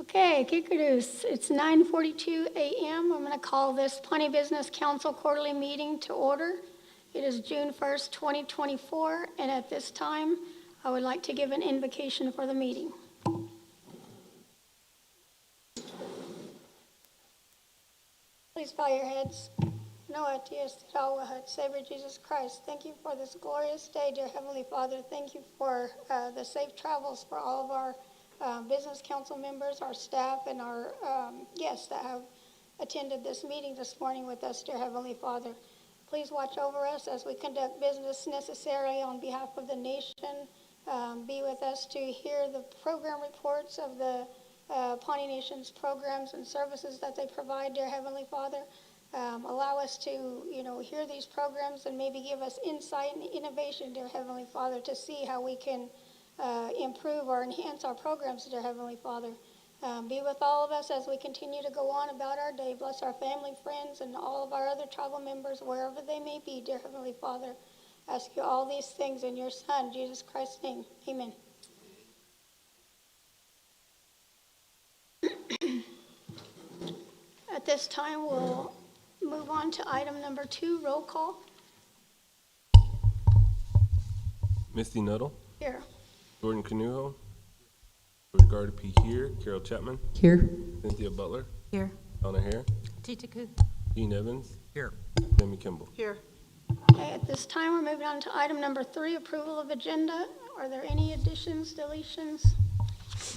Okay, kickadoos. It's 9:42 a.m. I'm going to call this Pawnee Business Council quarterly meeting to order. It is June 1st, 2024, and at this time, I would like to give an invocation for the meeting. Please bow your heads. Noah, dearest Savior Jesus Christ, thank you for this glorious day, dear Heavenly Father. Thank you for the safe travels for all of our business council members, our staff, and our guests that have attended this meeting this morning with us, dear Heavenly Father. Please watch over us as we conduct business necessarily on behalf of the nation. Be with us to hear the program reports of the Pawnee Nation's programs and services that they provide, dear Heavenly Father. Allow us to, hear these programs and maybe give us insight and innovation, dear Heavenly Father, to see how we can improve or enhance our programs, dear Heavenly Father. Be with all of us as we continue to go on about our day. Bless our family, friends, and all of our other tribal members, wherever they may be, dear Heavenly Father. Ask you all these things in your Son, Jesus Christ's name. Amen. At this time, we'll move on to item number 2, roll call. Misty Nuttall. Here. Jordan Canuho. George Gardapi here. Carol Chapman. Here. Cynthia Butler. Here. Donna Hare. Titiku. Dean Evans. Here. Jamie Kimball. Here. Okay, at this time, we're moving on to item number 3, approval of agenda. Are there any additions, deletions?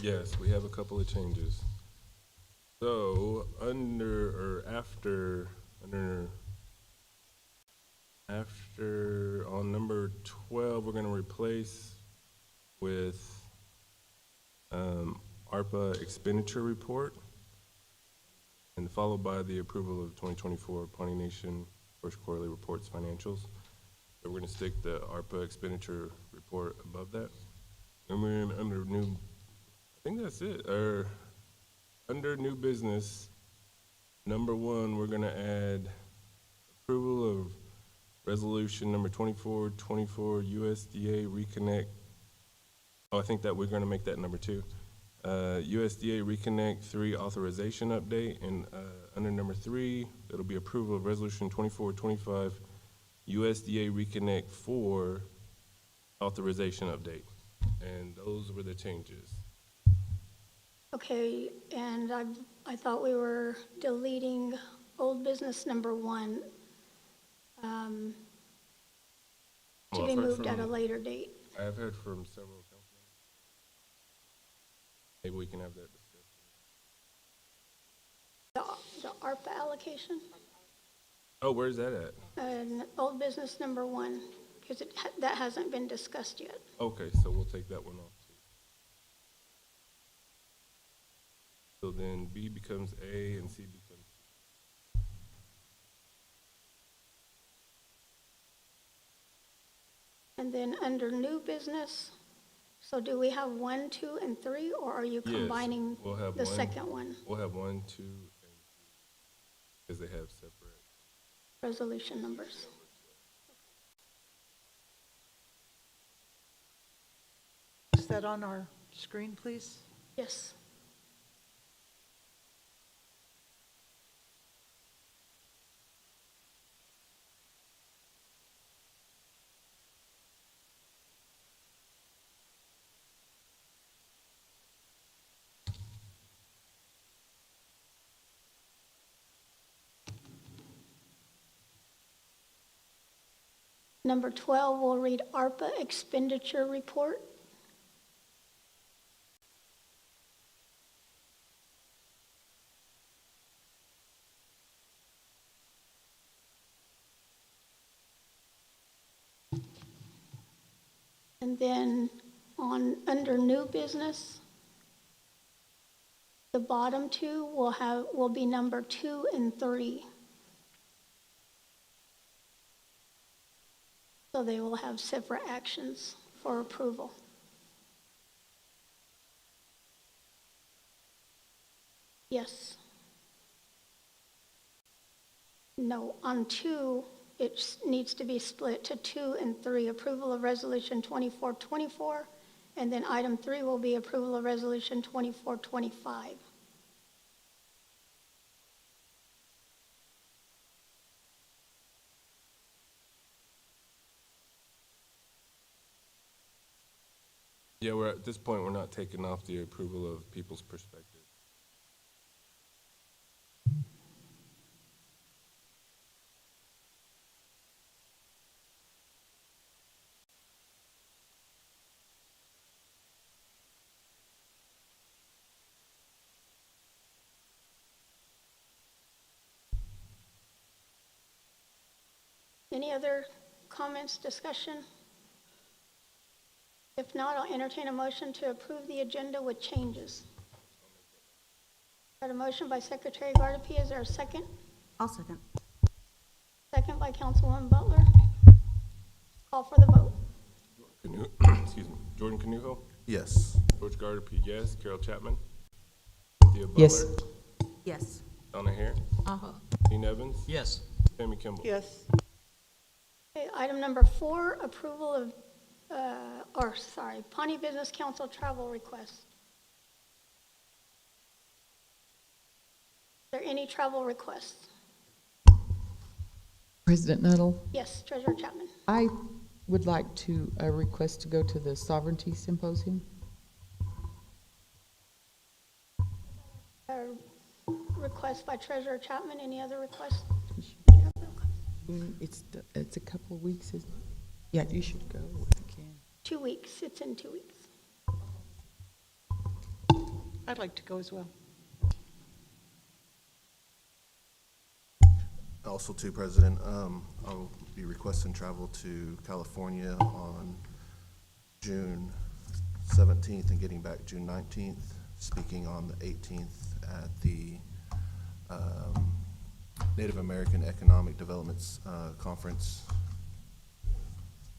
Yes, we have a couple of changes. So after on number 12, we're going to replace with ARPA expenditure report, and followed by the approval of 2024 Pawnee Nation first quarterly reports financials. So we're going to stick the ARPA expenditure report above that. And we're under new, I think that's it. Under new business, number 1, we're going to add approval of resolution number 2424 USDA Reconnect. Oh, I think that we're going to make that number 2. USDA Reconnect 3 authorization update, and under number 3, it'll be approval of resolution 2425 USDA Reconnect 4 authorization update. And those were the changes. Okay, and I thought we were deleting old business number 1 to be moved at a later date. I have heard from several council members. Maybe we can have that discussion. The ARPA allocation? Oh, where's that at? Old business number 1, because that hasn't been discussed yet. Okay, so we'll take that one off too. So then B becomes A and C becomes C. And then under new business, so do we have 1, 2, and 3, or are you combining we'll have the one, second one? We'll have 1, 2, and 3, because they have separate Resolution numbers. Is that on our screen, please? Yes. Number 12, we'll read ARPA expenditure report. And then under new business, the bottom 2 will be number 2 and 3. So they will have separate actions for approval. Yes. No, on 2, it needs to be split to 2 and 3. Approval of resolution 2424, and then item 3 will be approval of resolution 2425. Yeah, at this point, we're not taking off the approval of people's perspective. Any other comments, discussion? If not, I'll entertain a motion to approve the agenda with changes. Got a motion by Secretary Gardapi. Is there a second? I'll second. Second by Councilwoman Butler. Call for the vote. Excuse me. Jordan Canuho, Yes. George Gardapi, yes. Carol Chapman, Cynthia Butler, Yes. Yes. Donna Hare, Dean Evans, Yes. Tammy Kimball. Yes. Okay, item number 4, approval of, Pawnee Business Council travel request. Are there any travel requests? President Nuttall, Yes, Treasurer Chapman. I would like to request to go to the Sovereignty Symposium. Request by Treasurer Chapman. Any other requests? It's a couple of weeks, isn't it? Yeah, you should go if you can. 2 weeks. It's in 2 weeks. I'd like to go as well. Also, too, President, I'll be requesting travel to California on June 17th and getting back June 19th, speaking on the 18th at the Native American Economic Developments Conference.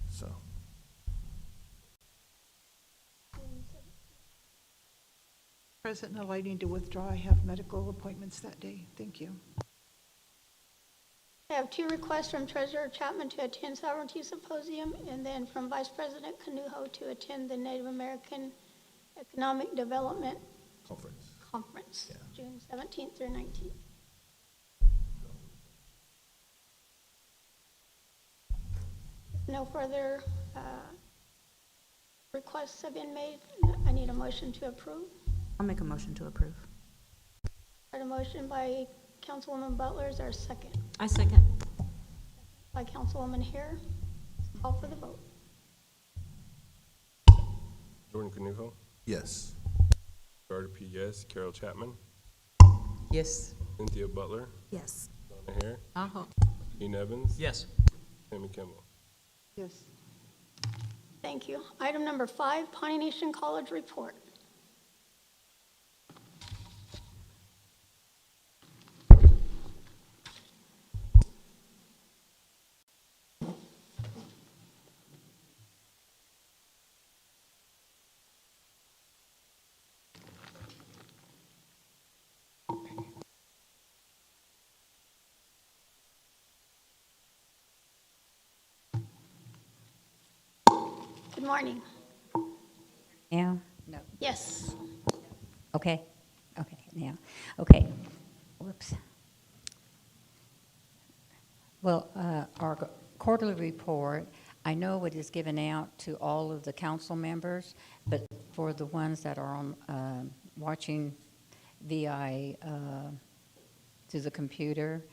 So, President Null, I need to withdraw. I have medical appointments that day. Thank you. I have 2 requests from Treasurer Chapman to attend Sovereignty Symposium, and then from Vice President Canuho to attend the Native American Economic Development Conference, Yeah. June 17th through 19th. No further requests have been made. I need a motion to approve. I'll make a motion to approve. Got a motion by Councilwoman Butler. Is there a second? I second. By Councilwoman Hare. Call for the vote. Jordan Canuho, yes. Gardapi, yes. Carol Chapman, Yes. Cynthia Butler, Yes. Donna Hare, Dean Evans, Yes. Tammy Kimball. Yes. Thank you. Item number 5, Pawnee Nation College report. Good morning. Now? No. Yes. Okay. Okay, now. Okay. Whoops. Well, our quarterly report, I know it is given out to all of the council members, but for the ones that are on watching via through the computer,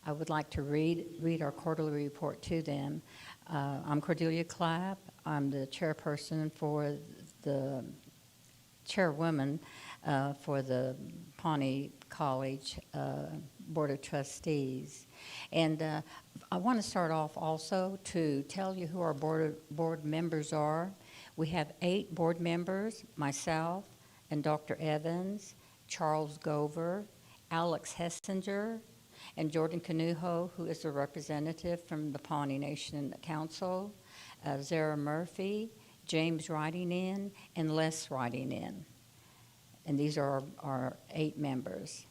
I would like to read our quarterly report to them. I'm Cordelia Clapp. I'm the chairperson for the chairwoman for the Pawnee College Board of Trustees. And I want to start off also to tell you who our board members are. We have 8 board members, myself and Dr. Evans, Charles Gover, Alex Hessinger, and Jordan Canuho, who is a representative from the Pawnee Nation Council, Zara Murphy, James writing in, and Les writing in. And these are our 8 members.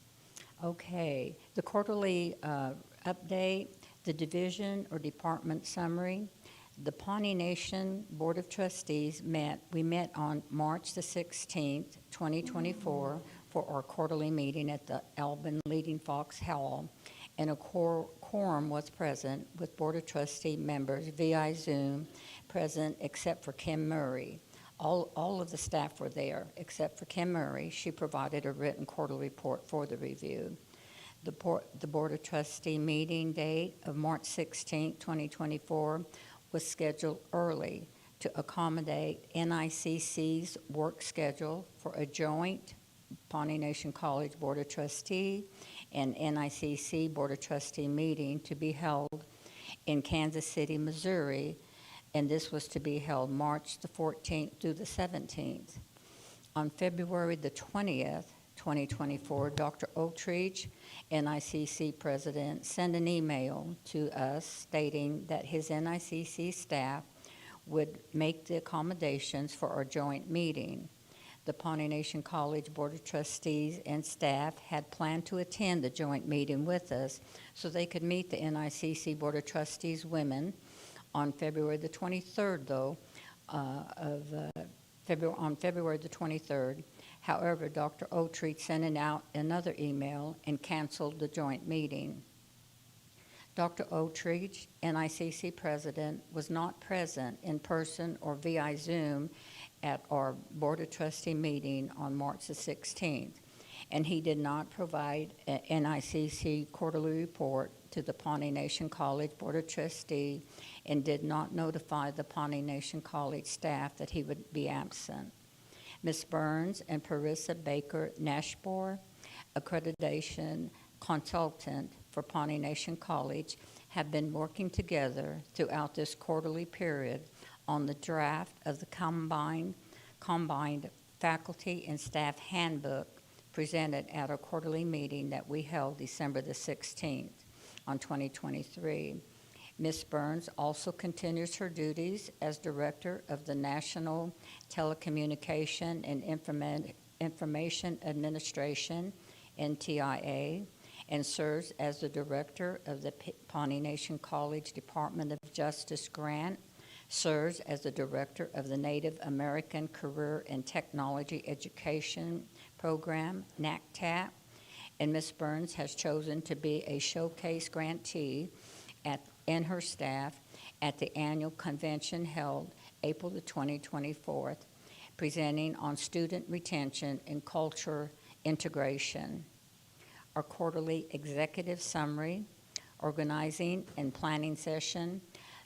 Okay, the quarterly update, the division or department summary. The Pawnee Nation Board of Trustees we met on March the 16th, 2024, for our quarterly meeting at the Albin Leading Fox Hall, and a quorum was present with Board of Trustee members via Zoom present except for Kim Murray. All of the staff were there, except for Kim Murray. She provided a written quarterly report for the review. The Board of Trustee meeting date of March 16, 2024 was scheduled early to accommodate NICC's work schedule for a joint Pawnee Nation College Board of Trustee and NICC Board of Trustee meeting to be held in Kansas City, Missouri, and this was to be held March the 14th through the 17th. On February the 20th, 2024, Dr. Oatridge, NICC president, sent an email to us stating that his NICC staff would make the accommodations for our joint meeting. The Pawnee Nation College Board of Trustees and staff had planned to attend the joint meeting with us so they could meet the NICC Board of Trustees women on February the 23rd, though, on February the 23rd. However, Dr. Oatridge sent out another email and canceled the joint meeting. Dr. Oatridge, NICC president, was not present in person or via Zoom at our Board of Trustee meeting on March the 16th, and he did not provide an NICC quarterly report to the Pawnee Nation College Board of Trustee and did not notify the Pawnee Nation College staff that he would be absent. Ms. Burns and Parissa Baker Nashbor, accreditation consultant for Pawnee Nation College, have been working together throughout this quarterly period on the draft of the combined faculty and staff handbook presented at our quarterly meeting that we held December the 16th on 2023. Ms. Burns also continues her duties as Director of the National Telecommunication and Information Administration, NTIA, and serves as the Director of the Pawnee Nation College Department of Justice Grant, serves as the Director of the Native American Career and Technology Education Program, NACTAP, and Ms. Burns has chosen to be a showcase grantee and her staff at the annual convention held April the 2024, presenting on student retention and culture integration. Our quarterly executive summary, organizing and planning session.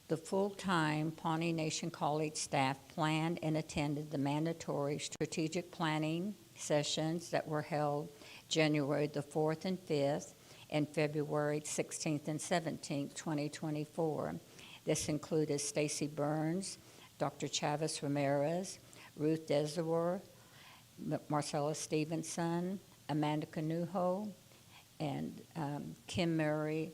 The full-time Pawnee Nation College staff planned and attended the mandatory strategic planning sessions that were held January the 4th and 5th and February 16th and 17th, 2024. This included Stacy Burns, Dr. Chavis Ramirez, Ruth Desawar, Marcella Stevenson, Amanda Canujo, and Kim Murray.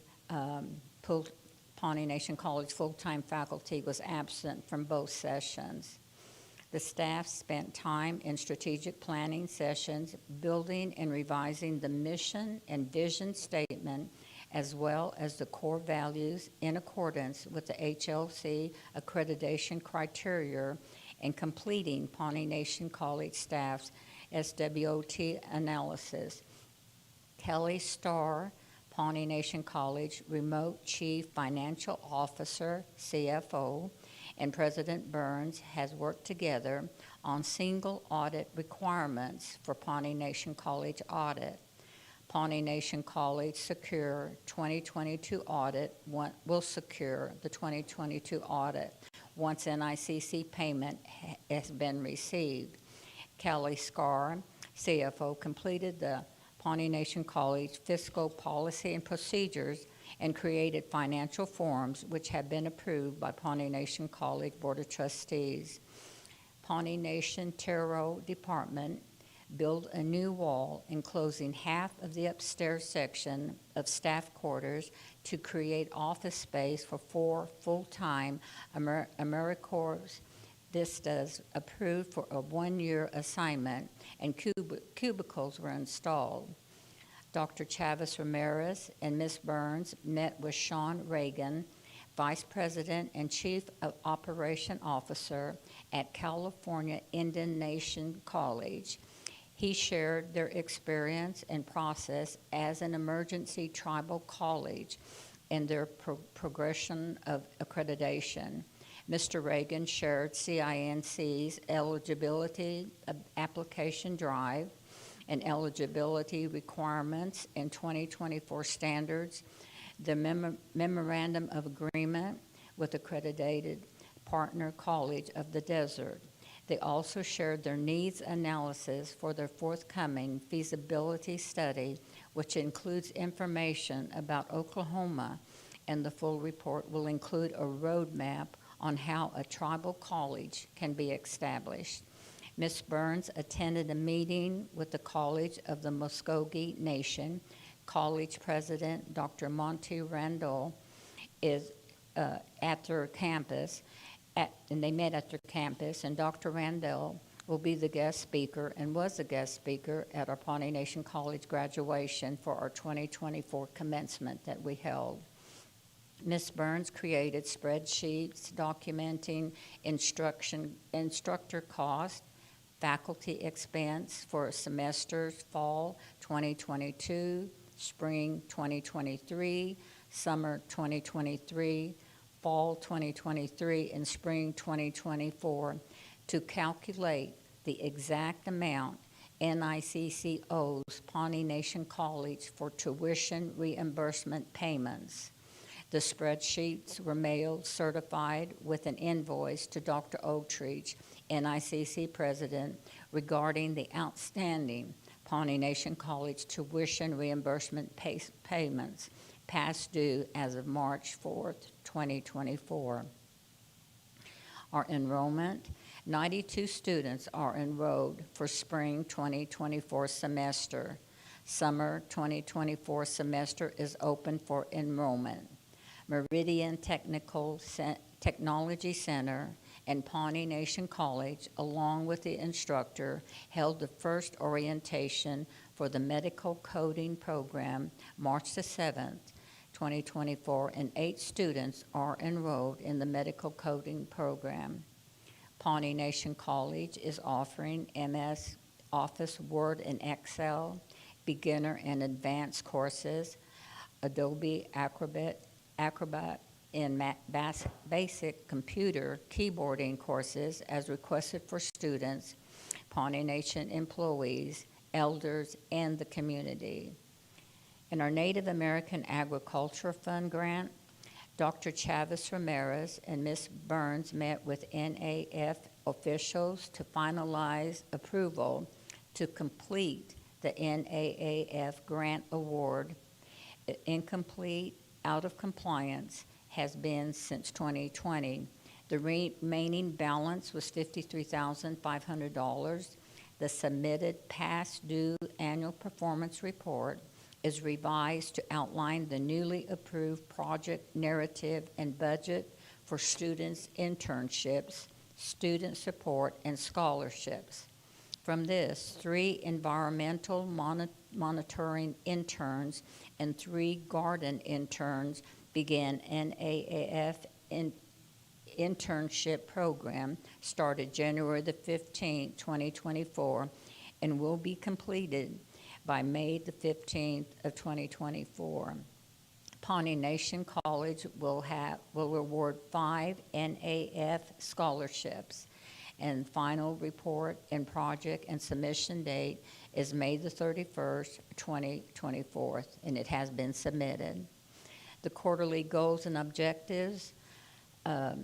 Pawnee Nation College full-time faculty was absent from both sessions. The staff spent time in strategic planning sessions, building and revising the mission and vision statement, as well as the core values in accordance with the HLC accreditation criteria, and completing Pawnee Nation College staff's SWOT analysis. Kelly Starr, Pawnee Nation College Remote Chief Financial Officer, CFO, and President Burns has worked together on single audit requirements for Pawnee Nation College audit. Pawnee Nation College secure 2022 audit will secure the 2022 audit once NICC payment has been received. Kelly Starr, CFO, completed the Pawnee Nation College fiscal policy and procedures and created financial forms which have been approved by Pawnee Nation College Board of Trustees. Pawnee Nation Tarot Department built a new wall enclosing half of the upstairs section of staff quarters to create office space for 4 full-time AmeriCorps Vistas approved for a 1-year assignment, and cubicles were installed. Dr. Chavis Ramirez and Ms. Burns met with Sean Reagan, Vice President and Chief Operation Officer at California Indian Nation College. He shared their experience and process as an emergency tribal college and their progression of accreditation. Mr. Reagan shared CINC's eligibility application drive and eligibility requirements and 2024 standards, the memorandum of agreement with accredited partner College of the Desert. They also shared their needs analysis for their forthcoming feasibility study, which includes information about Oklahoma, and the full report will include a roadmap on how a tribal college can be established. Ms. Burns attended a meeting with the College of the Muskogee Nation. College President Dr. Monty Randall is at their campus, and they met at their campus, and Dr. Randall will be the guest speaker and was a guest speaker at our Pawnee Nation College graduation for our 2024 commencement that we held. Ms. Burns created spreadsheets documenting instructor cost, faculty expense for semesters fall 2022, spring 2023, summer 2023, fall 2023, and spring 2024 to calculate the exact amount NICC owes Pawnee Nation College for tuition reimbursement payments. The spreadsheets were mailed certified with an invoice to Dr. Oatreach, NICC president, regarding the outstanding Pawnee Nation College tuition reimbursement payments past due as of March 4th, 2024. Our enrollment, 92 students are enrolled for spring 2024 semester. Summer 2024 semester is open for enrollment. Meridian Technology Center and Pawnee Nation College, along with the instructor, held the first orientation for the medical coding program March the 7th, 2024, and 8 students are enrolled in the medical coding program. Pawnee Nation College is offering MS Office Word and Excel, beginner and advanced courses, Adobe Acrobat and basic computer keyboarding courses as requested for students, Pawnee Nation employees, elders, and the community. In our Native American Agriculture Fund grant, Dr. Chavis Ramirez and Ms. Burns met with NAF officials to finalize approval to complete the NAAF grant award. Incomplete, out of compliance, has been since 2020. The remaining balance was $53,500. The submitted past due annual performance report is revised to outline the newly approved project narrative and budget for students' internships, student support, and scholarships. From this, 3 environmental monitoring interns and 3 garden interns began NAAF internship program started January the 15th, 2024, and will be completed by May the 15th of 2024. Pawnee Nation College will reward 5 NAF scholarships, and final report and project and submission date is May the 31st, 2024, and it has been submitted. The quarterly goals and objectives, the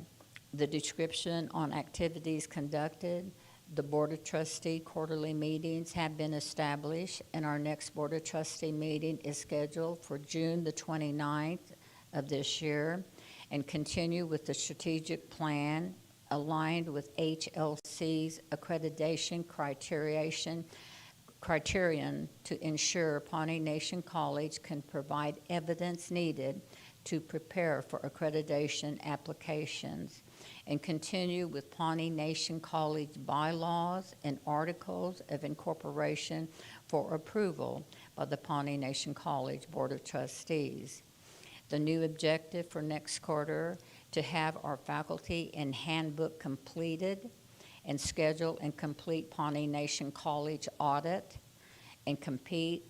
description on activities conducted, the Board of Trustee quarterly meetings have been established, and our next Board of Trustee meeting is scheduled for June the 29th of this year, and continue with the strategic plan aligned with HLC's accreditation criterion to ensure Pawnee Nation College can provide evidence needed to prepare for accreditation applications, and continue with Pawnee Nation College bylaws and articles of incorporation for approval by the Pawnee Nation College Board of Trustees. The new objective for next quarter, to have our faculty and handbook completed and schedule and complete Pawnee Nation College audit, and complete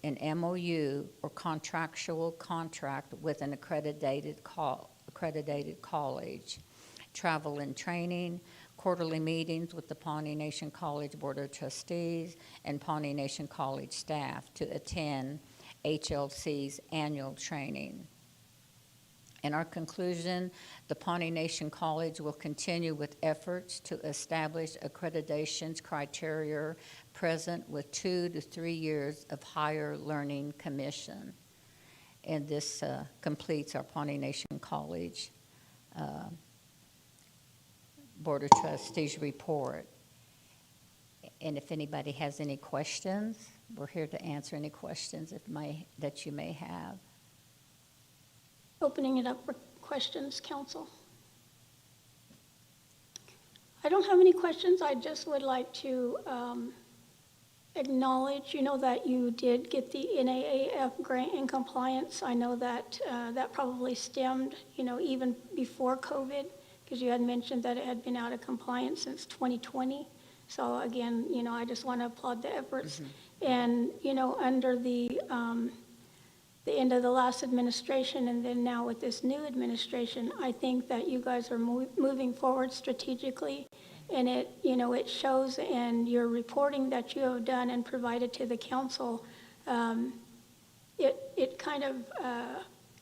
an MOU or contractual contract with an accredited accredited college. Travel and training, quarterly meetings with the Pawnee Nation College Board of Trustees and Pawnee Nation College staff to attend HLC's annual training. In our conclusion, the Pawnee Nation College will continue with efforts to establish accreditation's criteria present with 2 to 3 years of higher learning commission. And this completes our Pawnee Nation College Board of Trustees report. And if anybody has any questions, we're here to answer any questions that you may have. Opening it up for questions, council. I don't have any questions. I just would like to acknowledge, that you did get the NAAF grant in compliance. I know that that probably stemmed, even before COVID, because you had mentioned that it had been out of compliance since 2020. So again, I just want to applaud the efforts. And, under the end of the last administration and then now with this new administration, I think that you guys are moving forward strategically, and it shows in your reporting that you have done and provided to the council. It kind of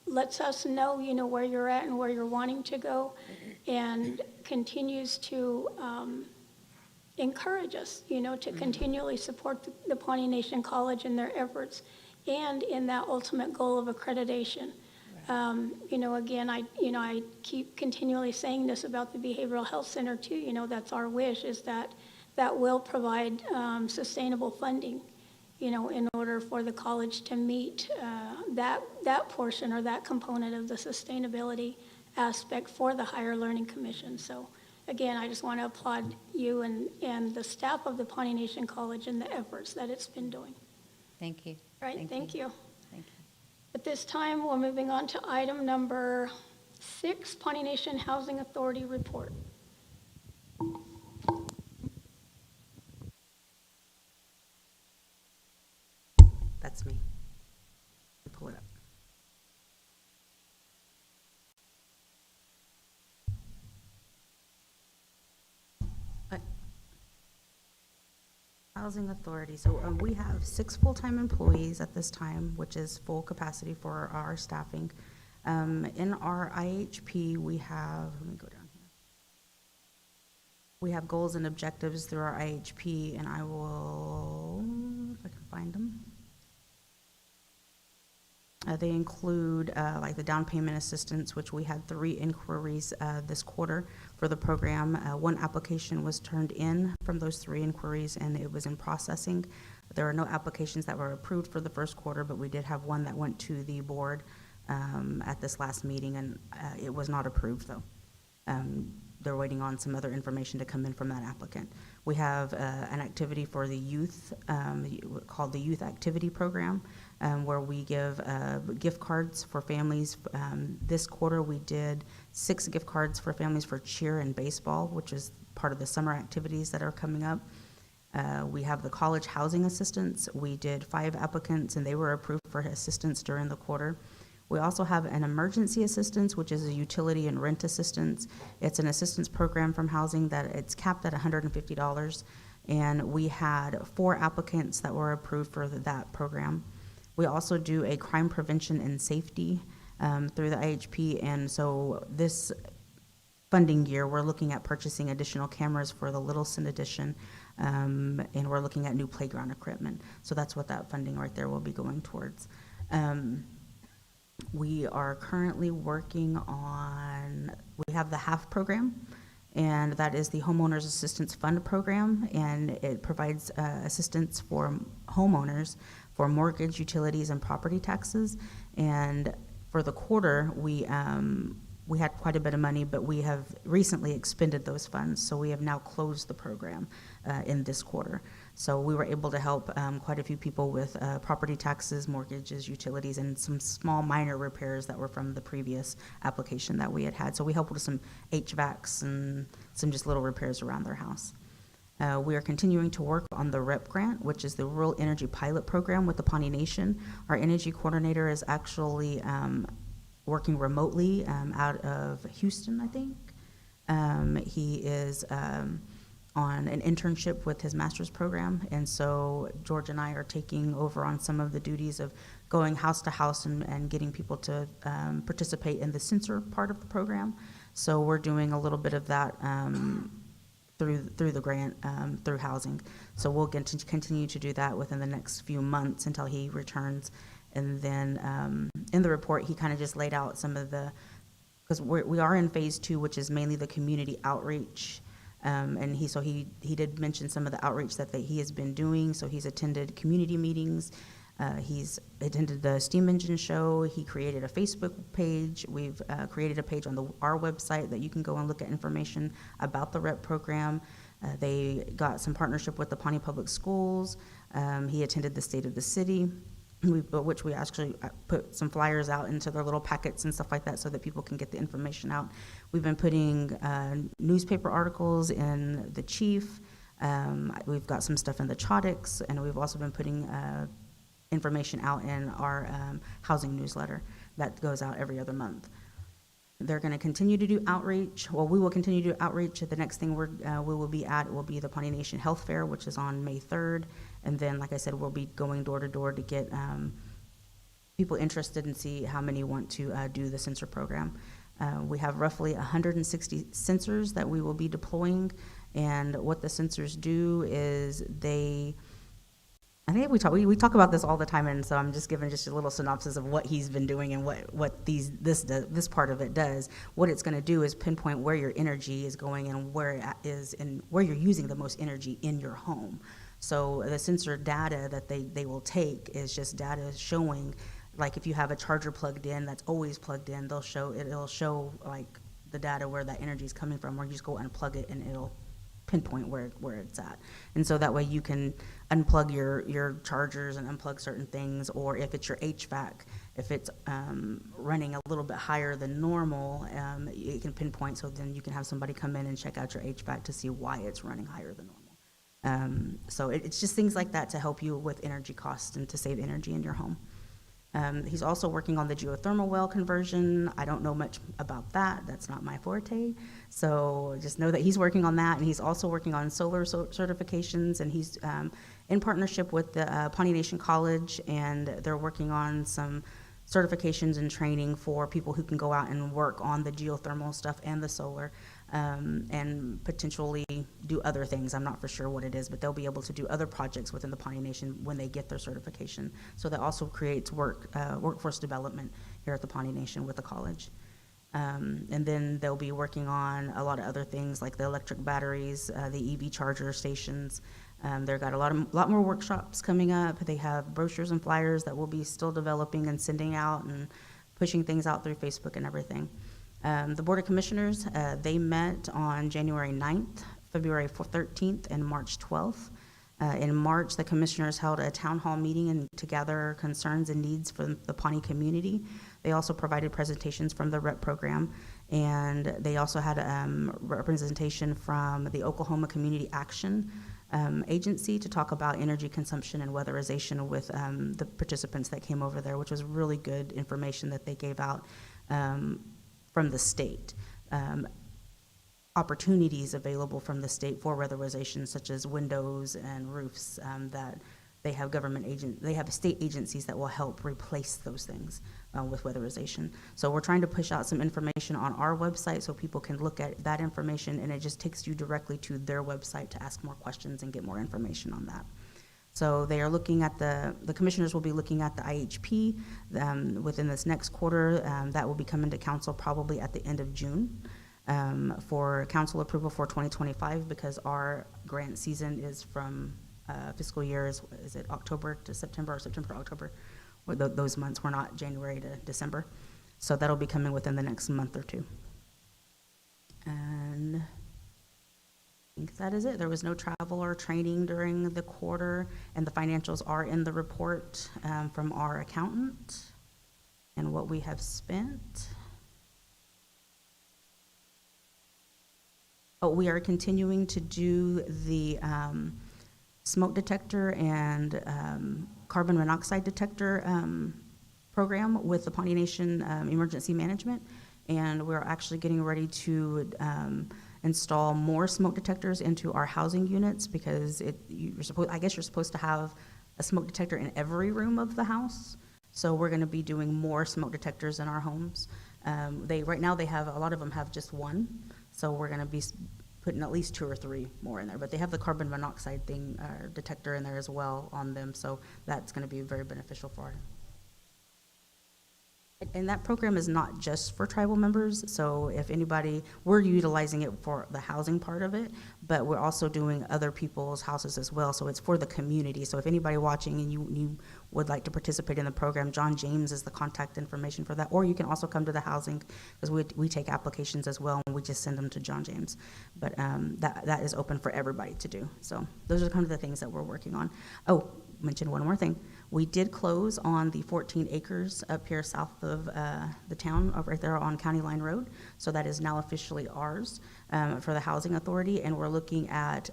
lets us know, where you're at and where you're wanting to go, and continues to encourage us, to continually support the Pawnee Nation College in their efforts and in that ultimate goal of accreditation. Again, I keep continually saying this about the Behavioral Health Center too. That's our wish, is that will provide sustainable funding, in order for the college to meet that portion or that component of the sustainability aspect for the Higher Learning Commission. So again, I just want to applaud you and the staff of the Pawnee Nation College and the efforts that it's been doing. Thank you. All right, thank you. Thank you. At this time, we're moving on to item number 6, Pawnee Nation Housing Authority report. That's me. Let me pull it up. Housing Authority. So we have 6 full-time employees at this time, which is full capacity for our staffing. In our IHP, we have, let me go down here. We have goals and objectives through our IHP, and I will, if I can find them. They include like the down payment assistance, which we had 3 inquiries this quarter for the program. 1 application was turned in from those 3 inquiries, and it was in processing. There are no applications that were approved for the first quarter, but we did have 1 that went to the board at this last meeting, and it was not approved though. They're waiting on some other information to come in from that applicant. We have an activity for the youth called the Youth Activity Program, where we give gift cards for families. This quarter we did 6 gift cards for families for cheer and baseball, which is part of the summer activities that are coming up. We have the college housing assistance. We did 5 applicants, and they were approved for assistance during the quarter. We also have an emergency assistance, which is a utility and rent assistance. It's an assistance program from housing that it's capped at $150, and we had 4 applicants that were approved for that program. We also do a crime prevention and safety through the IHP, and so this funding year, we're looking at purchasing additional cameras for the Littleson addition, and we're looking at new playground equipment. So that's what that funding right there will be going towards. We are currently working on, we have the HAF program, and that is the Homeowners Assistance Fund program, and it provides assistance for homeowners for mortgage, utilities, and property taxes. And for the quarter, we had quite a bit of money, but we have recently expended those funds, so we have now closed the program in this quarter. So we were able to help quite a few people with property taxes, mortgages, utilities, and some small minor repairs that were from the previous application that we had had. So we helped with some HVACs and some just little repairs around their house. We are continuing to work on the REP grant, which is the Rural Energy Pilot Program with the Pawnee Nation. Our energy coordinator is actually working remotely out of Houston, I think. He is on an internship with his master's program, and so George and I are taking over on some of the duties of going house to house and getting people to participate in the sensor part of the program. So we're doing a little bit of that through the grant, through housing. So we'll get to continue to do that within the next few months until he returns. And then in the report, he kind of just laid out some of the, because we are in phase 2, which is mainly the community outreach. And he did mention some of the outreach that he has been doing. So he's attended community meetings. He's attended the steam engine show. He created a Facebook page. We've created a page on our website that you can go and look at information about the REP program. They got some partnership with the Pawnee Public Schools. He attended the State of the City, which we actually put some flyers out into their little packets and stuff like that so that people can get the information out. We've been putting newspaper articles in the Chief. We've got some stuff in the Chodics, and we've also been putting information out in our housing newsletter that goes out every other month. They're going to continue to do outreach. Well, we will continue to do outreach. The next thing we will be at will be the Pawnee Nation Health Fair, which is on May 3rd. And then, like I said, we'll be going door to door to get people interested and see how many want to do the sensor program. We have roughly 160 sensors that we will be deploying. And what the sensors do is I think we talk about this all the time, and so I'm just giving just a little synopsis of what he's been doing and what this part of it does. What it's going to do is pinpoint where your energy is going and where it is and where you're using the most energy in your home. So the sensor data that they will take is just data showing, like if you have a charger plugged in that's always plugged in, it'll show like the data where that energy is coming from, where you just go unplug it and it'll pinpoint where it's at. And so that way you can unplug your chargers and unplug certain things, or if it's your HVAC, if it's running a little bit higher than normal, it can pinpoint, so then you can have somebody come in and check out your HVAC to see why it's running higher than normal. So it's just things like that to help you with energy costs and to save energy in your home. He's also working on the geothermal well conversion. I don't know much about that. That's not my forte. So just know that he's working on that, and he's also working on solar certifications, and he's in partnership with the Pawnee Nation College, and they're working on some certifications and training for people who can go out and work on the geothermal stuff and the solar, and potentially do other things. I'm not for sure what it is, but they'll be able to do other projects within the Pawnee Nation when they get their certification. So that also creates workforce development here at the Pawnee Nation with the college. And then they'll be working on a lot of other things like the electric batteries, the EV charger stations. They've got a lot more workshops coming up. They have brochures and flyers that we'll be still developing and sending out and pushing things out through Facebook and everything. The Board of Commissioners, they met on January 9th, February 13th, and March 12th. In March, the commissioners held a town hall meeting to gather concerns and needs from the Pawnee community. They also provided presentations from the REP program, and they also had representation from the Oklahoma Community Action Agency to talk about energy consumption and weatherization with the participants that came over there, which was really good information that they gave out from the state. Opportunities available from the state for weatherization, such as windows and roofs, that they have state agencies that will help replace those things with weatherization. So we're trying to push out some information on our website so people can look at that information, and it just takes you directly to their website to ask more questions and get more information on that. So they are looking at the commissioners will be looking at the IHP within this next quarter. That will be coming to council probably at the end of June for council approval for 2025, because our grant season is from fiscal years, is it October to September or September to October? Or those months, we're not January to December. So that'll be coming within the next month or two. And I think that is it. There was no travel or training during the quarter, and the financials are in the report from our accountant and what we have spent. But we are continuing to do the smoke detector and carbon monoxide detector program with the Pawnee Nation Emergency Management, and we're actually getting ready to install more smoke detectors into our housing units because I guess you're supposed to have a smoke detector in every room of the house. So we're going to be doing more smoke detectors in our homes. Right now they have, a lot of them have just one, so we're going to be putting at least 2 or 3 more in there. But they have the carbon monoxide detector in there as well on them, so that's going to be very beneficial for our. And that program is not just for tribal members, so if anybody, we're utilizing it for the housing part of it, but we're also doing other people's houses as well, so it's for the community. So if anybody watching and you would like to participate in the program, John James is the contact information for that, or you can also come to the housing, because we take applications as well, and we just send them to John James. But that is open for everybody to do. So those are kind of the things that we're working on. Oh, mention one more thing. We did close on the 14 acres up here south of the town, right there on County Line Road. So that is now officially ours for the Housing Authority. And we're looking at,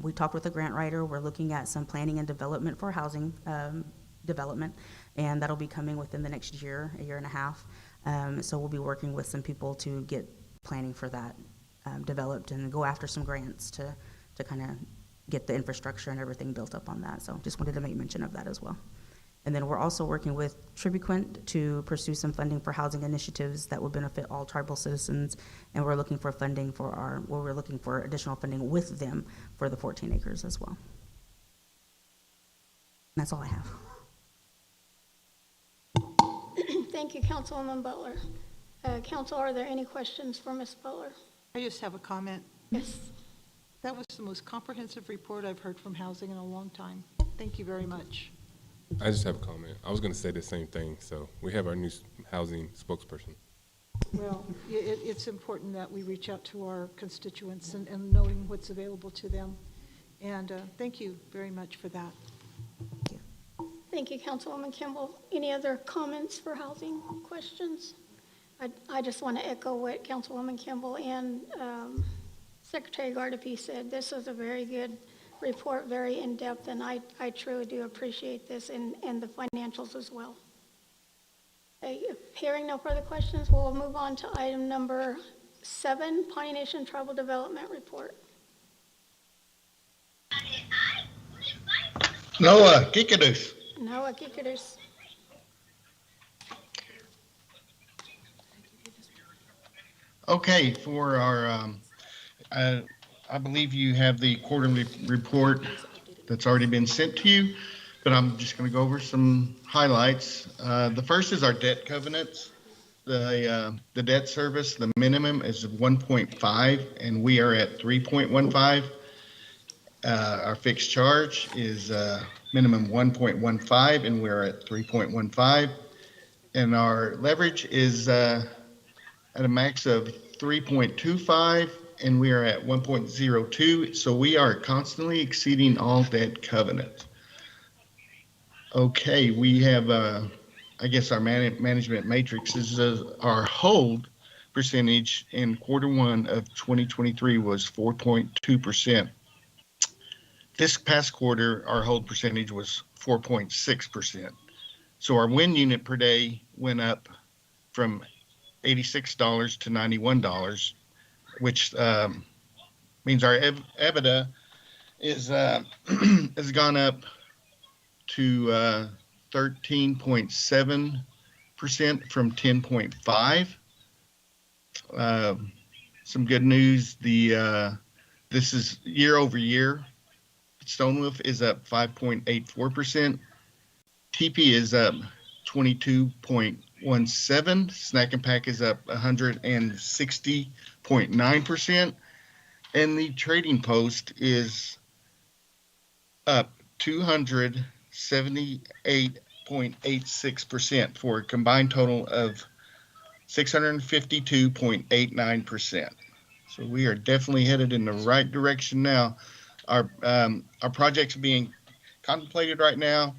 we talked with the grant writer, we're looking at some planning and development for housing development. And that'll be coming within the next year, a year and a half. So we'll be working with some people to get planning for that developed and go after some grants to kind of get the infrastructure and everything built up on that. So just wanted to make mention of that as well. And then we're also working with Tribuquint to pursue some funding for housing initiatives that will benefit all tribal citizens. And we're looking for funding we're looking for additional funding with them for the 14 acres as well. And that's all I have. Thank you, Councilwoman Butler. Council, are there any questions for Ms. Butler? I just have a comment. Yes. That was the most comprehensive report I've heard from housing in a long time. Thank you very much. I just have a comment. I was going to say the same thing. So we have our new housing spokesperson. Well, it's important that we reach out to our constituents and knowing what's available to them. And thank you very much for that. Thank you, Councilwoman Kimball. Any other comments for housing questions? I just want to echo what Councilwoman Kimball and Secretary Gardapi said. This was a very good report, very in-depth, and I truly do appreciate this and the financials as well. Hearing no further questions, we'll move on to item number 7, Pawnee Nation Tribal Development Report. Noah Kikadus. Noah Kikadus. Okay, for our, I believe you have the quarterly report that's already been sent to you, but I'm just going to go over some highlights. The first is our debt covenants. The debt service, the minimum is 1.5, and we are at 3.15. Our fixed charge is minimum 1.15, and we're at 3.15. And our leverage is at a max of 3.25, and we are at 1.02. So we are constantly exceeding all debt covenants. Okay, we have, I guess our management matrix is our hold percentage in Q1 of 2023 was 4.2%. This past quarter, our hold percentage was 4.6%. So our win unit per day went up from $86 to $91, which means our EBITDA is has gone up to 13.7% from 10.5. Some good news. This is year over year. Stonewolf is up 5.84%. TP is up 22.17. Snack and Pack is up 160.9%. And the Trading Post is up 278.86% for a combined total of 652.89%. So we are definitely headed in the right direction now. Our projects being contemplated right now.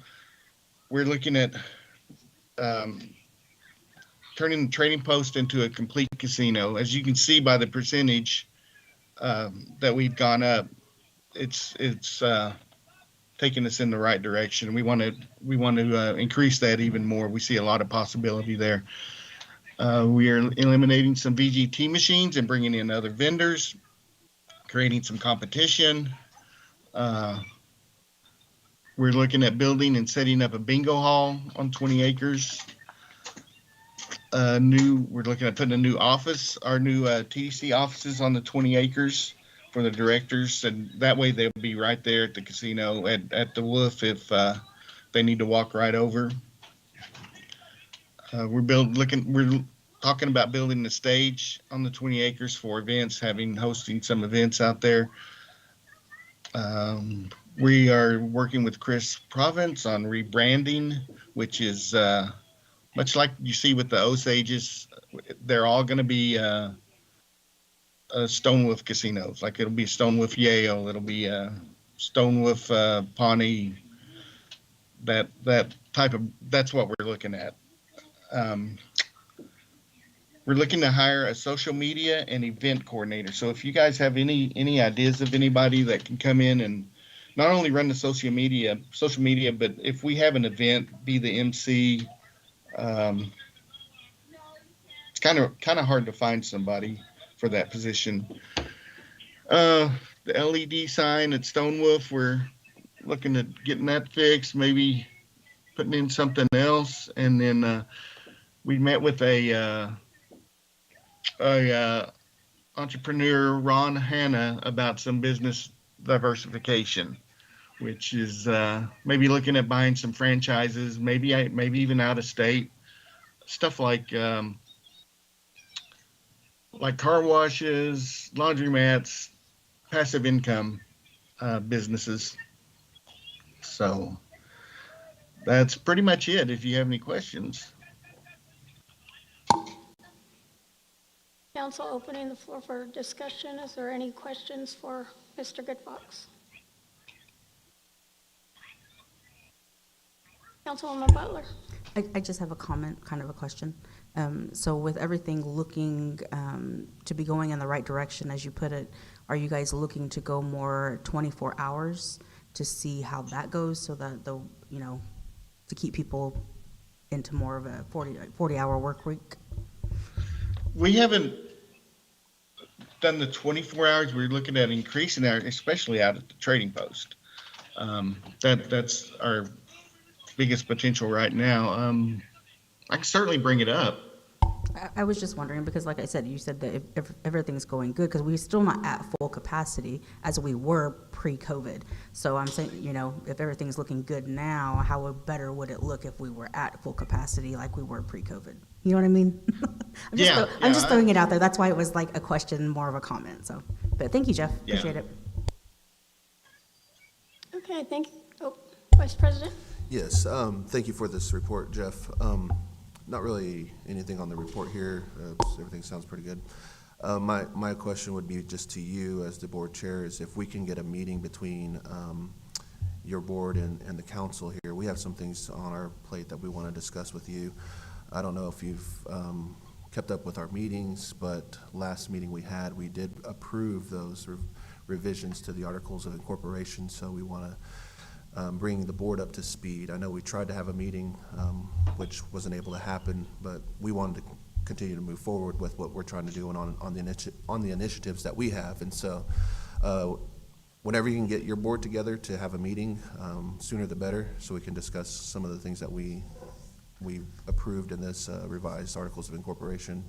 We're looking at turning the Trading Post into a complete casino. As you can see by the percentage that we've gone up, it's taking us in the right direction. We want to increase that even more. We see a lot of possibility there. We are eliminating some VGT machines and bringing in other vendors, creating some competition. We're looking at building and setting up a bingo hall on 20 acres. We're looking at putting a new office, our new TDC offices on the 20 acres for the directors, and that way they'll be right there at the casino at the Wolf if they need to walk right over. We're talking about building a stage on the 20 acres for events, hosting some events out there. We are working with Chris Province on rebranding, which is much like you see with the Osages. They're all going to be Stonewolf casinos. Like it'll be Stonewolf Yale, it'll be Stonewolf Pawnee. That's what we're looking at. We're looking to hire a social media and event coordinator. So if you guys have any ideas of anybody that can come in and not only run the social media, but if we have an event, be the MC. It's kind of hard to find somebody for that position. The LED sign at Stonewolf, we're looking at getting that fixed, maybe putting in something else. And then we met with a entrepreneur, Ron Hanna, about some business diversification, which is maybe looking at buying some franchises, maybe even out of state, stuff like car washes, laundromats, passive income businesses. So that's pretty much it. If you have any questions. Council, opening the floor for discussion. Is there any questions for Mr. Goodfox? Councilwoman Butler. I just have a comment, kind of a question. So with everything looking to be going in the right direction, as you put it, are you guys looking to go more 24 hours to see how that goes, so that to keep people into more of a 40-hour work week? We haven't done the 24 hours. We're looking at increasing that, especially out at the trading post. That's our biggest potential right now. I can certainly bring it up. I was just wondering, because like I said, you said that if everything's going good, because we're still not at full capacity as we were pre-COVID. So I'm saying, if everything's looking good now, how better would it look if we were at full capacity like we were pre-COVID? You know what I mean? I'm just throwing it out there. That's why it was like a question, more of a comment. So, but thank you, Jeff. Yeah. Appreciate it. Okay, thank you. Oh, Vice President. Yes, thank you for this report, Jeff. Not really anything on the report here. Everything sounds pretty good. My question would be just to you as the board chair, is if we can get a meeting between your board and the council here. We have some things on our plate that we want to discuss with you. I don't know if you've kept up with our meetings, but last meeting we had, we did approve those revisions to the Articles of Incorporation, so we want to bring the board up to speed. I know we tried to have a meeting, which wasn't able to happen, but we wanted to continue to move forward with what we're trying to do and on the initiatives that we have. And so whenever you can get your board together to have a meeting, sooner the better, so we can discuss some of the things that we approved in this revised Articles of Incorporation,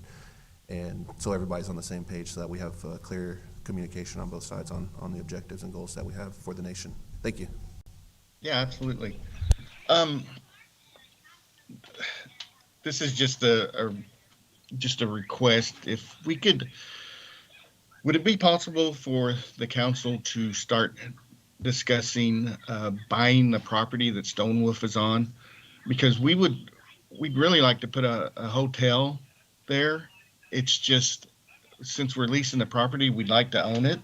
and so everybody's on the same page, so that we have clear communication on both sides on the objectives and goals that we have for the nation. Thank you. Yeah, absolutely. This is just a request. If we could, would it be possible for the council to start discussing buying the property that Stonewolf is on? Because we'd really like to put a hotel there. It's just, since we're leasing the property, we'd like to own it.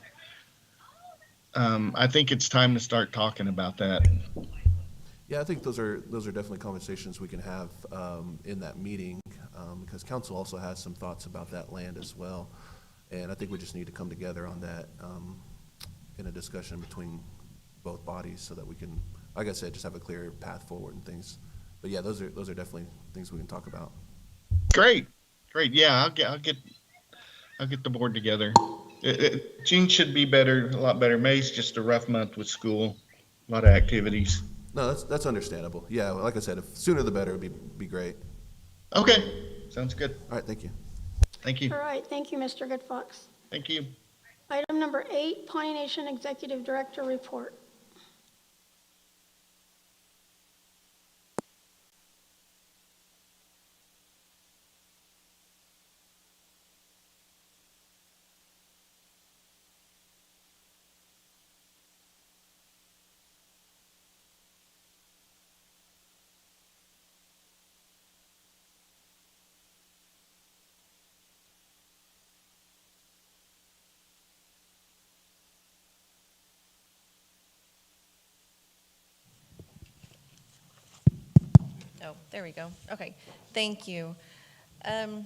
I think it's time to start talking about that. Yeah, I think those are definitely conversations we can have in that meeting, because council also has some thoughts about that land as well, and I think we just need to come together on that in a discussion between both bodies so that we can, like I said, just have a clear path forward and things. But yeah, those are definitely things we can talk about. Great, great. Yeah, I'll get the board together. June should be better, a lot better. May's just a rough month with school, a lot of activities. No, that's understandable. Yeah, like I said, if sooner the better would be great. Okay, sounds good. All right, thank you. Thank you. All right, thank you, Mr. Goodfox. Thank you. Item number 8, Pawnee Nation Executive Director Report. Oh, there we go. Okay, thank you. I know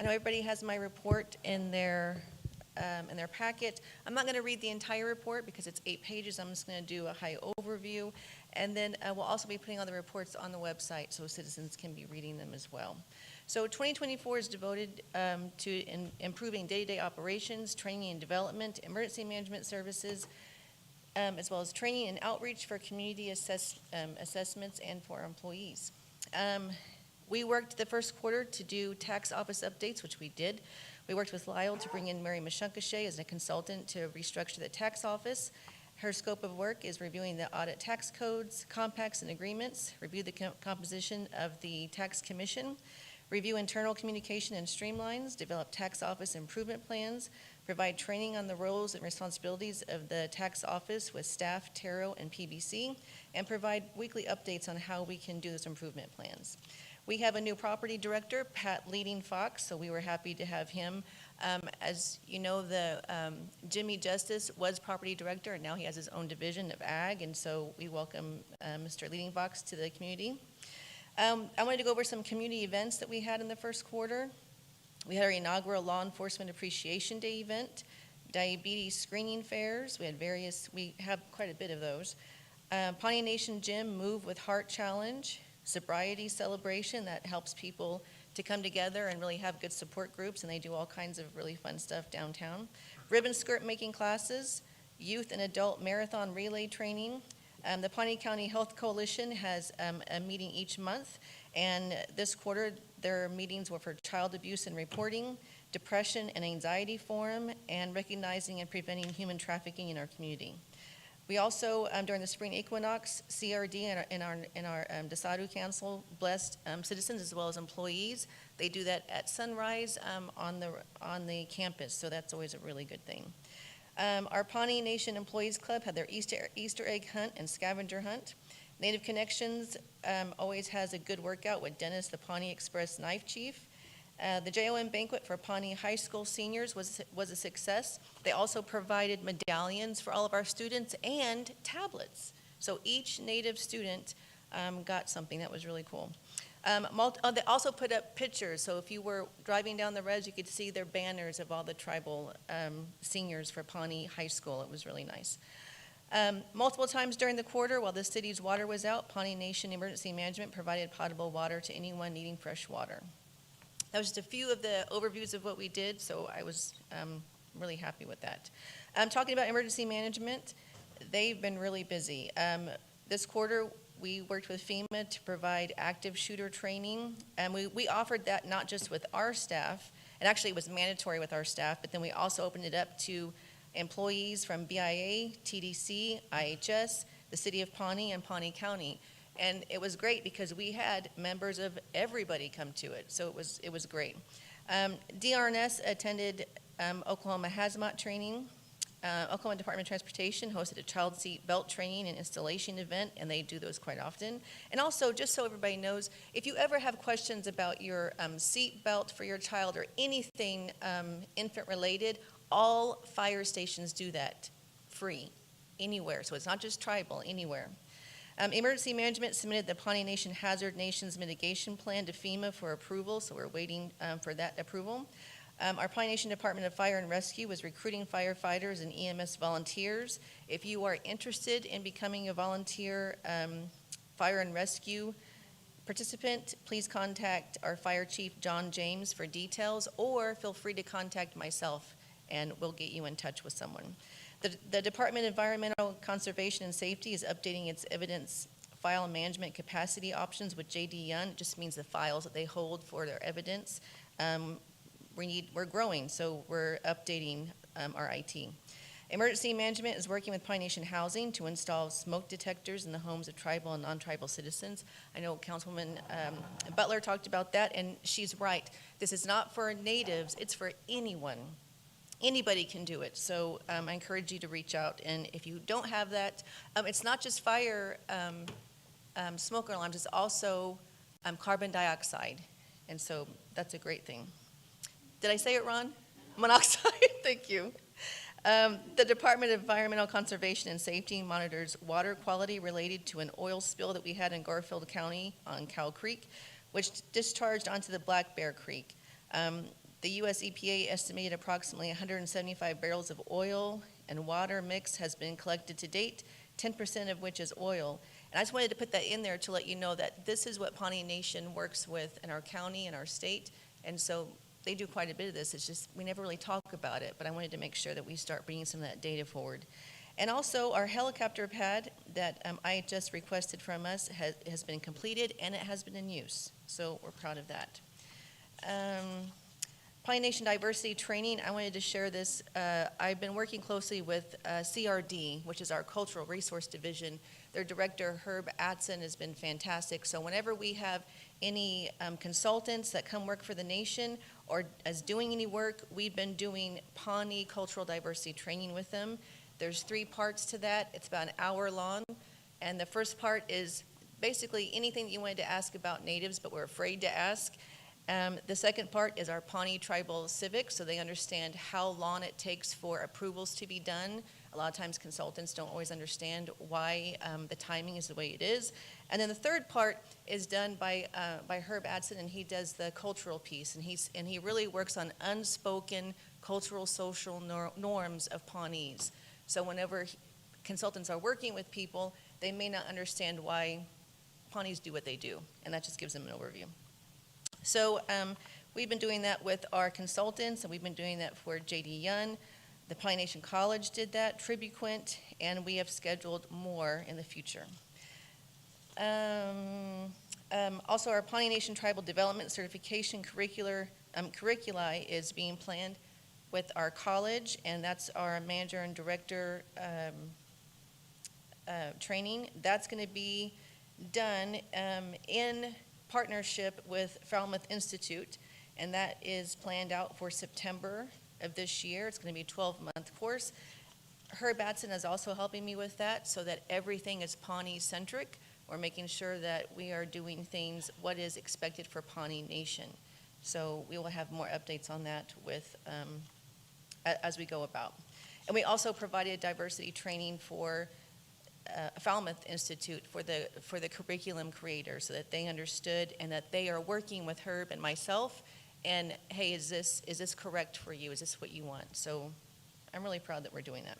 everybody has my report in their packet. I'm not going to read the entire report because it's 8 pages. I'm just going to do a high overview. And then we'll also be putting all the reports on the website so citizens can be reading them as well. So 2024 is devoted to improving day-to-day operations, training and development, emergency management services, as well as training and outreach for community assessments and for our employees. We worked the first quarter to do tax office updates, which we did. We worked with Lyle to bring in Mary Mashunkashay as a consultant to restructure the tax office. Her scope of work is reviewing the audit tax codes, compacts, and agreements, review the composition of the tax commission, review internal communication and streamlines, develop tax office improvement plans, provide training on the roles and responsibilities of the tax office with staff, Taro, and PBC, and provide weekly updates on how we can do those improvement plans. We have a new property director, Pat Leading Fox, so we were happy to have him. As you know, Jimmy Justice was property director, and now he has his own division of ag, and so we welcome Mr. Leading Fox to the community. I wanted to go over some community events that we had in the first quarter. We had our inaugural Law Enforcement Appreciation Day event, diabetes screening fairs. We have quite a bit of those. Pawnee Nation Gym Move with Heart Challenge, sobriety celebration that helps people to come together and really have good support groups, and they do all kinds of really fun stuff downtown. Ribbon skirt making classes, youth and adult marathon relay training. The Pawnee County Health Coalition has a meeting each month, and this quarter their meetings were for child abuse and reporting, depression and anxiety forum, and recognizing and preventing human trafficking in our community. We also, during the spring equinox, CRD and our DeSadu Council blessed citizens as well as employees. They do that at sunrise on the campus, so that's always a really good thing. Our Pawnee Nation Employees Club had their Easter egg hunt and scavenger hunt. Native Connections always has a good workout with Dennis, the Pawnee Express Knife Chief. The JOM banquet for Pawnee High School seniors was a success. They also provided medallions for all of our students and tablets. So each Native student got something that was really cool. They also put up pictures, so if you were driving down the res, you could see their banners of all the tribal seniors for Pawnee High School. It was really nice. Multiple times during the quarter, while the city's water was out, Pawnee Nation Emergency Management provided potable water to anyone needing fresh water. That was just a few of the overviews of what we did, so I was really happy with that. Talking about emergency management, they've been really busy. This quarter, we worked with FEMA to provide active shooter training, and we offered that not just with our staff, and actually it was mandatory with our staff, but then we also opened it up to employees from BIA, TDC, IHS, the City of Pawnee, and Pawnee County. And it was great because we had members of everybody come to it, so it was great. DRNS attended Oklahoma Hazmat training. Oklahoma Department of Transportation hosted a child seat belt training and installation event, and they do those quite often. And also, just so everybody knows, if you ever have questions about your seat belt for your child or anything infant related, all fire stations do that free, anywhere. So it's not just tribal, anywhere. Emergency Management submitted the Pawnee Nation Hazard Nations Mitigation Plan to FEMA for approval, so we're waiting for that approval. Our Pawnee Nation Department of Fire and Rescue is recruiting firefighters and EMS volunteers. If you are interested in becoming a volunteer fire and rescue participant, please contact our Fire Chief, John James, for details, or feel free to contact myself, and we'll get you in touch with someone. The Department of Environmental Conservation and Safety is updating its evidence file management capacity options with JD Young. It just means the files that they hold for their evidence. We're growing, so we're updating our IT. Emergency Management is working with Pawnee Nation Housing to install smoke detectors in the homes of tribal and non-tribal citizens. I know Councilwoman Butler talked about that, and she's right. This is not for natives, it's for anyone. Anybody can do it, so I encourage you to reach out. And if you don't have that, it's not just fire smoke alarms, it's also carbon dioxide, and so that's a great thing. Did I say it, Ron? Monoxide, thank you. The Department of Environmental Conservation and Safety monitors water quality related to an oil spill that we had in Garfield County on Cow Creek, which discharged onto the Black Bear Creek. The U.S. EPA estimated approximately 175 barrels of oil and water mix has been collected to date, 10% of which is oil. And I just wanted to put that in there to let you know that this is what Pawnee Nation works with in our county and our state, and so they do quite a bit of this. It's just we never really talk about it, but I wanted to make sure that we start bringing some of that data forward. And also, our helicopter pad that I just requested from us has been completed, and it has been in use, so we're proud of that. Pawnee Nation Diversity Training, I wanted to share this. I've been working closely with CRD, which is our Cultural Resource Division. Their director, Herb Atson, has been fantastic. So whenever we have any consultants that come work for the nation or as doing any work, we've been doing Pawnee Cultural Diversity Training with them. There's 3 parts to that. It's about an hour long. And the first part is basically anything that you wanted to ask about natives but were afraid to ask. The second part is our Pawnee tribal civics, so they understand how long it takes for approvals to be done. A lot of times consultants don't always understand why the timing is the way it is. And then the third part is done by Herb Adson, and he does the cultural piece, and he really works on unspoken cultural, social norms of Pawnees. So whenever consultants are working with people, they may not understand why Pawnees do what they do, and that just gives them an overview. So we've been doing that with our consultants, and we've been doing that for JD Young. The Pawnee Nation College did that, Tribuquint, and we have scheduled more in the future. Also, our Pawnee Nation Tribal Development Certification curricula is being planned with our college, and that's our manager and director training. That's going to be done in partnership with Falmouth Institute, and that is planned out for September of this year. It's going to be a 12-month course. Herb Batson is also helping me with that so that everything is Pawnee-centric. We're making sure that we are doing things what is expected for Pawnee Nation. So we will have more updates on that with as we go about. And we also provided diversity training for Falmouth Institute for the curriculum creators so that they understood and that they are working with Herb and myself and, hey, is this correct for you? Is this what you want? So I'm really proud that we're doing that.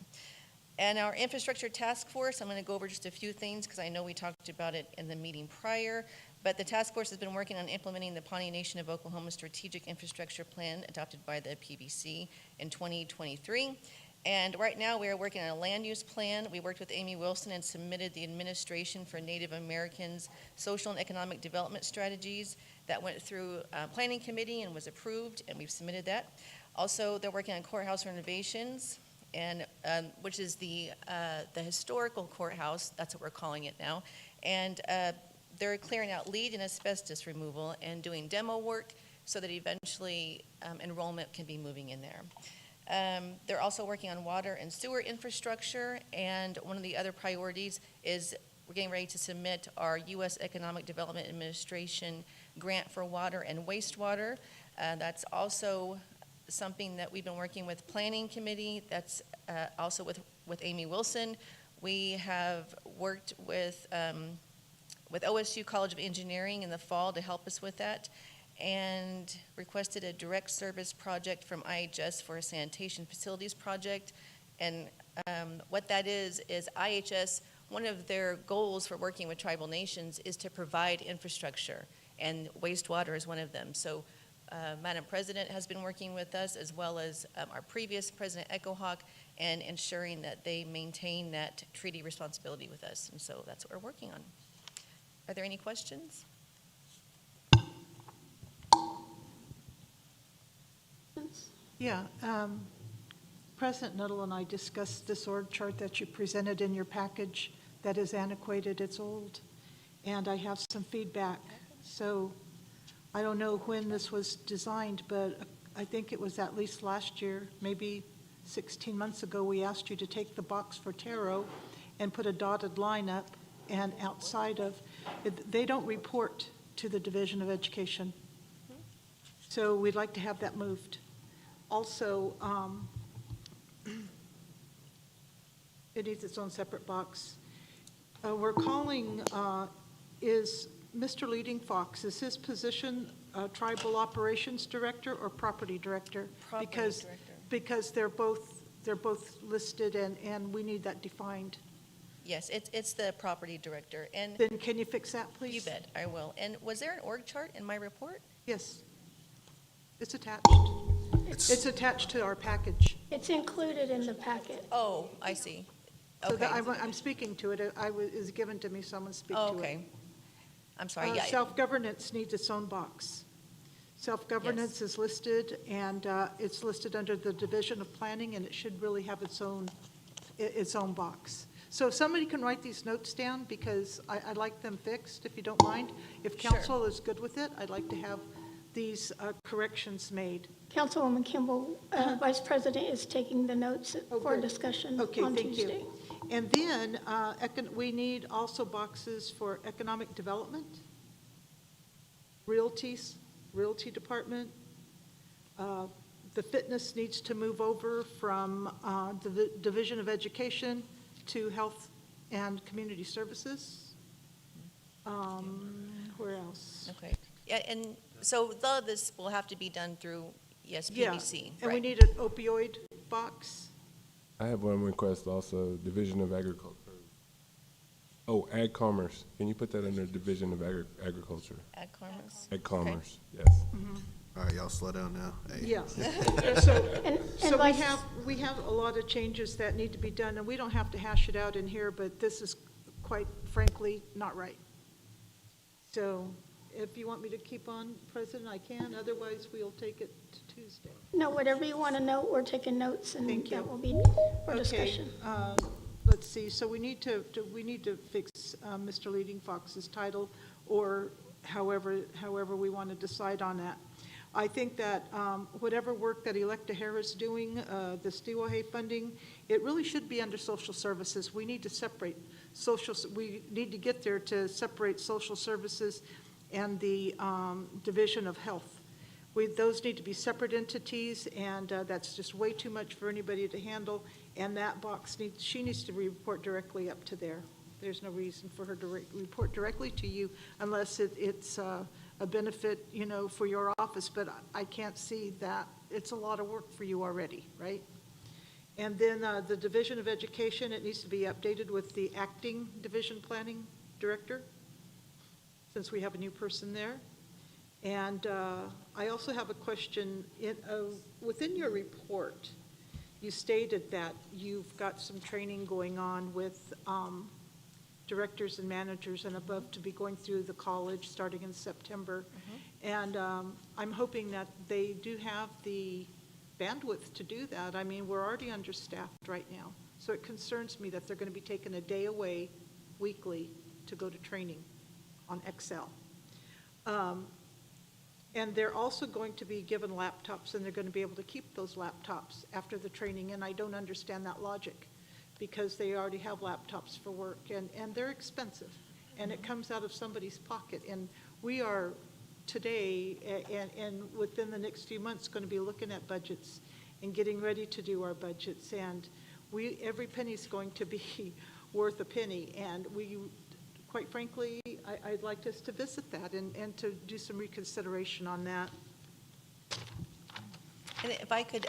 And our infrastructure task force, I'm going to go over just a few things because I know we talked about it in the meeting prior, but the task force has been working on implementing the Pawnee Nation of Oklahoma Strategic Infrastructure Plan adopted by the PBC in 2023. And right now, we are working on a land use plan. We worked with Amy Wilson and submitted the Administration for Native Americans Social and Economic Development Strategies. That went through Planning Committee and was approved, and we've submitted that. Also, they're working on courthouse renovations, and which is the historical courthouse. That's what we're calling it now. And they're clearing out lead and asbestos removal and doing demo work so that eventually enrollment can be moving in there. They're also working on water and sewer infrastructure, and one of the other priorities is we're getting ready to submit our U.S. Economic Development Administration grant for water and wastewater. That's also something that we've been working with Planning Committee. That's also with Amy Wilson. We have worked with OSU College of Engineering in the fall to help us with that. and requested a direct service project from IHS for a sanitation facilities project. And what that is IHS, one of their goals for working with tribal nations is to provide infrastructure, and wastewater is one of them. So Madam President has been working with us, as well as our previous President Echo Hawk, and ensuring that they maintain that treaty responsibility with us. And so that's what we're working on. Are there any questions? Yeah, President Nuttall and I discussed this org chart that you presented in your package that is antiquated, it's old, and I have some feedback. So I don't know when this was designed, but I think it was at least last year, maybe 16 months ago, we asked you to take the box for Taro and put a dotted line up, and outside of, they don't report to the Division of Education. So we'd like to have that moved. Also, it needs its own separate box. We're calling, is Mr. Leading Fox, is his position Tribal Operations Director or Property Director? Property Because Director. Because they're both listed, and we need that defined. Yes, it's the property director. And Then can you fix that, please? you bet, I will. And was there an org chart in my report? Yes. It's attached. It's attached to our package. It's included in the packet. Oh, I see. So Okay. I'm speaking to it. It was given to me, so I'm going to speak to it. Okay. I'm sorry, yeah. Self-governance needs its own box. Self-governance is listed, and it's listed under the Division of Planning, and it should really have its own box. So if somebody can write these notes down, because I'd like them fixed, if you don't mind. If Sure. council is good with it, I'd like to have these corrections made. Councilwoman Kimball, Vice President is taking the notes Oh, for good. discussion Okay, on thank Tuesday. you. And then we need also boxes for economic development, realty department. The fitness needs to move over from the Division of Education to Health and Community Services. Where else? Okay. Yeah, and so this will have to be done through, yes, Yeah, PBC. and we right. need an opioid box. I have one request also, Division of Agriculture. Oh, Ag Commerce. Can you put that under Division of Agriculture? Ag Commerce? Ag Okay. Commerce, yes. All right, y'all slow down now. Hey. Yeah. And So Vice- we have a lot of changes that need to be done, and we don't have to hash it out in here, but this is quite frankly not right. So if you want me to keep on, President, I can, otherwise we'll take it to Tuesday. No, whatever you want to note, we're taking notes, and Thank you. that will be for Okay, discussion. let's see, so we need to fix Mr. Leading Fox's title, or however we want to decide on that. I think that whatever work that Electa Hare is doing, the Stiwahay funding, it really should be under social services. We need to separate we need to get there to separate social services and the Division of Health. Those need to be separate entities, and that's just way too much for anybody to handle. And that box she needs to report directly up to there. There's no reason for her to report directly to you unless it's a benefit, for your office. But I can't see that. It's a lot of work for you already, right? And then the Division of Education, it needs to be updated with the acting Division Planning Director, since we have a new person there. And I also have a question. Within your report, you stated that you've got some training going on with directors and managers and above to be going through the college starting in September. And I'm hoping that they do have the bandwidth to do that. I mean, we're already understaffed right now. So it concerns me that they're going to be taking a day away weekly to go to training on Excel. And they're also going to be given laptops, and they're going to be able to keep those laptops after the training, and I don't understand that logic, because they already have laptops for work, and they're expensive, and it comes out of somebody's pocket. And we are today, and within the next few months, going to be looking at budgets and getting ready to do our budgets, and every penny's going to be worth a penny, and quite frankly, I'd like us to visit that and to do some reconsideration on that. And if I could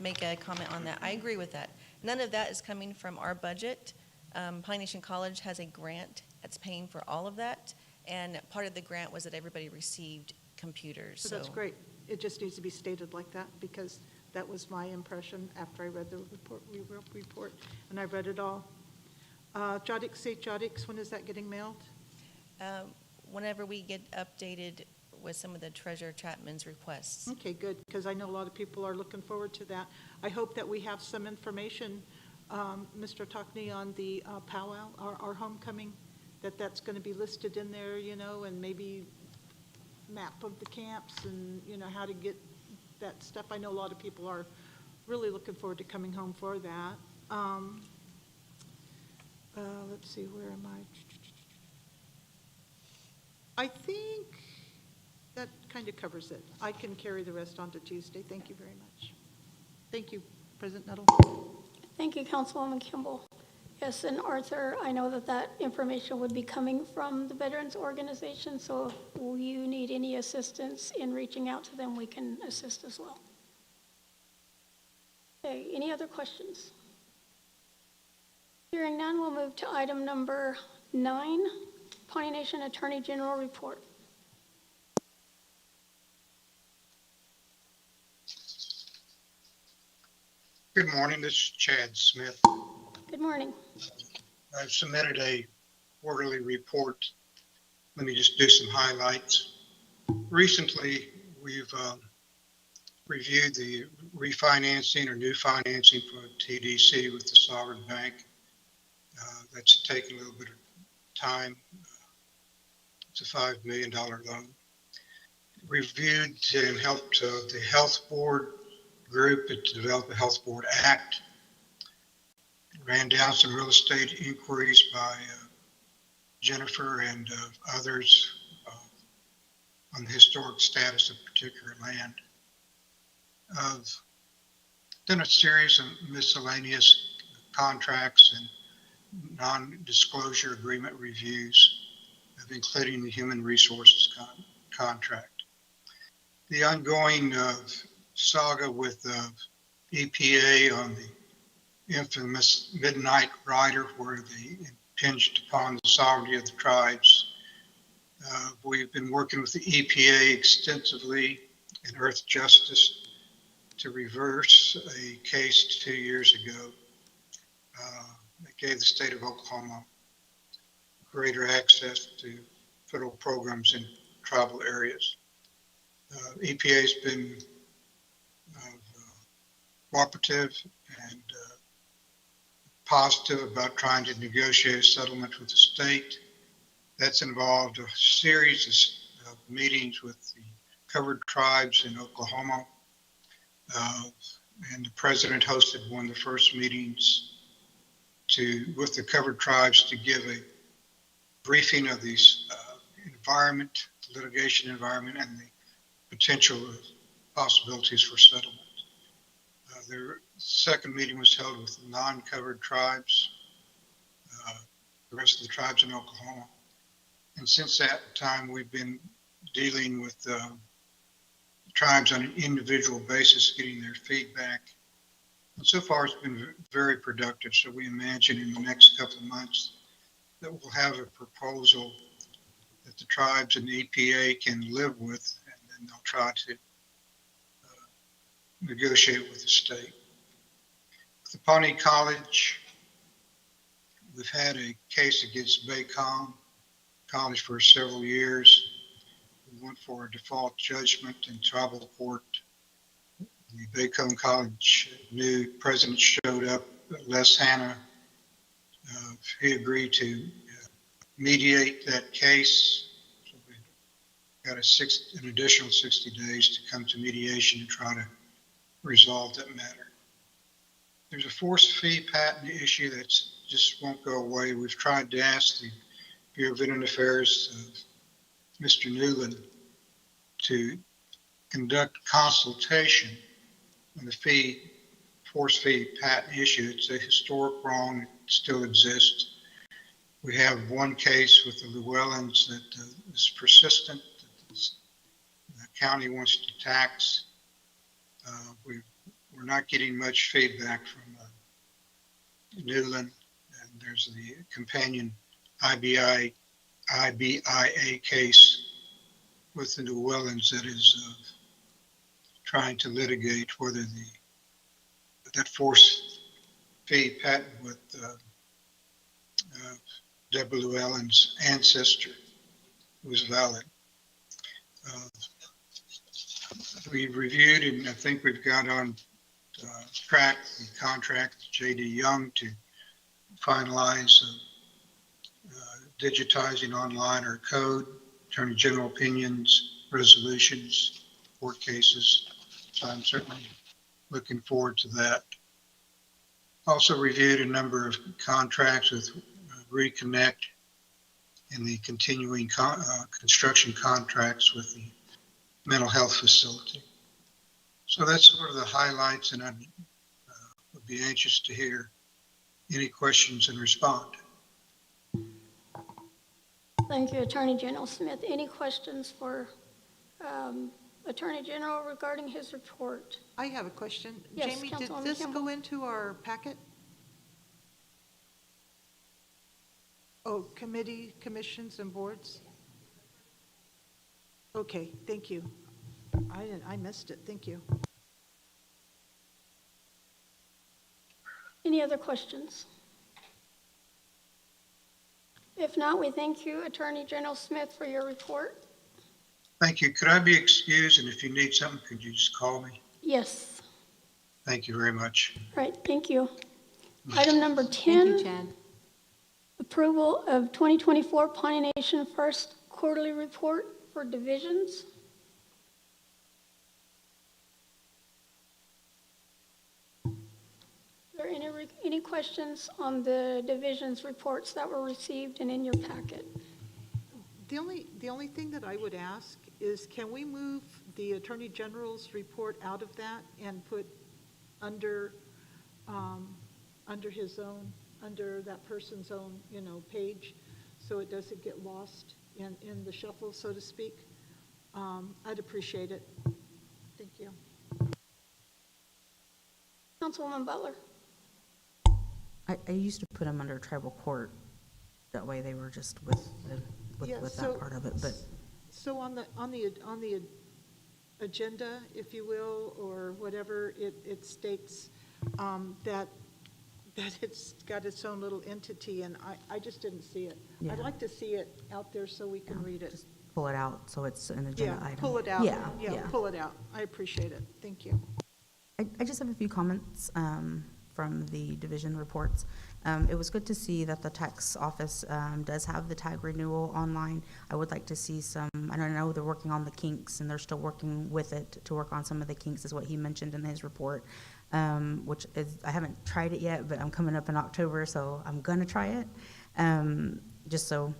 make a comment on that, I agree with that. None of that is coming from our budget. Pawnee Nation College has a grant that's paying for all of that, and part of the grant was that everybody received computers. So that's great. It just needs to be stated like that, because that was my impression after I read the report, and I read it all. St. Jodix, when is that getting mailed? Whenever we get updated with some of the Treasurer Chapman's requests. Okay, good, because I know a lot of people are looking forward to that. I hope that we have some information, Mr. Tockney, on the powwow, our homecoming, that's going to be listed in there, and maybe map of the camps and, how to get that stuff. I know a lot of people are really looking forward to coming home for that. Let's see, where am I think that kind of covers it. I can carry the rest on to Tuesday. Thank you very much. Thank you, President Nettle. Thank you, Councilwoman Kimball. Yes, and Arthur, I know that information would be coming from the Veterans Organization, so if you need any assistance in reaching out to them, we can assist as well. Okay, any other questions? Hearing none, we'll move to item number 9, Pawnee Nation Attorney General Report. Good morning, this is Chad Smith. Good morning. I've submitted a quarterly report. Let me just do some highlights. Recently, we've reviewed the refinancing or new financing for TDC with the Sovereign Bank. That's taken a little bit of time. It's a $5 million loan. Reviewed and helped the Health Board group to develop a Health Board Act. Ran down some real estate inquiries by Jennifer and others on the historic status of particular land. I've done a series of miscellaneous contracts and non-disclosure agreement reviews, including the human resources contract. The ongoing saga with EPA on the infamous Midnight Rider, where they impinged upon the sovereignty of the tribes. We've been working with the EPA extensively in Earth Justice to reverse a case 2 years ago that gave the state of Oklahoma greater access to federal programs in tribal areas. EPA has been cooperative and positive about trying to negotiate a settlement with the state. That's involved a series of meetings with the covered tribes in Oklahoma. And the president hosted one of the first meetings with the covered tribes to give a briefing of these litigation environment, and the potential possibilities for settlement. The second meeting was held with non-covered tribes, the rest of the tribes in Oklahoma. And since that time, we've been dealing with tribes on an individual basis, getting their feedback. And so far, it's been very productive. So we imagine in the next couple of months that we'll have a proposal that the tribes and the EPA can live with, and then they'll try to negotiate with the state. With the Pawnee College, we've had a case against Baycom College for several years. We went for a default judgment in tribal court. The Baycom College new president showed up, Les Hanna. He agreed to mediate that case. So we got an additional 60 days to come to mediation and try to resolve that matter. There's a force fee patent issue that just won't go away. We've tried to ask the Bureau of Indian Affairs, Mr. Newland, to conduct consultation on the force fee patent issue. It's a historic wrong, it still exists. We have one case with the Llewellyns that is persistent, that the county wants to tax. We're not getting much feedback from Newland, and there's the companion IBIA case with the Llewellyns that is trying to litigate whether that force fee patent with Deborah Llewellyn's ancestor was valid. We've reviewed, and I think we've got on track the contract with J.D. Young to finalize digitizing online our code, attorney general opinions, resolutions, court cases. So I'm certainly looking forward to that. Also reviewed a number of contracts with Reconnect and the continuing construction contracts with the mental health facility. So that's sort of the highlights, and I would be anxious to hear any questions and respond. Thank you, Attorney General Smith. Any questions for Attorney General regarding his report? I have a question. Yes, Jamie, did Councilwoman this Campbell. go into our packet? Oh, committee, commissions, and boards? Okay, thank you. I missed it, thank you. Any other questions? If not, we thank you, Attorney General Smith, for your report. Thank you. Could I be excused? And if you need something, could you just call me? Yes. Thank you very much. All right, thank you. Item number 10. Thank you, Chad. Approval of 2024 Pawnee Nation First Quarterly Report for divisions. Are there any questions on the divisions reports that were received and in your packet? The only thing that I would ask is, can we move the Attorney General's report out of that and put under his own, under that person's own, page, so it doesn't get lost in the shuffle, so to speak? I'd appreciate it. Thank you. Councilwoman Butler. I used to put them under tribal court. That way they were just with that part of it, but. So on the agenda, if you will, or whatever, it states that it's got its own little entity, and I just didn't see it. Yeah. I'd like to see it out there so we can read it. Just pull it out so it's an agenda Yeah, item. pull it out. Yeah. Pull it out. I appreciate it. Thank you. I just have a few comments from the division reports. It was good to see that the tax office does have the tag renewal online. I would like to see I don't know, they're working on the kinks, and they're still working with it to work on some of the kinks, is what he mentioned in his report, which is, I haven't tried it yet, but I'm coming up in October, so I'm gonna try it. Just so,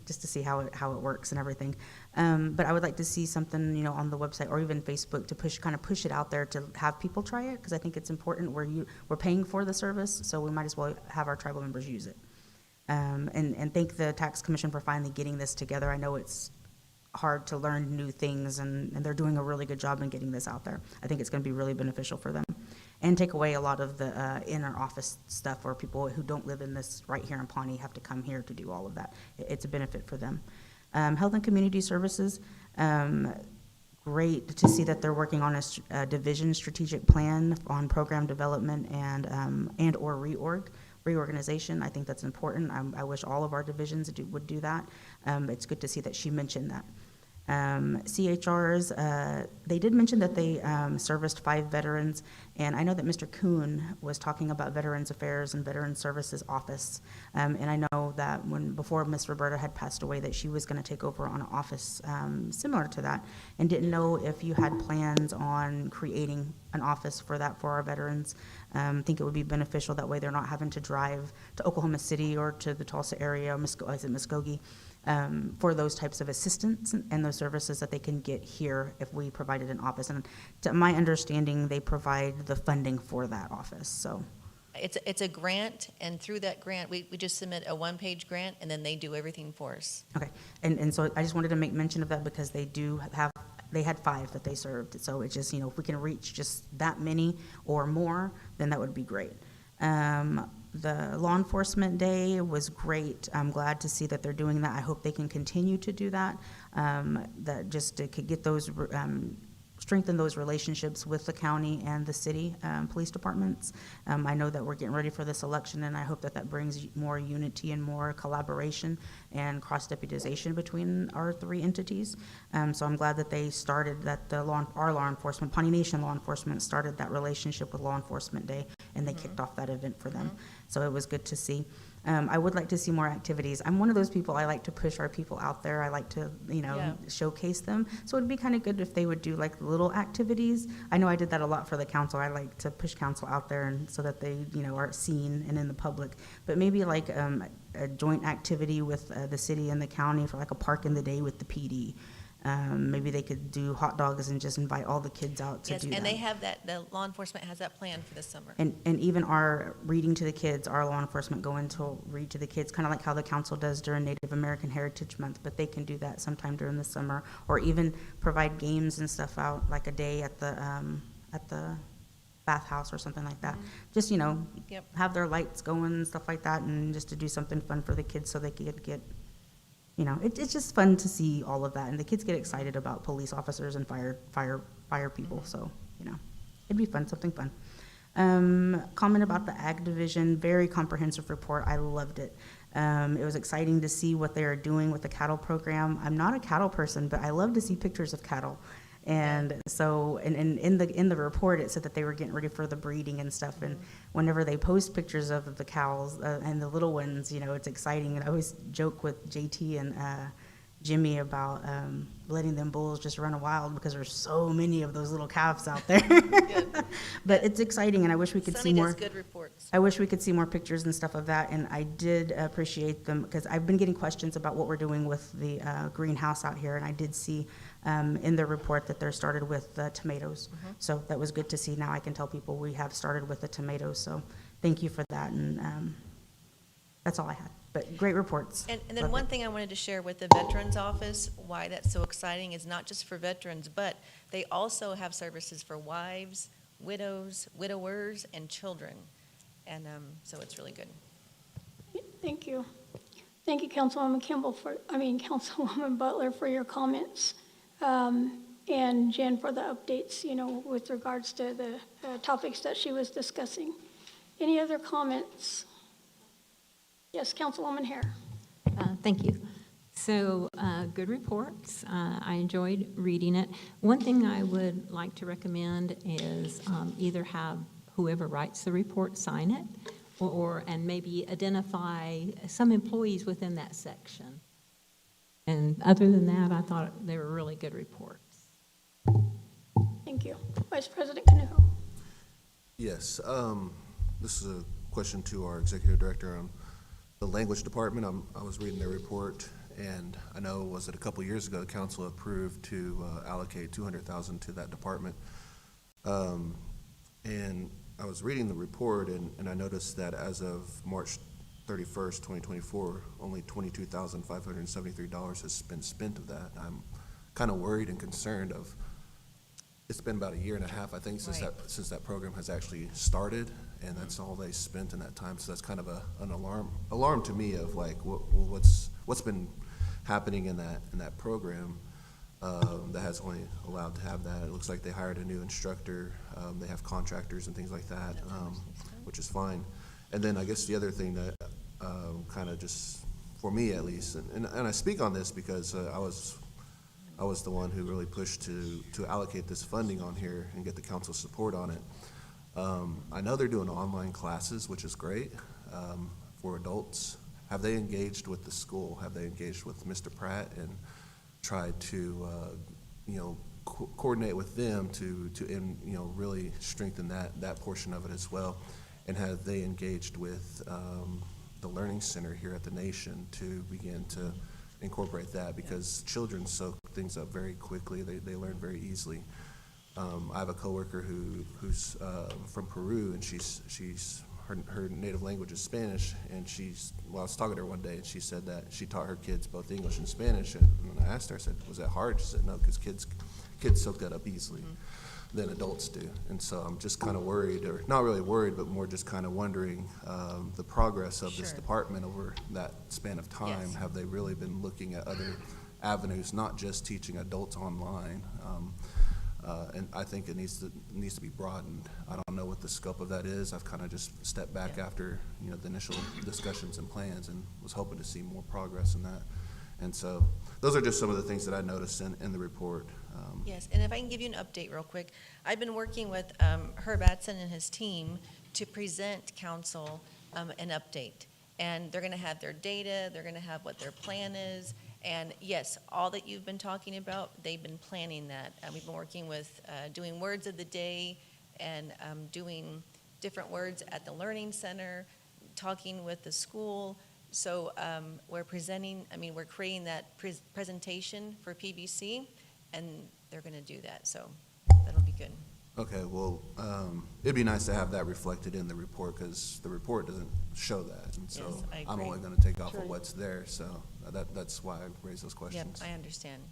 just to see how it works and everything. But I would like to see something, on the website or even Facebook to push it out there to have people try it, because I think it's important. We're paying for the service, so we might as well have our tribal members use it. And thank the Tax Commission for finally getting this together. I know it's hard to learn new things, and they're doing a really good job in getting this out there. I think it's going to be really beneficial for them and take away a lot of the inner office stuff where people who don't live in this right here in Pawnee have to come here to do all of that. It's a benefit for them. Health and Community Services, great to see that they're working on a division strategic plan on program development and or reorganization. I think that's important. I wish all of our divisions would do that. It's good to see that she mentioned that. CHRs, they did mention that they serviced 5 veterans, and I know that Mr. Kuhn was talking about Veterans Affairs and Veterans Services Office, and I know that before Miss Roberta had passed away, that she was going to take over on an office similar to that, and didn't know if you had plans on creating an office for that for our veterans. I think it would be beneficial. That way they're not having to drive to Oklahoma City or to the Tulsa area, Muskogee, for those types of assistance and those services that they can get here if we provided an office. And to my understanding, they provide the funding for that office. So It's a grant, and through that grant, we just submit a one-page grant, and then they do everything for us. Okay, and so I just wanted to make mention of that because they had 5 that they served. So it's just, if we can reach just that many or more, then that would be great. The Law Enforcement Day was great. I'm glad to see that they're doing that. I hope they can continue to do that, that just to get those, strengthen those relationships with the county and the city police departments. I know that we're getting ready for this election, and I hope that brings more unity and more collaboration and cross-deputization between our 3 entities. So I'm glad that they started that our law enforcement, Pawnee Nation Law Enforcement, started that relationship with Law Enforcement Day, and they kicked off that event for them. So it was good to see. I would like to see more activities. I'm one of those people, I like to push our people out there. I like to, Yeah. showcase them. So it'd be kind of good if they would do like little activities. I know I did that a lot for the council. I like to push council out there and so that they, are seen and in the public. But maybe like a joint activity with the city and the county for like a park in the day with the PD. Maybe they could do hot dogs and just invite all the kids out to Yes, do that. and they have that, the law enforcement has that plan for this summer. And even our reading to the kids, our law enforcement go in to read to the kids, kind of like how the council does during Native American Heritage Month, but they can do that sometime during the summer, or even provide games and stuff out, like a day at the bathhouse or something like that. Just, Yep. have their lights going and stuff like that, and just to do something fun for the kids so they could get, it's just fun to see all of that, and the kids get excited about police officers and fire people, so, it'd be fun, something fun. Comment about the Ag Division, very comprehensive report, I loved it. It was exciting to see what they are doing with the cattle program. I'm not a cattle person, but I love to see pictures of cattle. And so, and in the report, it said that they were getting ready for the breeding and stuff. And whenever they post pictures of the cows and the little ones, it's exciting. And I always joke with JT and Jimmy about letting them bulls just run wild because there's so many of those little calves out there. But it's exciting, and I wish we could see Sonny more. does good reports. I wish we could see more pictures and stuff of that, and I did appreciate them, because I've been getting questions about what we're doing with the greenhouse out here, and I did see in the report that they're started with tomatoes. So that was good to see. Now I can tell people we have started with the tomatoes, so thank you for that, and that's all I had. But great reports. And then Loved one it. thing I wanted to share with the Veterans Office, why that's so exciting is not just for veterans, but they also have services for wives, widows, widowers, and children. And so it's really good. Thank you. Thank you, Councilwoman Councilwoman Butler, for your comments. And Jen for the updates, with regards to the topics that she was discussing. Any other comments? Yes, Councilwoman Hare. Thank you. So, good reports. I enjoyed reading it. One thing I would like to recommend is either have whoever writes the report sign it, and maybe identify some employees within that section. And other than that, I thought they were really good reports. Thank you. Vice President Canujo. Yes, this is a question to our executive director on the language department. I was reading their report, and I know, was it a couple years ago, the council approved to allocate $200,000 to that department. And I was reading the report, and I noticed that as of March 31st, 2024, only $22,573 has been spent of that. I'm kind of worried and concerned of, it's been about a year and a half, I think, since that program has actually started, and that's all they spent in that time. So that's kind of an alarm to me of like, what's been happening in that program that has only allowed to have that. It looks like they hired a new instructor. They have contractors and things like that, which is fine. And then I guess the other thing that kind of just, for me at least, and I speak on this because I was the one who really pushed to allocate this funding on here and get the council support on it. I know they're doing online classes, which is great for adults. Have they engaged with the school? Have they engaged with Mr. Pratt and tried to, coordinate with them to really strengthen that portion of it as well? And have they engaged with the Learning Center here at the Nation to begin to incorporate that? Because children soak things up very quickly. They learn very easily. I have a coworker who's from Peru, and her native language is Spanish, and I was talking to her one day, and she said that she taught her kids both English and Spanish, and when I asked her, I said, was that hard? She said, no, because kids soak that up easily than adults do. And so I'm just kind of worried, or not really worried, but more just kind of wondering the progress of this Sure. department over that span of time. Yes. Have they really been looking at other avenues, not just teaching adults online? And I think it needs to be broadened. I don't know what the scope of that is. I've kind of just stepped back Yeah. after, the initial discussions and plans, and was hoping to see more progress in that. And so those are just some of the things that I noticed in the report. Yes, and if I can give you an update real quick, I've been working with Herb Atson and his team to present council an update. And they're going to have their data, they're going to have what their plan is. And yes, all that you've been talking about, they've been planning that. We've been working with doing words of the day and doing different words at the Learning Center, talking with the school. So we're creating that presentation for PBC, and they're going to do that. So that'll be good. Okay, well, it'd be nice to have that reflected in the report, because the report doesn't show that. And so Yes, I I'm agree. only going to take off Sure. of what's there. So that's why I raised those Yep, questions. I understand.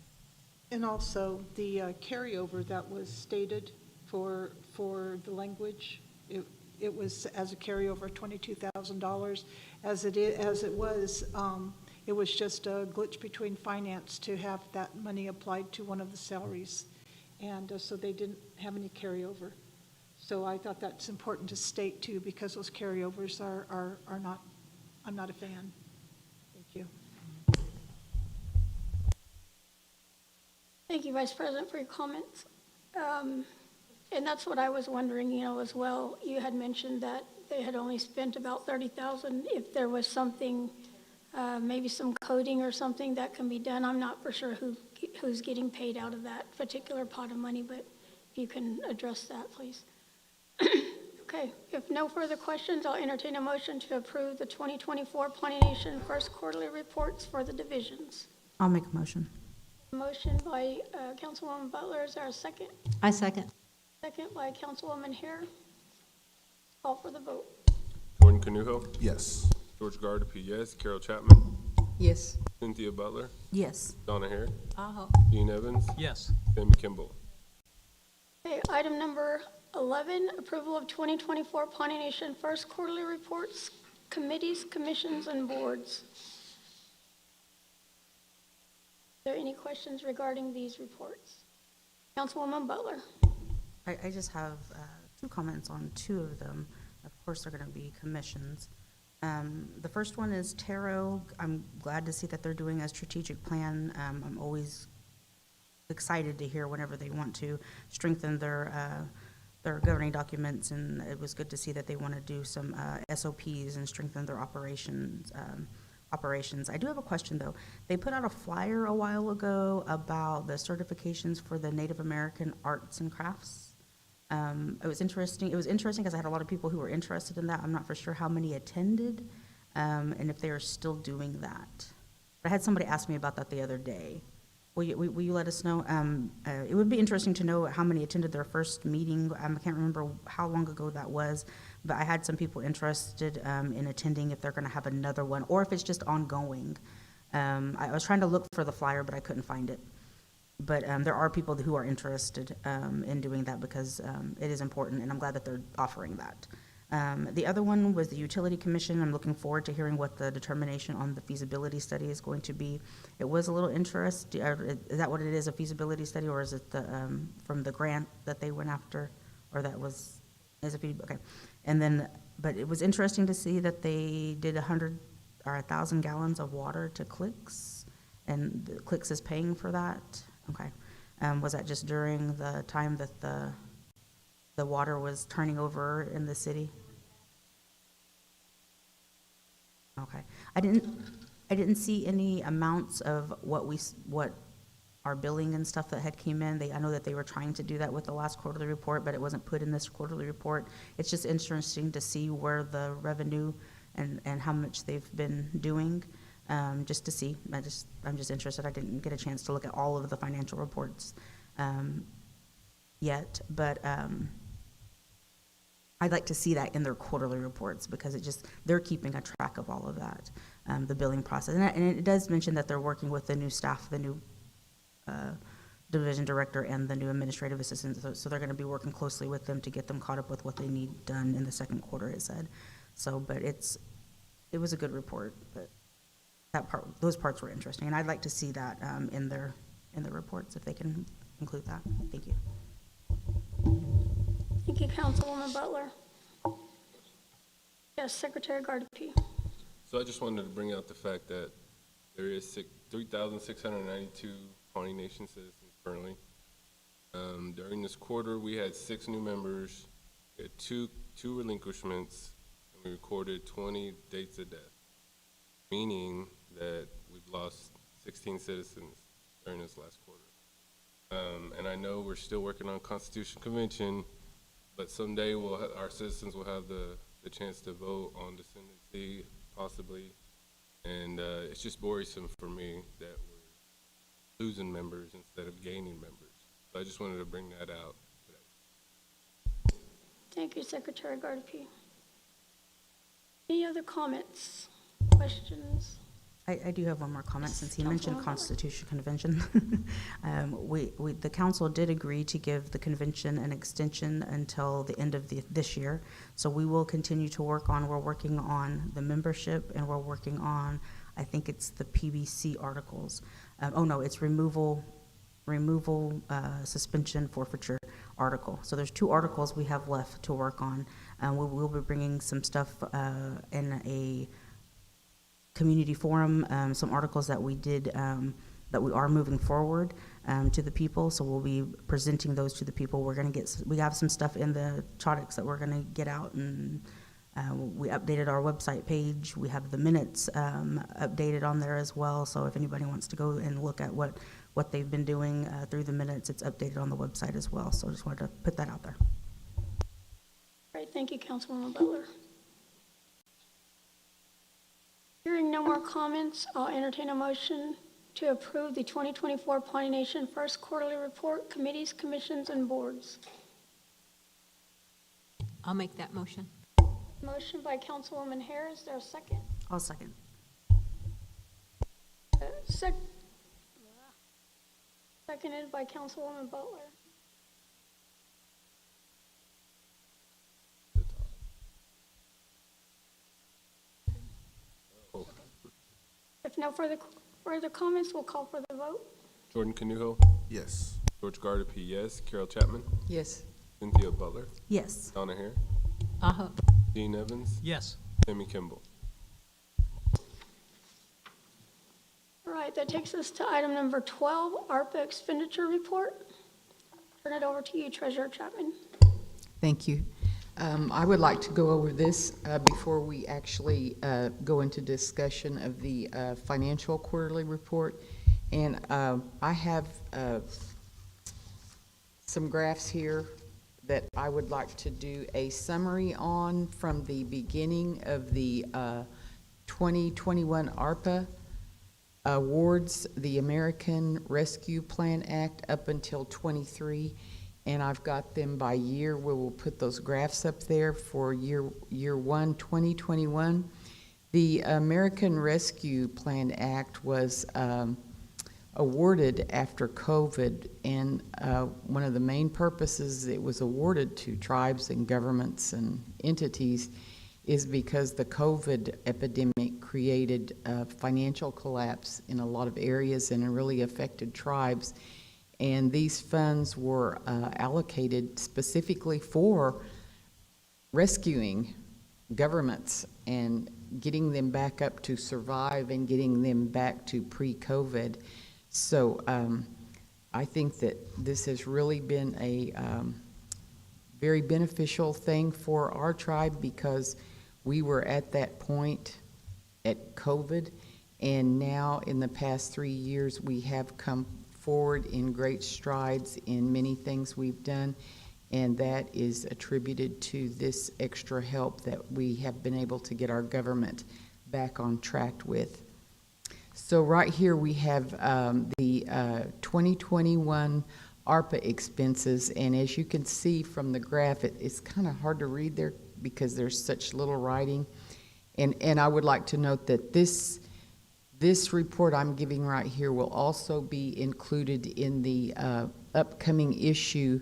And also, the carryover that was stated for the language, it was as a carryover, $22,000. As it was just a glitch between finance to have that money applied to one of the salaries. And so they didn't have any carryover. So I thought that's important to state too, because those carryovers are not, I'm not a fan. Thank you. Thank you, Vice President, for your comments. And that's what I was wondering, as well. You had mentioned that they had only spent about $30,000. If there was something, maybe some coding or something that can be done, I'm not for sure who's getting paid out of that particular pot of money, but if you can address that, please. Okay, if no further questions, I'll entertain a motion to approve the 2024 Pawnee Nation first quarterly reports for the divisions. I'll make a motion. Motion by Councilwoman Butler, is there a second? I second. Second by Councilwoman Hare. Call for the vote. Jordan Canuho, Yes. George Gardapi, yes. Carol Chapman, Yes. Cynthia Butler, Yes. Donna Hare, Aho. Dean Evans, Yes. Sammy Kimball. Okay, item number 11, approval of 2024 Pawnee Nation first quarterly reports, committees, commissions, and boards. Are there any questions regarding these reports? Councilwoman Butler. I just have two comments on two of them. Of course, they're going to be commissions. The first one is Taro. I'm glad to see that they're doing a strategic plan. I'm always excited to hear whenever they want to strengthen their governing documents, and it was good to see that they want to do some SOPs and strengthen their operations. I do have a question, though. They put out a flyer a while ago about the certifications for the Native American arts and crafts. It was interesting because I had a lot of people who were interested in that. I'm not for sure how many attended, and if they are still doing that. But I had somebody ask me about that the other day. Will you let us know? It would be interesting to know how many attended their first meeting. I can't remember how long ago that was, but I had some people interested in attending if they're going to have another one, or if it's just ongoing. I was trying to look for the flyer, but I couldn't find it. But there are people who are interested in doing that because it is important, and I'm glad that they're offering that. The other one was the Utility Commission. I'm looking forward to hearing what the determination on the feasibility study is going to be. It was a little interesting. Is that what it is, a feasibility study, or is it the from the grant that they went after, or that was as a feedback? Okay, and then, but it was interesting to see that they did 100 or 1,000 gallons of water to Clicks, and the Clicks is paying for that. Okay, was that just during the time that the water was turning over in the city? Okay, I didn't see any amounts of what our billing and stuff that had came in. I know that they were trying to do that with the last quarterly report, but it wasn't put in this quarterly report. It's just interesting to see where the revenue and how much they've been doing. Just to see. I'm just interested. I didn't get a chance to look at all of the financial reports yet, but I'd like to see that in their quarterly reports because they're keeping a track of all of that, the billing process. And it does mention that they're working with the new staff, the new division director and the new administrative assistant. So they're going to be working closely with them to get them caught up with what they need done in the second quarter, it said. So, but it was a good report, but those parts were interesting. And I'd like to see that in their reports if they can include that. Thank you. Thank you, Councilwoman Butler. Yes, Secretary Gardapi. So I just wanted to bring out the fact that there is 3,692 Pawnee Nation citizens currently. During this quarter, we had 6 new members, we had two relinquishments, and we recorded 20 dates of death, meaning that we've lost 16 citizens during this last quarter. And I know we're still working on Constitution Convention, but someday our citizens will have the chance to vote on descendancy, possibly. And it's just worrisome for me that we're losing members instead of gaining members. So I just wanted to bring that out today. Thank you, Secretary Gardapi. Any other comments, questions? I do have one more comment since he Councilwoman mentioned Butler. Constitution Convention. The council did agree to give the convention an extension until the end of this year. So we will continue to we're working on the membership and we're working on, I think it's the PBC articles. It's removal, suspension, forfeiture article. So there's 2 articles we have left to work on. We'll be bringing some stuff in a community forum, some articles that we did, that we are moving forward to the people. So we'll be presenting those to the people. We have some stuff in the Chodics that we're gonna get out, and we updated our website page. We have the minutes updated on there as well. So if anybody wants to go and look at what they've been doing through the minutes, it's updated on the website as well. So I just wanted to put that out there. Great, thank you, Councilwoman Butler. Hearing no more comments, I'll entertain a motion to approve the 2024 Pawnee Nation First Quarterly Report, Committees, Commissions, and Boards. I'll make that motion. Motion by Councilwoman Hare, is there a second? I'll second. Seconded by Councilwoman Butler. If no further comments, we'll call for the vote. Jordan Canuho, Yes. George Gardapi, yes. Carol Chapman, Yes. Cynthia Butler, Yes. Donna Hare, Dean Evans, Yes. Tammy Kimball. All right, that takes us to item number 12, ARPA expenditure report. Turn it over to you, Treasurer Chapman. Thank you. I would like to go over this before we actually go into discussion of the financial quarterly report. And I have some graphs here that I would like to do a summary on from the beginning of the 2021 ARPA awards, the American Rescue Plan Act, up until 23. And I've got them by year. We will put those graphs up there for year 1, 2021. The American Rescue Plan Act was awarded after COVID, and one of the main purposes it was awarded to tribes and governments and entities is because the COVID epidemic created a financial collapse in a lot of areas and it really affected tribes. And these funds were allocated specifically for rescuing governments and getting them back up to survive and getting them back to pre-COVID. So I think that this has really been a very beneficial thing for our tribe because we were at that point at COVID, and now in the past 3 years we have come forward in great strides in many things we've done, and that is attributed to this extra help that we have been able to get our government back on track with. So right here we have the 2021 ARPA expenses, and as you can see from the graph, it's kind of hard to read there because there's such little writing. And I would like to note that this report I'm giving right here will also be included in the upcoming issue,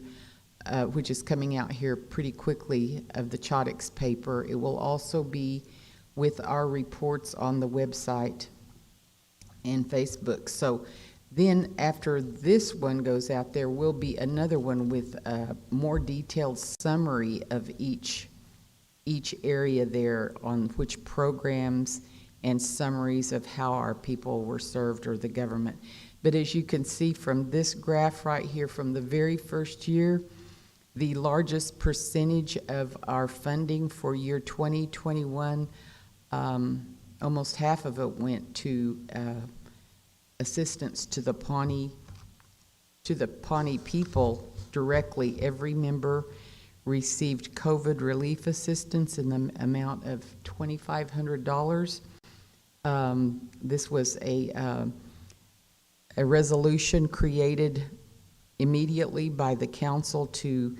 which is coming out here pretty quickly, of the Chodix paper. It will also be with our reports on the website and Facebook. So then after this one goes out, there will be another one with a more detailed summary of each area there on which programs and summaries of how our people were served or the government. But as you can see from this graph right here, from the very first year, the largest percentage of our funding for year 2021, almost half of it went to assistance to the Pawnee people directly. Every member received COVID relief assistance in the amount of $2,500. This was a resolution created immediately by the council to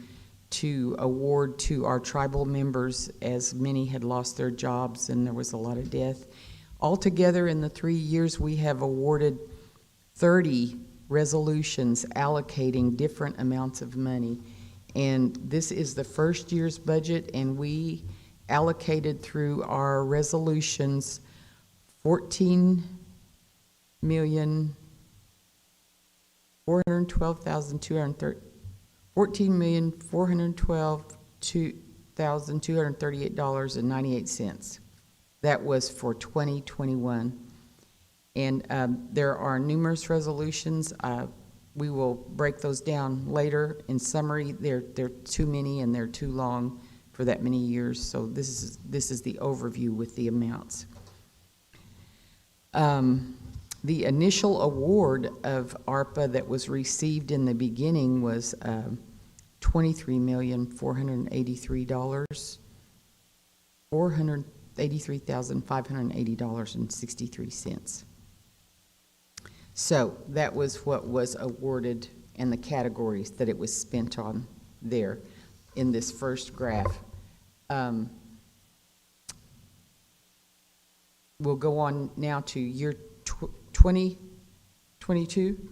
award to our tribal members, as many had lost their jobs and there was a lot of death. Altogether, in the 3 years, we have awarded 30 resolutions allocating different amounts of money. And this is the first year's budget, and we allocated through our resolutions $14,412,238.98. That was for 2021. And there are numerous resolutions. We will break those down later. In summary, they're too many and they're too long for that many years. So this is the overview with the amounts. The initial award of ARPA that was received in the beginning was $23,483,580.63. So that was what was awarded and the categories that it was spent on there in this first graph. We'll go on now to year 2022.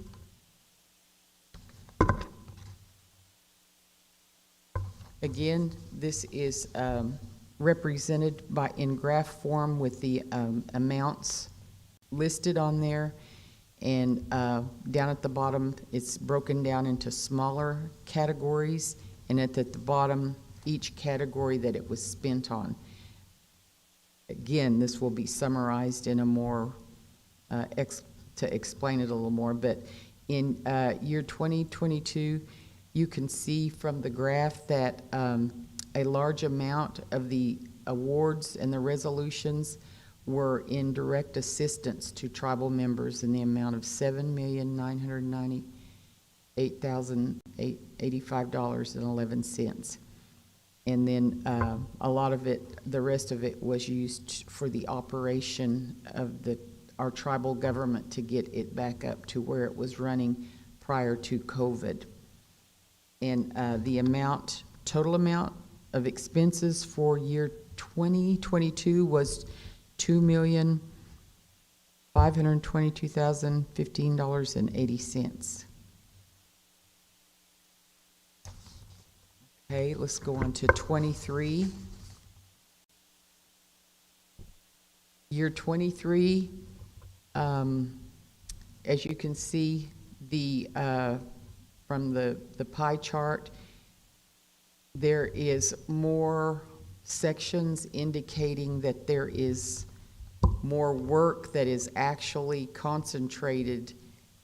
Again, this is represented in graph form with the amounts listed on there. And down at the bottom, it's broken down into smaller categories, and at the bottom, each category that it was spent on. Again, this will be summarized in a more, to explain it a little more, but in year 2022, you can see from the graph that a large amount of the awards and the resolutions were in direct assistance to tribal members in the amount of $7,998,085.11. And then a lot of it, the rest of it was used for the operation of our tribal government to get it back up to where it was running prior to COVID. And the total amount of expenses for year 2022 was $2,522,015.80. Okay, let's go on to 23. Year 23, as you can see from the pie chart, there is more sections indicating that there is more work that is actually concentrated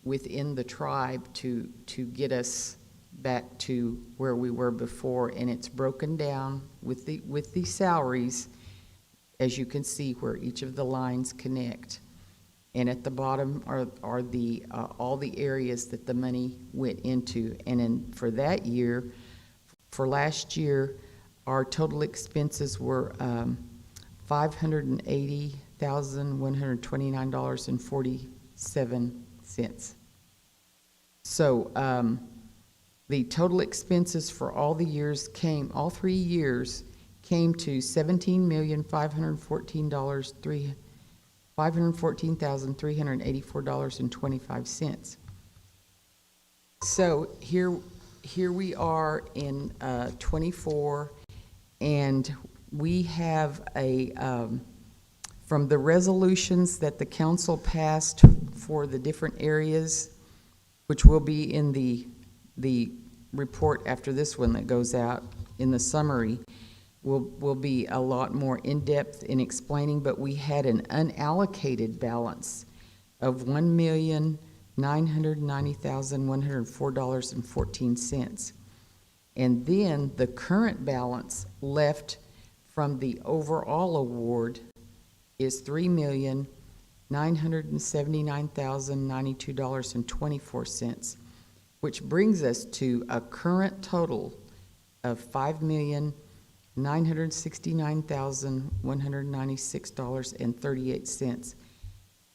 within the tribe to get us back to where we were before, and it's broken down with the salaries, as you can see where each of the lines connect. And at the bottom are the all the areas that the money went into. And then for that year, for last year, our total expenses were $580,129.47. So The total expenses for all 3 years came to $17,514,384.25. So here we are in 24, and we have from the resolutions that the council passed for the different areas, which will be in the report after this one that goes out in the summary, will be a lot more in-depth in explaining, but we had an unallocated balance of $1,990,104.14. And then the current balance left from the overall award is $3,979,092.24, which brings us to a current total of $5,969,196.38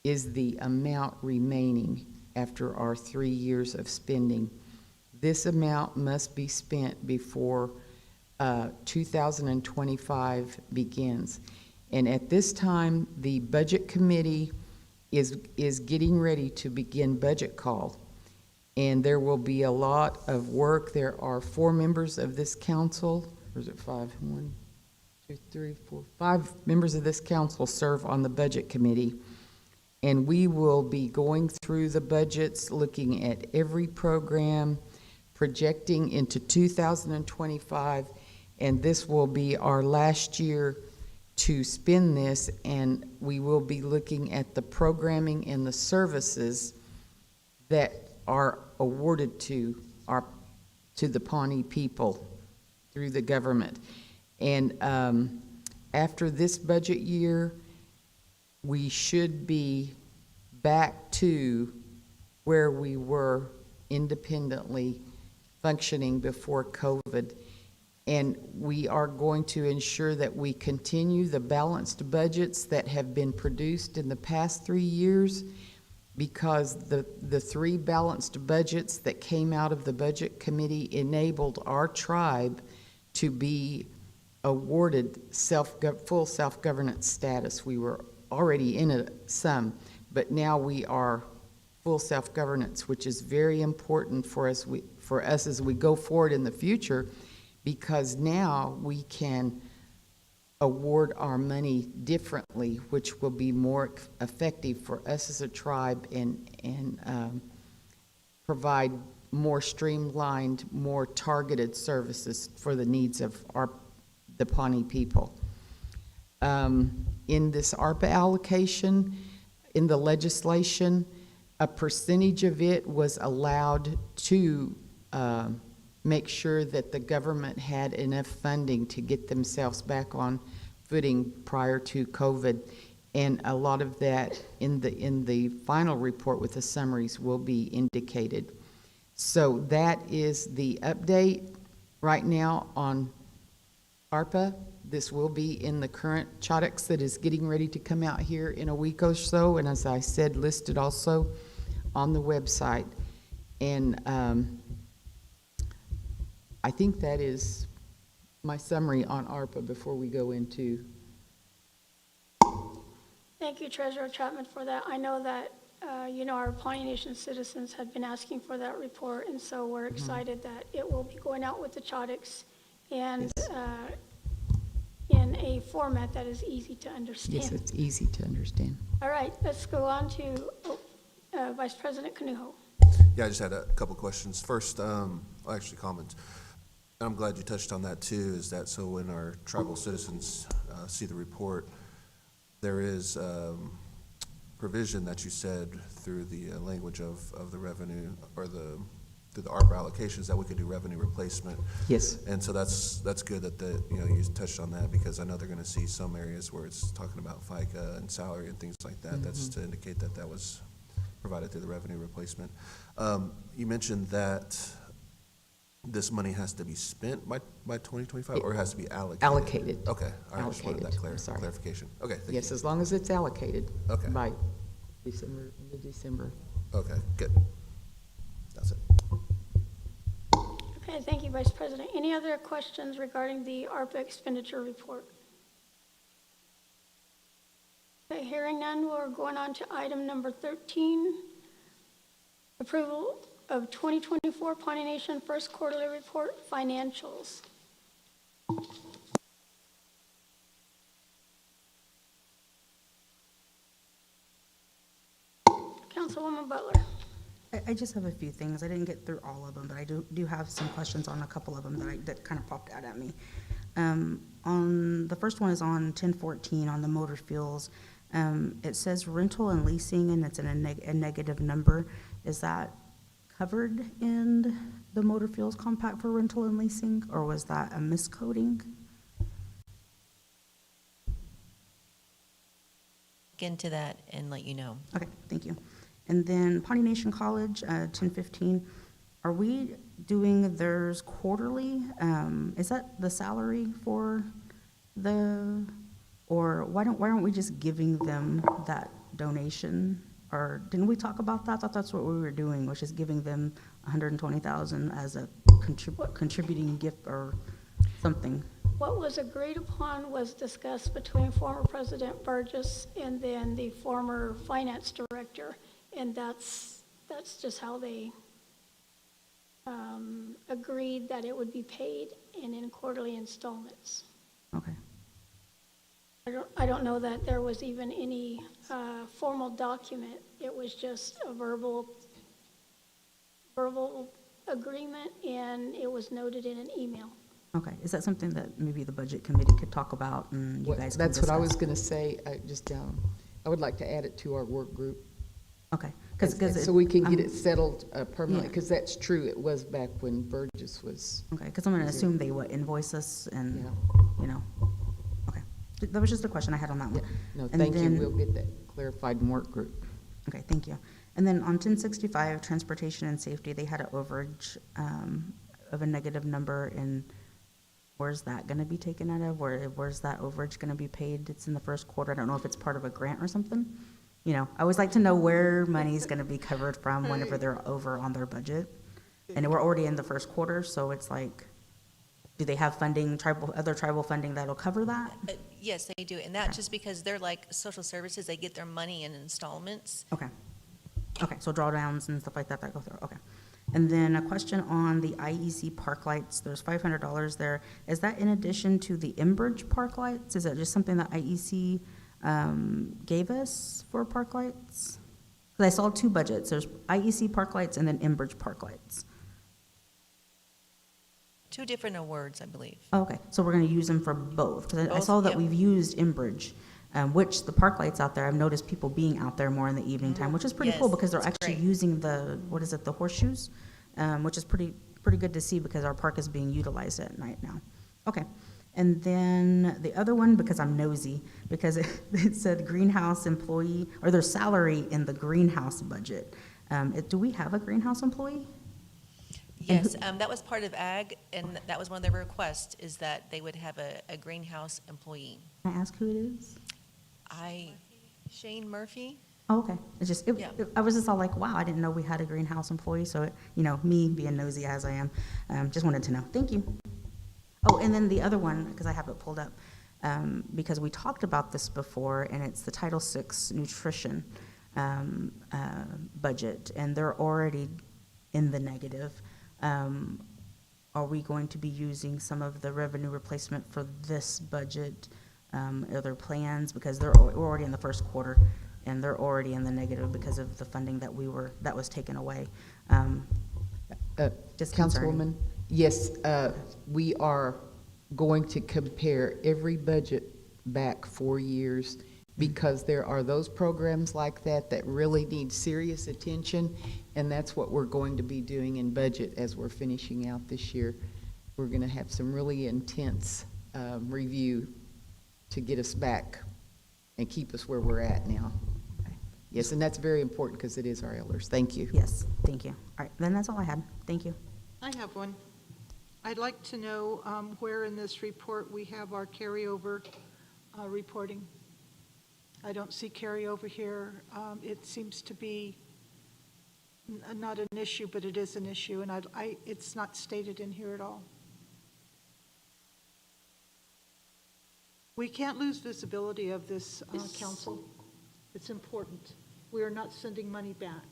is the amount remaining after our 3 years of spending. This amount must be spent before 2025 begins. And at this time, the Budget Committee is getting ready to begin budget call. And there will be a lot of work. There are 4 members of this council, or is it 5? 1, 2, 3, 4, 5 members of this council serve on the Budget Committee. And we will be going through the budgets, looking at every program, projecting into 2025, and this will be our last year to spend this, and we will be looking at the programming and the services that are awarded to the Pawnee people through the government. And after this budget year, we should be back to where we were independently functioning before COVID. And we are going to ensure that we continue the balanced budgets that have been produced in the past 3 years, because the 3 balanced budgets that came out of the Budget Committee enabled our tribe to be awarded full self-governance status. We were already in some, but now we are full self-governance, which is very important for us as we go forward in the future, because now we can award our money differently, which will be more effective for us as a tribe and provide more streamlined, more targeted services for the needs of the Pawnee people. In this ARPA allocation, in the legislation, a percentage of it was allowed to make sure that the government had enough funding to get themselves back on footing prior to COVID. And a lot of that in the final report with the summaries will be indicated. So that is the update right now on ARPA. This will be in the current Chodex that is getting ready to come out here in a week or so, and as I said, listed also on the website. And I think that is my summary on ARPA before we go into. Thank you, Treasurer Chapman, for that. I know that, our Pawnee Nation citizens have been asking for that report, and so we're excited that it will be going out with the Chodex and in a format that is easy to understand. Yes, it's easy to understand. All right, let's go on to Vice President Canujo. Yeah, I just had a couple questions. First, actually comments. I'm glad you touched on that too, is that so when our tribal citizens see the report, there is provision that you said through the language of the revenue or through the ARPA allocations that we could do revenue replacement. Yes. And so that's good that you touched on that, because I know they're going to see some areas where it's talking about FICA and salary and things like that. Mm-hmm. That's to indicate that that was provided through the revenue replacement. You mentioned that this money has to be spent by 2025, or it has to be allocated? Allocated. Okay, all right, just wanted that Sorry. clarification. Okay, thank you. Yes, as long as it's allocated. Okay. By December. Okay, good. That's it. Okay, thank you, Vice President. Any other questions regarding the ARPA expenditure report? Okay, hearing none, we're going on to item number 13, approval of 2024 Pawnee Nation First Quarterly Report financials. Councilwoman Butler. I just have a few things. I didn't get through all of them, but I do have some questions on a couple of them that kind of popped out at me. On the first one is on 1014 on the motor fuels. It says rental and leasing, and it's in a negative number. Is that covered in the motor fuels compact for rental and leasing, or was that a miscoding? Get into that and let you know. Okay, thank you. And then Pawnee Nation College, 1015, are we doing theirs quarterly? Is that the salary for or why aren't we just giving them that donation? Or didn't we talk about that? I thought that's what we were doing, was just giving them $120,000 as a contributing gift or something. What was agreed upon was discussed between former President Burgess and then the former finance director. And that's just how they agreed that it would be paid and in quarterly installments. Okay. I don't know that there was even any formal document. It was just a verbal agreement, and it was noted in an email. Okay, is that something that maybe the budget committee could talk about and you guys can That's what I discuss? was going to say. I would like to add it to our work group. Okay. So we can get it settled permanently, because that's true. It was back when Burgess was. Okay, because I'm going to assume they would invoice us and, Yeah. Okay. That was just a question I had on that one. No, And thank you. then- We'll get that clarified in work group. Okay, thank you. And then on 1065, transportation and safety, they had an overage of a negative number, and where's that going to be taken out of? Where's that overage going to be paid? It's in the first quarter. I don't know if it's part of a grant or something. I always like to know where money's going to be covered from whenever they're over on their budget. And we're already in the first quarter, so it's like, do they have funding, other tribal funding that'll cover that? Yes, they do, and that's just because they're like social services, they get their money in installments. Okay. Okay, so drawdowns and stuff like that go through, okay. And then a question on the IEC park lights, there's $500 there. Is that in addition to the Enbridge park lights? Is that just something that IEC gave us for park lights? Because I saw two budgets, there's IEC park lights and then Enbridge park lights. Two different awards, I believe. Oh, okay, so we're gonna use them for both, because I Both, saw that yep. we've used Enbridge, which the park lights out there, I've noticed people being out there more in the evening time, which is pretty cool, Yes, because they're it's actually great. using the horseshoes, which is pretty good to see, because our park is being utilized at night now. Okay, and then the other one, because I'm nosy, because it said greenhouse employee, or their salary in the greenhouse budget. Do we have a greenhouse employee? Yes, that was part of ag, and that was one of their requests, is that they would have a greenhouse employee. Can I ask who it is? Shane Murphy? Oh, okay. It's just, Yeah. I was just all like, wow, I didn't know we had a greenhouse employee. So, me being nosy as I am, just wanted to know. Thank you. Oh, and then the other one, because I have it pulled up, because we talked about this before, and it's the Title VI nutrition budget, and they're already in the negative. Are we going to be using some of the revenue replacement for this budget? Are there plans? Because we're already in the first quarter, and they're already in the negative because of the funding that was taken away. Just concerning. Councilwoman, yes, we are going to compare every budget back 4 years, because there are those programs like that really need serious attention, and that's what we're going to be doing in budget as we're finishing out this year. We're going to have some really intense review to get us back and keep us where we're at now. Yes, and that's very important, because it is our elders. Thank you. Yes, thank you. All right, then that's all I had. Thank you. I have one. I'd like to know where in this report we have our carryover reporting. I don't see carryover here. It seems to be not an issue, but it is an issue, and it's not stated in here at all. We can't lose visibility of this, council. It's important. We are not sending money back.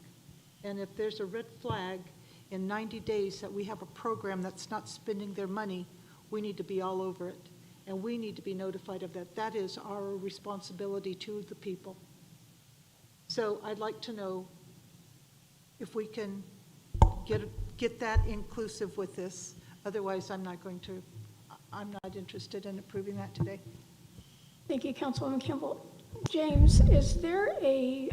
And if there's a red flag in 90 days that we have a program that's not spending their money, we need to be all over it. And we need to be notified of that. That is our responsibility to the people. So I'd like to know if we can get that inclusive with this. Otherwise, I'm not interested in approving that today. Thank you, Councilwoman Kimball. James, is there a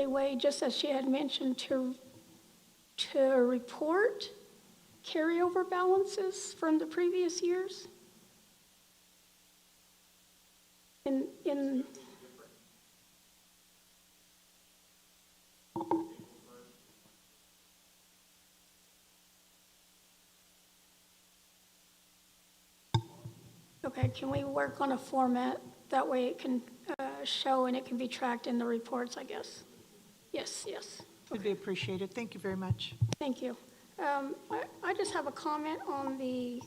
way, just as she had mentioned, to report carryover balances from the previous years? In Okay, can we work on a format? That way it can show and it can be tracked in the reports, I guess. Yes. Would be appreciated. Thank you very much. Thank you. I just have a comment on the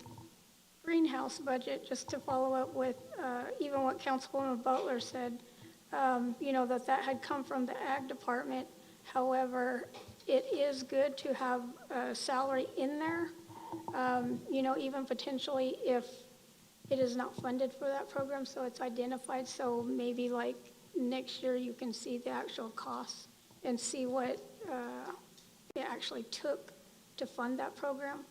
greenhouse budget, just to follow up with even what Councilwoman Butler said, that had come from the Ag Department. However, it is good to have a salary in there, even potentially if it is not funded for that program, so it's identified. So maybe like next year you can see the actual costs and see what it actually took to fund that program.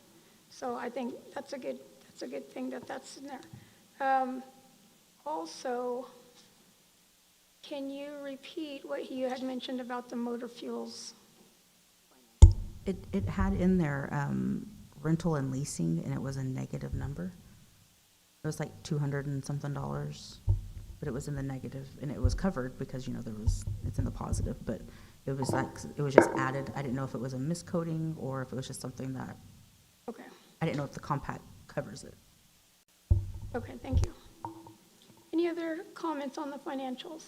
So I think that's a good thing that's in there. Also, can you repeat what you had mentioned about the motor fuels? It had in there rental and leasing, and it was a negative number. It was like $200 and something, but it was in the negative, and it was covered because, it's in the positive, but it was just added. I didn't know if it was a miscoding or if it was just something that, Okay. I didn't know if the compact covers it. Okay, thank you. Any other comments on the financials?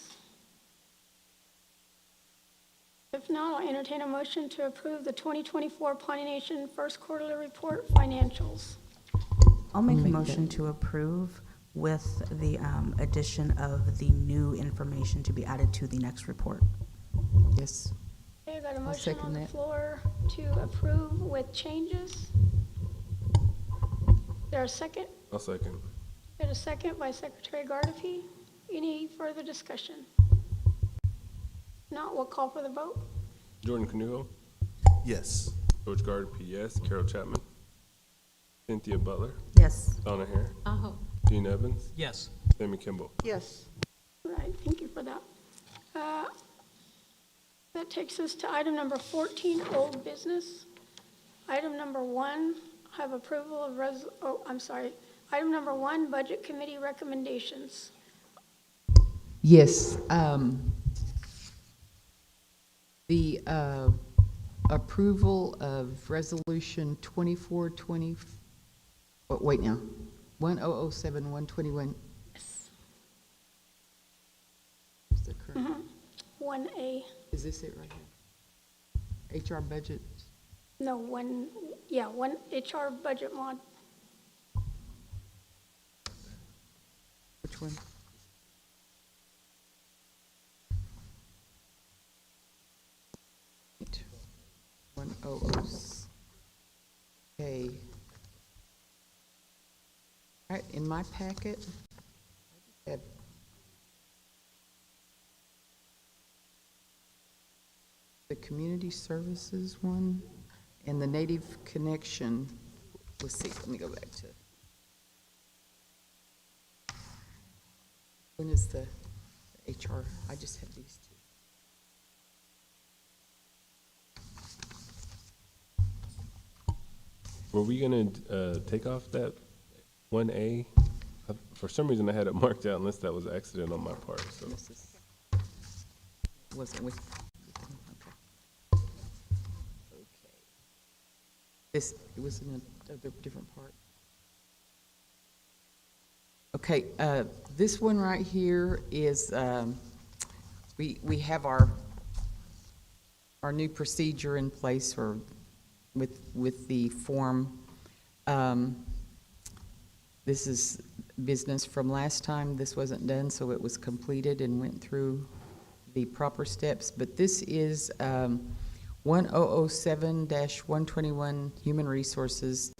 If not, I'll entertain a motion to approve the 2024 Pawnee Nation First Quarterly Report financials. I'll make a motion to approve with the addition of the new information to be added to the next report. Yes. Okay, I got a I'll motion second on the that. floor to approve with changes. Is there a second? I'll second. Got a second by Secretary Gardefee. Any further discussion? Not, we'll call for the vote. Jordan Canugo, Yes. George Gardner, yes. Carol Chapman, Cynthia Butler, Yes. Donna Hare, Dean Evans, Yes. Sammy Kimball. Yes. All right, thank you for that. That takes us to item number 14, old business. Item number 1, have approval of Item number 1, budget committee recommendations. Yes. The approval of resolution 2420, wait now, 1007-121. Yes. Is the current? 1A, Is this it right here? HR budget? no, 1 HR budget mod. Which one? Wait. 100. Okay. All right, in my packet, I have the community services one and the Native Connection. Let's see, let me go back to. When is the HR? I just have these two. Were we gonna take off that 1A? For some reason, I had it marked out unless that was an accident on my part, so. This is, wasn't with, okay. Okay. This, it was in a different part. Okay, this one right here is, we have our our new procedure in place or with the form. This is business from last time. This wasn't done, so it was completed and went through the proper steps. But this is 1007-121 Human Resources,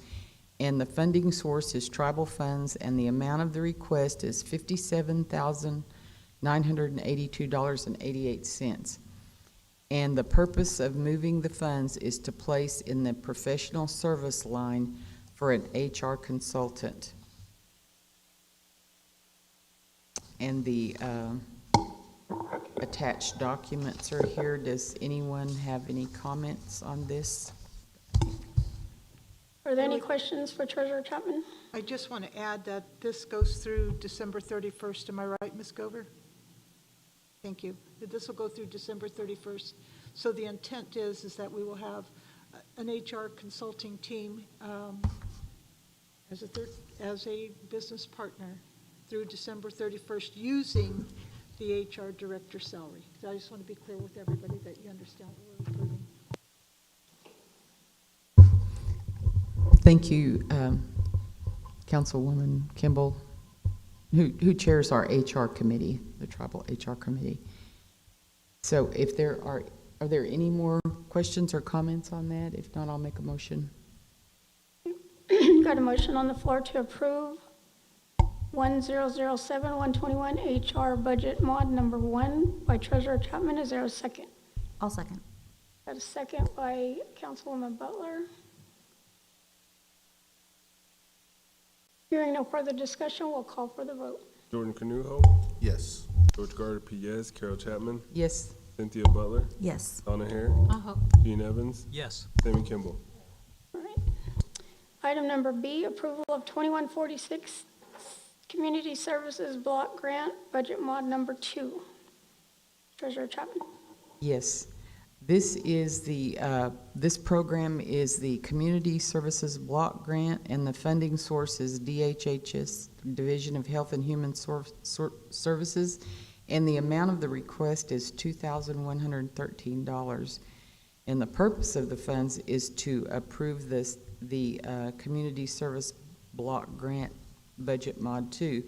and the funding source is tribal funds, and the amount of the request is $57,982.88. And the purpose of moving the funds is to place in the professional service line for an HR consultant. And the attached documents are here. Does anyone have any comments on this? Are there any questions for Treasurer Chapman? I just want to add that this goes through December 31st. Am I right, Ms. Gover? Thank you. This will go through December 31st. So the intent is that we will have an HR consulting team as a business partner through December 31st using the HR director salary. So I just want to be clear with everybody that you understand what we're approving. Thank you, Councilwoman Kimball, who chairs our HR committee, the tribal HR committee. So if there are there any more questions or comments on that? If not, I'll make a motion. Got a motion on the floor to approve 1007-121 HR budget mod number 1 by Treasurer Chapman. Is there a second? I'll second. Got a second by Councilwoman Butler. Hearing no further discussion, we'll call for the vote. Jordan Canuho, Yes. George Gardner, yes. Carol Chapman, Yes. Cynthia Butler, Yes. Donna Hare, Gene Evans, Yes. Sammy Kimball. All right. Item number B, approval of 2146 Community Services Block Grant, budget mod number 2. Treasurer Chapman. Yes. This is the, this program is the Community Services Block Grant, and the funding source is DHHS, Division of Health and Human Services, and the amount of the request is $2,113. And the purpose of the funds is to approve the Community Service Block Grant Budget Mod 2.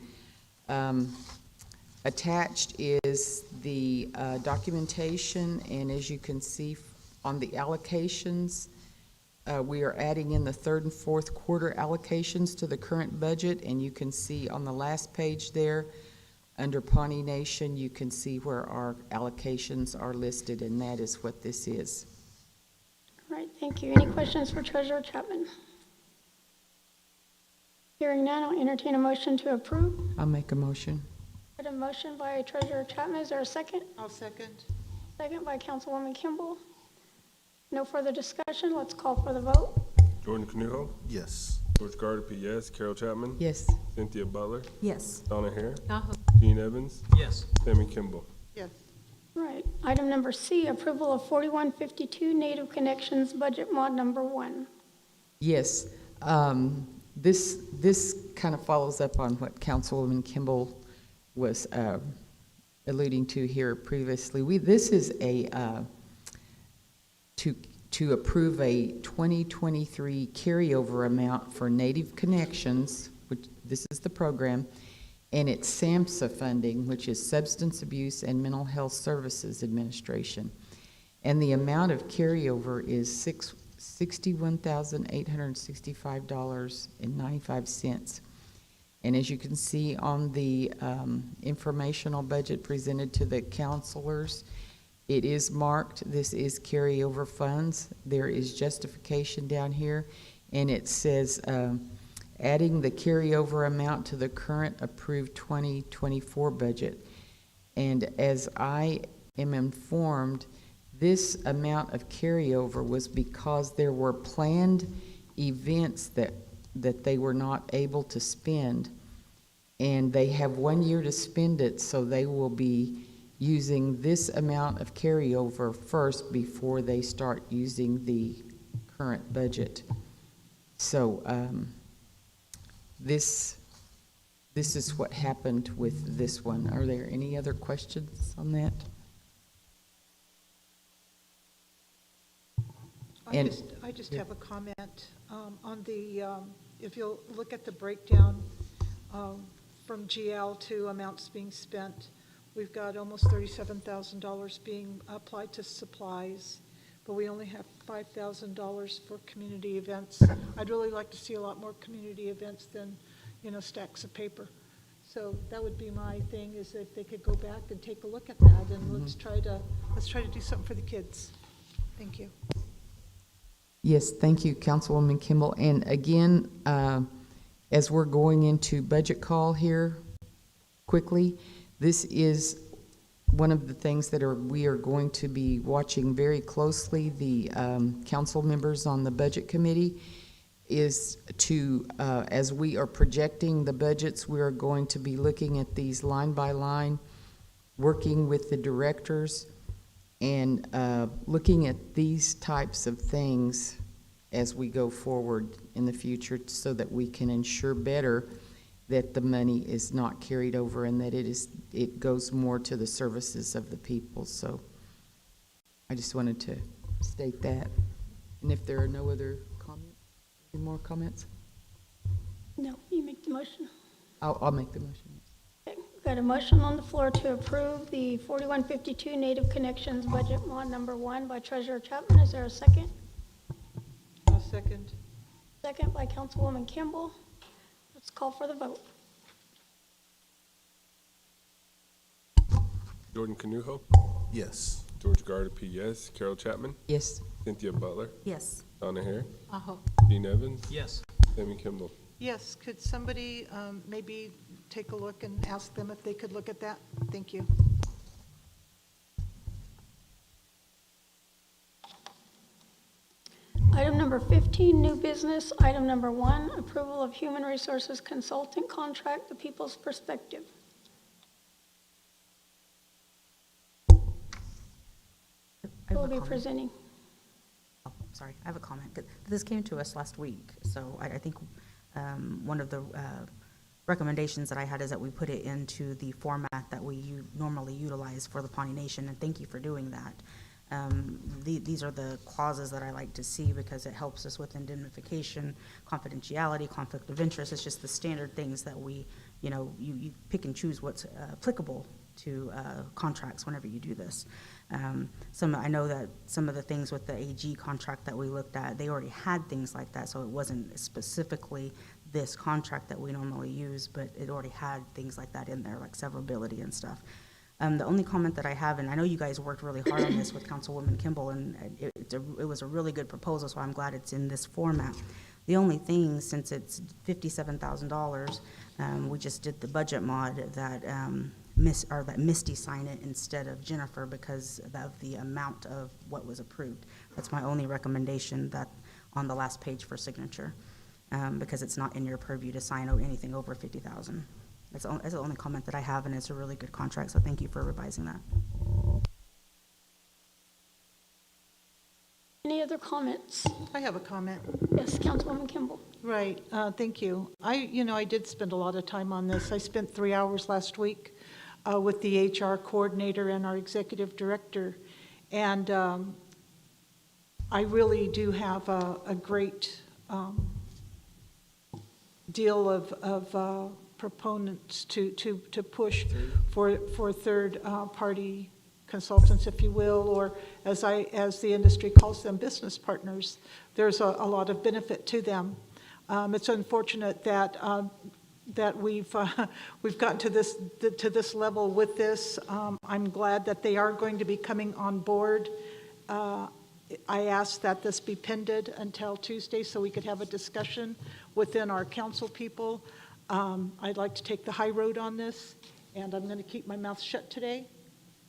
Attached is the documentation, and as you can see on the allocations, we are adding in the third and fourth quarter allocations to the current budget, and you can see on the last page there, under Pawnee Nation, you can see where our allocations are listed, and that is what this is. All right, thank you. Any questions for Treasurer Chapman? Hearing none, I'll entertain a motion to approve. I'll make a motion. Got a motion by Treasurer Chapman. Is there a second? I'll second. Second by Councilwoman Kimball. No further discussion. Let's call for the vote. Jordan Canuho, Yes. George Gardner, yes. Carol Chapman, Yes. Cynthia Butler, Yes. Donna Hare, Gene Evans, Yes. Sammy Kimball. Yes. All right. Item number C, approval of 4152 Native Connections budget mod number 1. Yes. This kind of follows up on what Councilwoman Kimball was alluding to here previously. This is a to approve a 2023 carryover amount for Native Connections, which this is the program, and it's SAMHSA funding, which is Substance Abuse and Mental Health Services Administration. And the amount of carryover is $61,865.95. And as you can see on the informational budget presented to the counselors, it is marked, this is carryover funds. There is justification down here, and it says adding the carryover amount to the current approved 2024 budget. And as I am informed, this amount of carryover was because there were planned events that they were not able to spend, and they have 1 year to spend it, so they will be using this amount of carryover first before they start using the current budget. So this is what happened with this one. Are there any other questions on that? And- I just have a comment on the, if you'll look at the breakdown from GL to amounts being spent, we've got almost $37,000 being applied to supplies, but we only have $5,000 for community events. I'd really like to see a lot more community events than, stacks of paper. So that would be my thing, is if they could go back and take a look at that, and let's try to do something for the kids. Thank you. Yes, thank you, Councilwoman Kimball. And again, as we're going into budget call here quickly, this is one of the things that we are going to be watching very closely. The council members on the budget committee is to, as we are projecting the budgets, we are going to be looking at these line by line, working with the directors, and looking at these types of things as we go forward in the future, so that we can ensure better that the money is not carried over and that it goes more to the services of the people. So I just wanted to state that. And if there are no other comments, any more comments? No, you make the motion. I'll make the motion. Okay, we've got a motion on the floor to approve the 4152 Native Connections Budget Mod Number 1 by Treasurer Chapman. Is there a second? I'll second. Second by Councilwoman Kimball. Let's call for the vote. Jordan Canuho, Yes. George Gardapi, yes. Carol Chapman, Yes. Cynthia Butler, Yes. Donna Hare, Uh-huh. Gene Evans, Yes. Tammy Kimball. Yes, could somebody maybe take a look and ask them if they could look at that? Thank you. Item number 15, new business. Item number 1, approval of Human Resources Consultant Contract, The People's Perspective. I Who have will a be comment. presenting? Oh, sorry, I have a comment. This came to us last week, so I think one of the recommendations that I had is that we put it into the format that we normally utilize for the Pawnee Nation, and thank you for doing that. These are the clauses that I like to see because it helps us with indemnification, confidentiality, conflict of interest. It's just the standard things that we, you pick and choose what's applicable to contracts whenever you do this. I know that some of the things with the AG contract that we looked at, they already had things like that, so it wasn't specifically this contract that we normally use, but it already had things like that in there, like severability and stuff. The only comment that I have, and I know you guys worked really hard on this with Councilwoman Kimball, and it was a really good proposal, so I'm glad it's in this format. The only thing, since it's $57,000, we just did the budget mod that that Misty sign it instead of Jennifer because of the amount of what was approved. That's my only recommendation, that on the last page for signature, because it's not in your purview to sign anything over $50,000. That's the only comment that I have, and it's a really good contract, so thank you for revising that. Any other comments? I have a comment. Yes, Councilwoman Kimball. Right, thank you. I did spend a lot of time on this. I spent 3 hours last week with the HR coordinator and our executive director, and I really do have a great deal of proponents to push for third party consultants, if you will, or as the industry calls them, business partners. There's a lot of benefit to them. It's unfortunate that we've gotten to this level with this. I'm glad that they are going to be coming on board. I asked that this be pended until Tuesday so we could have a discussion within our council people. I'd like to take the high road on this, and I'm going to keep my mouth shut today,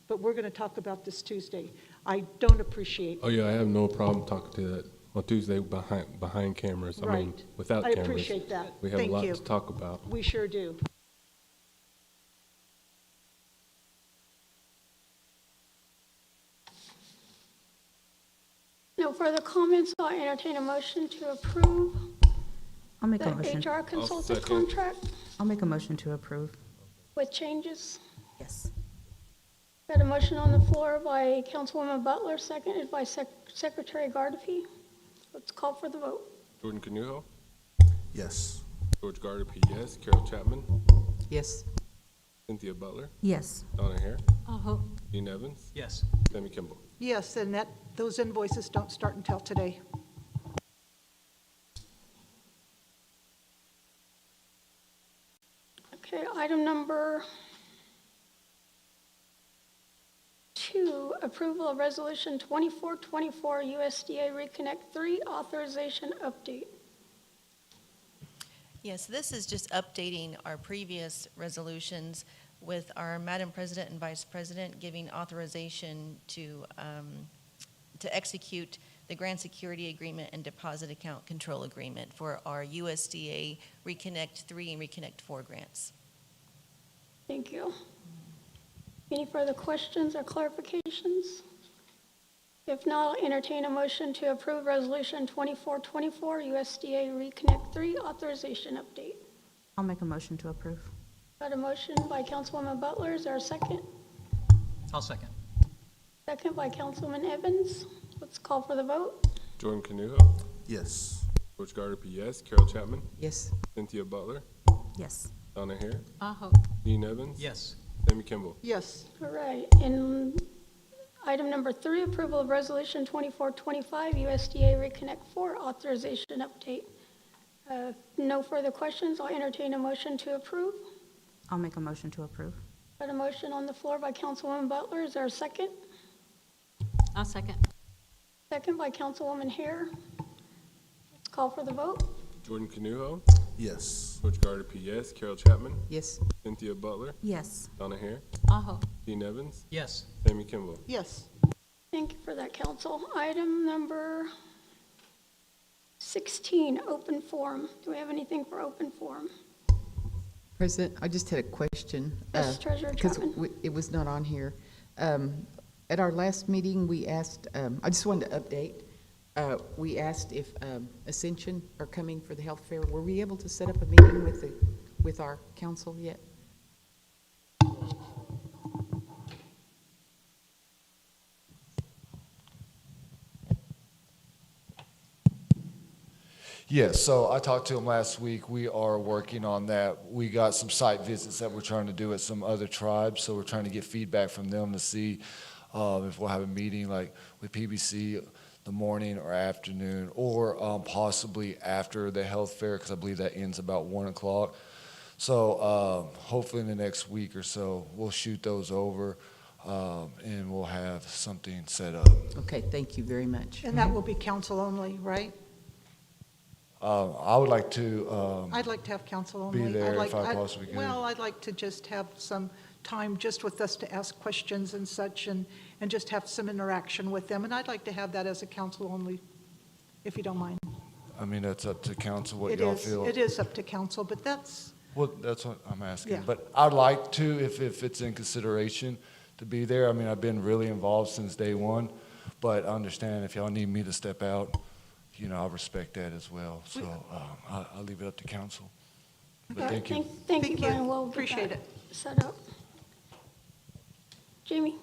but we're going to talk about this Tuesday. I don't appreciate. Oh, yeah, I have no problem talking to that on Tuesday behind cameras. I mean, Right. without I cameras. appreciate that. We have a Thank lot you. to talk about. We sure do. No further comments. I'll entertain a motion to approve I'll make a the motion. HR consultant second. contract I'll make a motion to approve. with changes. Yes. Got a motion on the floor by Councilwoman Butler, seconded by Secretary Gardapi. Let's call for the vote. Jordan Canuho, Yes. George Gardner, yes. Carol Chapman, Yes. Cynthia Butler, Yes. Donna Hare, Uh-huh. Dean Evans, Yes. Sammy Kimball. Yes, and those invoices don't start until today. Okay, item number 2, approval of resolution 2424 USDA Reconnect 3 authorization update. Yes, this is just updating our previous resolutions with our Madam President and Vice President giving authorization to execute the grant security agreement and deposit account control agreement for our USDA Reconnect 3 and Reconnect 4 grants. Thank you. Any further questions or clarifications? If not, I'll entertain a motion to approve resolution 2424 USDA Reconnect 3 authorization update. I'll make a motion to approve. Got a motion by Councilwoman Butler. Is there a second? I'll second. Second by Councilman Evans. Let's call for the vote. Jordan Canuho, Yes. George Gardner, yes. Carol Chapman, Yes. Cynthia Butler, Yes. Donna Hare, Uh-huh. Dean Evans, Yes. Sammy Kimball. Yes. All right. And item number 3, approval of resolution 2425 USDA Reconnect 4 authorization update. No further questions. I'll entertain a motion to approve. I'll make a motion to approve. Got a motion on the floor by Councilwoman Butler. Is there a second? I'll second. Second by Councilwoman Hare. Let's call for the vote. Jordan Canuho, Yes. George Gardner, yes. Carol Chapman, Yes. Cynthia Butler, Yes. Donna Hare, Uh-huh. Dean Evans, Yes. Sammy Kimball. Yes. Thank you for that, Council. Item number 16, open forum. Do we have anything for open forum? President, I just had a question. Yes, Treasurer Because Chapman. it was not on here. At our last meeting, we asked, I just wanted to update. We asked if Ascension are coming for the health fair. Were we able to set up a meeting with our council yet? Yes, so I talked to him last week. We are working on that. We got some site visits that we're trying to do at some other tribes, so we're trying to get feedback from them to see if we'll have a meeting like with PBC the morning or afternoon, or possibly after the health fair, because I believe that ends about 1 o'clock. So hopefully in the next week or so, we'll shoot those over and we'll have something set up. Okay, thank you very much. And that will be council only, right? I would like to I'd like to have council be only. there if I possibly could. Well, I'd like to just have some time just with us to ask questions and such, and just have some interaction with them. And I'd like to have that as a council only, if you don't mind. I mean, that's up to council what It y'all is, feel. it is up to council, but that's, Well, that's what I'm asking. Yeah. But I'd like to, if it's in consideration, to be there. I mean, I've been really involved since day one, but I understand if y'all need me to step out, you know, I respect that as well. So I'll leave it up to council. But thank you. Thank you, Brian. We'll get Appreciate that it. set up. Jamie?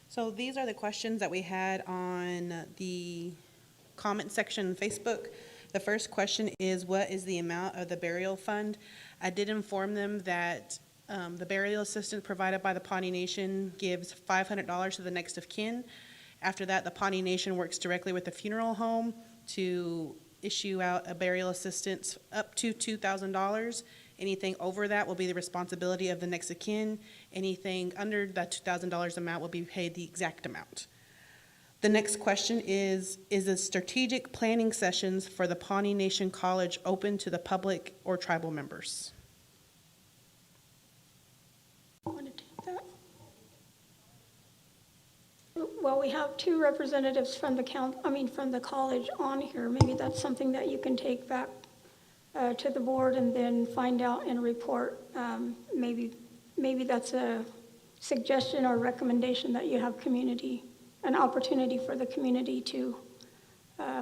So these are the questions that we had on the comment section on Facebook. The first question is, what is the amount of the burial fund? I did inform them that the burial assistance provided by the Pawnee Nation gives $500 to the next of kin. After that, the Pawnee Nation works directly with the funeral home to issue out a burial assistance up to $2,000. Anything over that will be the responsibility of the next of kin. Anything under that $2,000 amount will be paid the exact amount. The next question is the strategic planning sessions for the Pawnee Nation College open to the public or tribal members? Want to take that? Well, we have 2 representatives from from the college on here. Maybe that's something that you can take back to the board and then find out and report. Maybe that's a suggestion or recommendation that you have an opportunity for the community to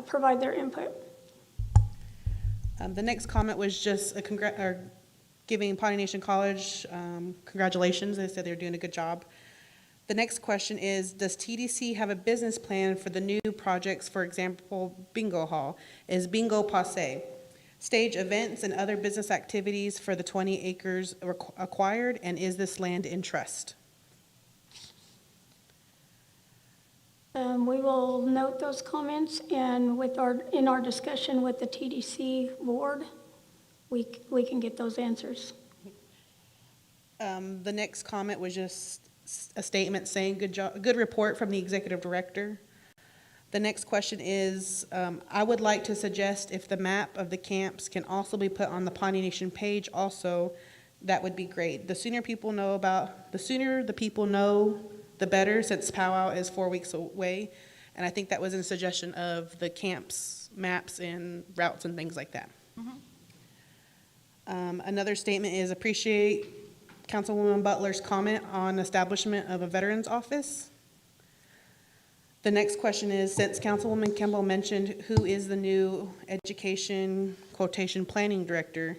provide their input. The next comment was just giving Pawnee Nation College congratulations. They said they were doing a good job. The next question is, does TDC have a business plan for the new projects, for example, bingo hall? Is bingo passe? Stage events and other business activities for the 20 acres acquired, and is this land in trust? We will note those comments, and in our discussion with the TDC board, we can get those answers. The next comment was just a statement saying, good job, good report from the executive director. The next question is, I would like to suggest if the map of the camps can also be put on the Pawnee Nation page also, that would be great. The sooner the people know, the better, since powwow is 4 weeks away. And I think that was a suggestion of the camps, maps and routes and things like that. Another statement is appreciate Councilwoman Butler's comment on establishment of a veterans office. The next question is, since Councilwoman Kimball mentioned who is the new education quotation planning director,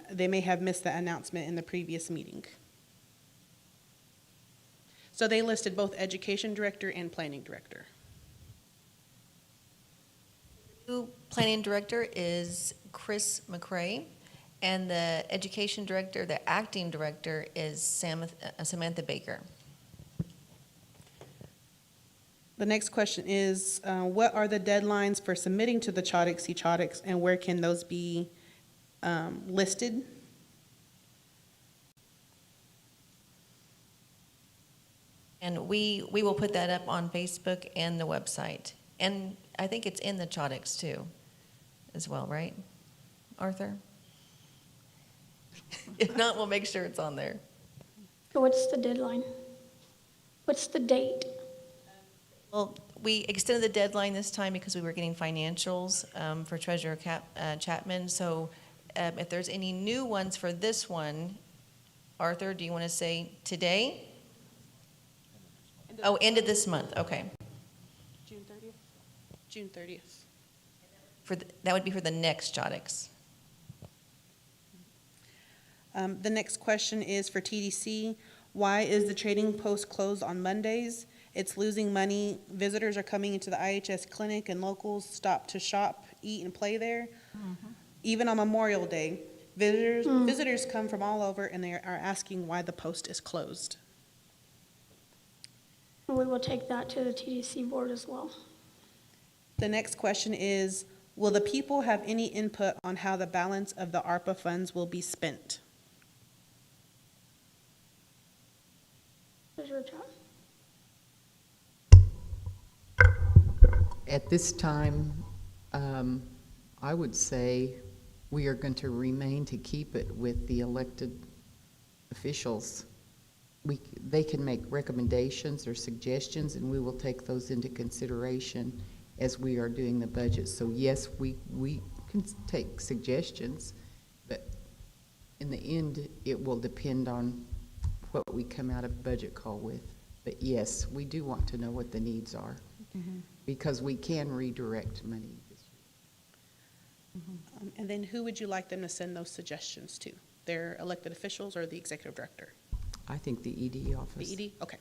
they may have missed that announcement in the previous meeting. So they listed both education director and planning director. The new planning director is Chris McCray, and the education director, the acting director, is Samantha Baker. The next question is, what are the deadlines for submitting to the CHODICs, and where can those be listed? And we will put that up on Facebook and the website. And I think it's in the CHODICs too, as well, right, Arthur? If not, we'll make sure it's on there. So what's the deadline? What's the date? Well, we extended the deadline this time because we were getting financials for Treasurer Chapman. So if there's any new ones for this one, Arthur, do you want to say today? End of this month, okay. June 30th? June 30th. That would be for the next CHODICs. The next question is for TDC. Why is the trading post closed on Mondays? It's losing money. Visitors are coming into the IHS clinic and locals stop to shop, eat, and play there. Even on Memorial Day, visitors come from all over and they are asking why the post is closed. We will take that to the TDC board as well. The next question is, will the people have any input on how the balance of the ARPA funds will be spent? Treasurer Chapman. At this time, I would say we are going to remain to keep it with the elected officials. They can make recommendations or suggestions, and we will take those into consideration as we are doing the budget. So yes, we can take suggestions, but in the end, it will depend on what we come out of budget call with. But yes, we do want to know what the needs are, because we can redirect money this year. And then who would you like them to send those suggestions to? Their elected officials or the executive director? I think the ED office. The ED? Okay.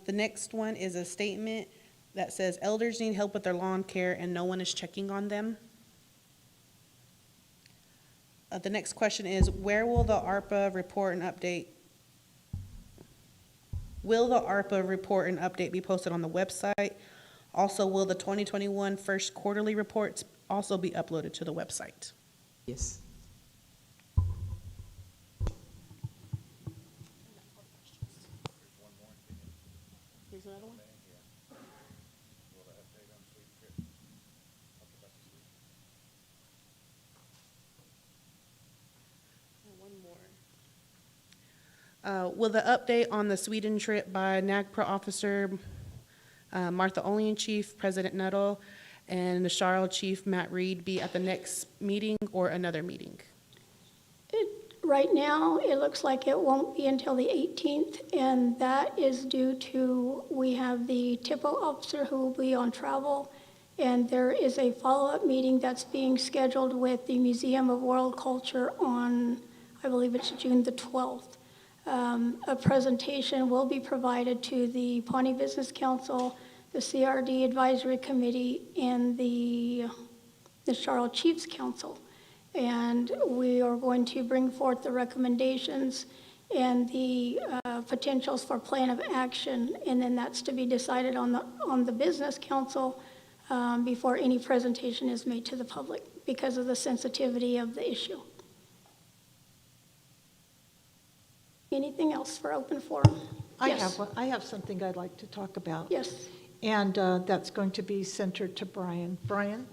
The next one is a statement that says elders need help with their lawn care and no one is checking on them. The next question is, where will the ARPA report and update? Will the ARPA report and update be posted on the website? Also, will the 2021 first quarterly reports also be uploaded to the website? Yes. Here's another one. One more. Will the update on the Sweden trip by NAGPRA officer Martha Olian, Chief President Nuttall, and the Charles Chief Matt Reed be at the next meeting or another meeting? Right now, it looks like it won't be until the 18th, and that is due to, we have the TIPO officer who will be on travel, and there is a follow-up meeting that's being scheduled with the Museum of World Culture on, I believe it's June the 12th. A presentation will be provided to the Pawnee Business Council, the CRD Advisory Committee, and the Charlotte Chiefs Council. And we are going to bring forth the recommendations and the potentials for plan of action, and then that's to be decided on the Business Council before any presentation is made to the public because of the sensitivity of the issue. Anything else for open forum? Yes. I have something I'd like to talk about. Yes. And that's going to be centered to Brian. Brian,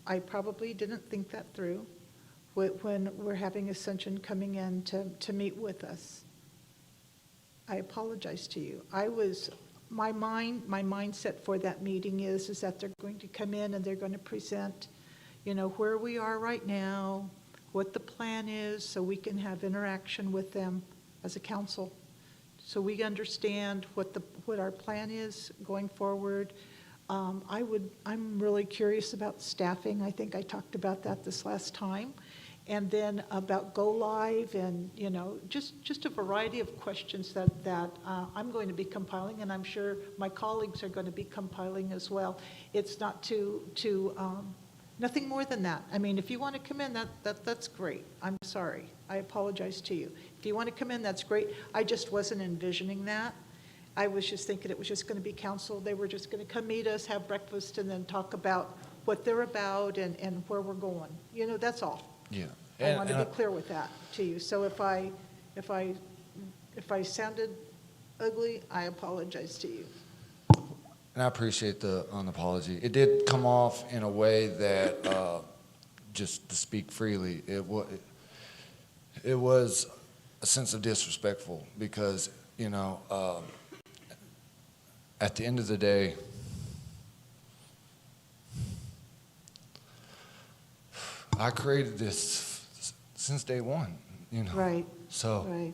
I probably didn't think that through when we're having Ascension coming in to meet with us. I apologize to you. My mindset for that meeting is that they're going to come in and they're going to present, where we are right now, what the plan is, so we can have interaction with them as a council, so we understand what our plan is going forward. I'm really curious about staffing. I think I talked about that this last time. And then about go live and, just a variety of questions that I'm going to be compiling, and I'm sure my colleagues are going to be compiling as well. It's not nothing more than that. I mean, if you want to come in, that's great. I'm sorry. I apologize to you. If you want to come in, that's great. I just wasn't envisioning that. I was just thinking it was just going to be council. They were just going to come meet us, have breakfast, and then talk about what they're about and where we're going. That's all. Yeah. I want to be clear with that to you. So if I sounded ugly, I apologize to you. And I appreciate the apology. It did come off in a way that, just to speak freely, it was a sense of disrespectful because, at the end of the day, I created this since day one, Right. So.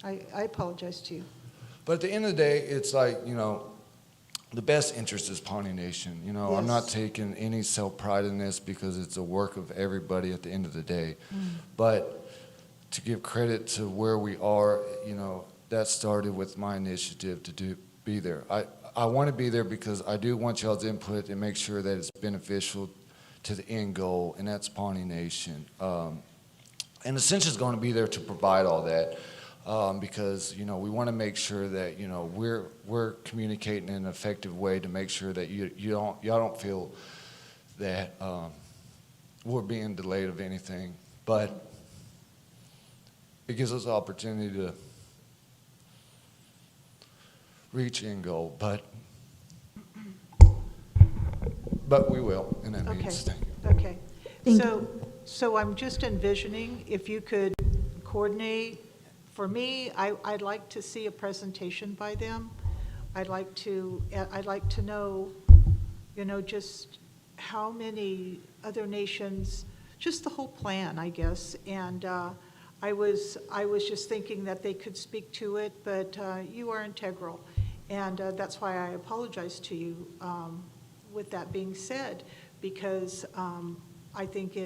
Right. I apologize to you. But at the end of the day, it's like, the best interest is Pawnee Nation. Yes. I'm not taking any self-pride in this because it's a work of everybody at the end of the day. But to give credit to where we are, that started with my initiative to be there. I want to be there because I do want y'all's input and make sure that it's beneficial to the end goal, and that's Pawnee Nation. And Ascension's going to be there to provide all that. Because we want to make sure that we're communicating in an effective way to make sure that y'all don't feel that we're being delayed of anything, but it gives us the opportunity to reach end goal. But we will, and that means thank you. Okay. Thank So I'm just envisioning if you could coordinate. For me, I'd like to see a presentation by them. I'd like to know, just how many other nations, just the whole plan, I guess. And I was just thinking that they could speak to it, but you are integral, and that's why I apologize to you. With that being said, because I think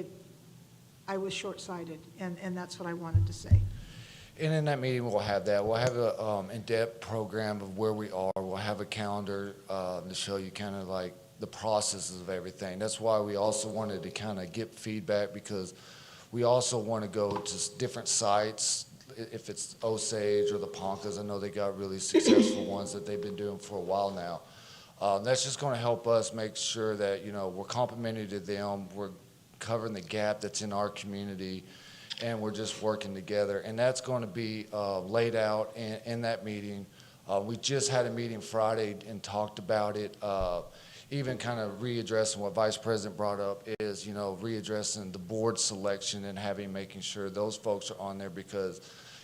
I was short-sighted, and that's what I wanted to say. And in that meeting, we'll have that. We'll have an in-depth program of where we are. We'll have a calendar to show you kind of like the processes of everything. That's why we also wanted to kind of get feedback, because we also want to go to different sites. If it's Osage or the Poncas, I know they got really successful ones that they've been doing for a while now. That's just going to help us make sure that, we're complimentary to them. We're covering the gap that's in our community, and we're just working together. And that's going to be laid out in that meeting. We just had a meeting Friday and talked about it, even kind of readdressing what Vice President brought up is, readdressing the board selection and making sure those folks are on there, because,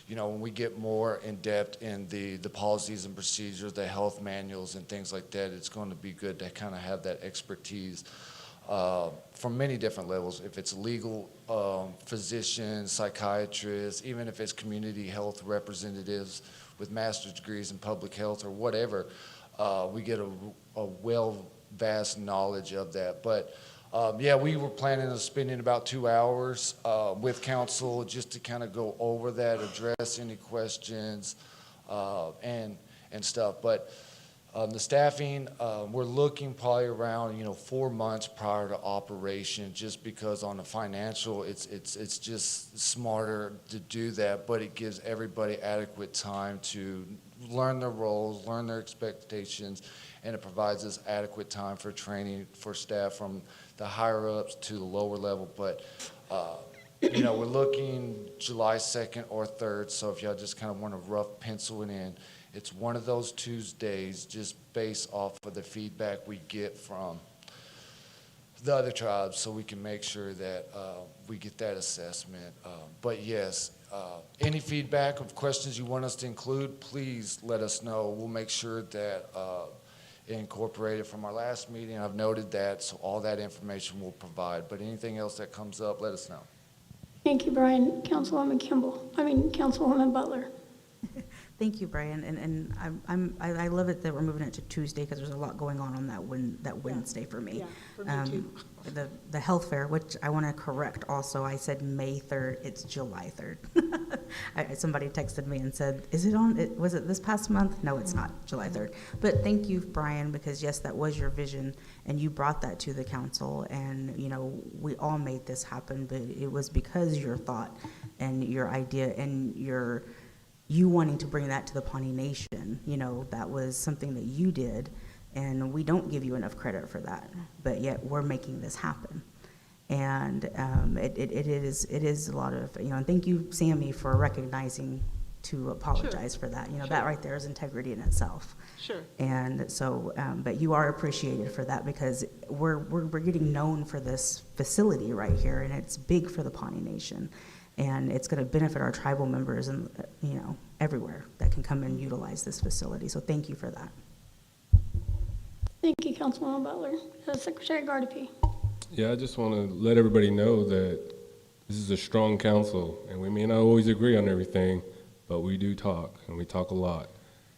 when we get more in depth in the policies and procedures, the health manuals and things like that, it's going to be good to kind of have that expertise from many different levels. If it's legal, physicians, psychiatrists, even if it's community health representatives with master's degrees in public health or whatever, we get a vast knowledge of that. But Yeah, we were planning on spending about 2 hours with council just to kind of go over that, address any questions and stuff. But the staffing, we're looking probably around 4 months prior to operation, just because on the financial, it's just smarter to do that, but it gives everybody adequate time to learn their roles, learn their expectations, and it provides us adequate time for training for staff from the higher ups to the lower level. But we're looking July 2nd or 3rd, so if y'all just kind of want to rough pencil it in, it's one of those Tuesdays, just based off of the feedback we get from the other tribes, so we can make sure that we get that assessment. But yes, any feedback of questions you want us to include, please let us know. We'll make sure that incorporated from our last meeting. I've noted that, so all that information we'll provide. But anything else that comes up, let us know. Thank you, Brian. Councilwoman Butler. Thank you, Brian, and I love it that we're moving it to Tuesday, because there's a lot going on that Wednesday for me. Yeah, for me too. The health fair, which I want to correct also, I said May 3rd, it's July 3rd. Somebody texted me and said, was it this past month? No, it's not, July 3rd. But thank you, Brian, because yes, that was your vision, and you brought that to the council, and we all made this happen, but it was because your thought and your idea and you wanting to bring that to the Pawnee Nation, that was something that you did, and we don't give you enough credit for that, but yet we're making this happen. And it is a lot of, and thank you, Sammy, for recognizing to apologize for that. Sure. That right there is integrity in itself. Sure. And so, but you are appreciated for that, because we're getting known for this facility right here, and it's big for the Pawnee Nation. And it's going to benefit our tribal members and, everywhere that can come and utilize this facility. So thank you for that. Thank you, Councilwoman Butler. Secretary Gardapi. Yeah, I just want to let everybody know that this is a strong council, and we may not always agree on everything, but we do talk, and we talk a lot.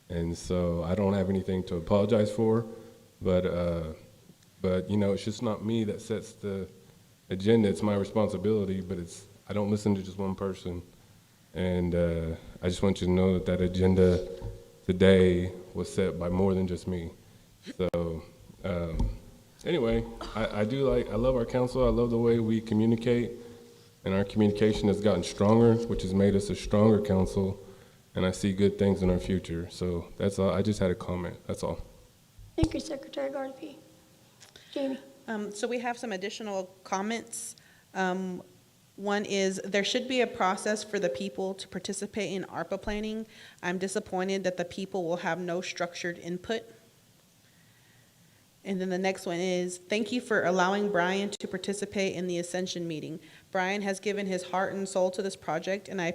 And so I don't have anything to apologize for, but it's just not me that sets the agenda. It's my responsibility, but I don't listen to just one person. And I just want you to know that agenda today was set by more than just me. So anyway, I love our council. I love the way we communicate, and our communication has gotten stronger, which has made us a stronger council, and I see good things in our future. So that's all. I just had a comment. That's all. Thank you, Secretary Gardapi. Jamie. So we have some additional comments. One is, there should be a process for the people to participate in ARPA planning. I'm disappointed that the people will have no structured input. And then the next one is, thank you for allowing Brian to participate in the Ascension meeting. Brian has given his heart and soul to this project, and I,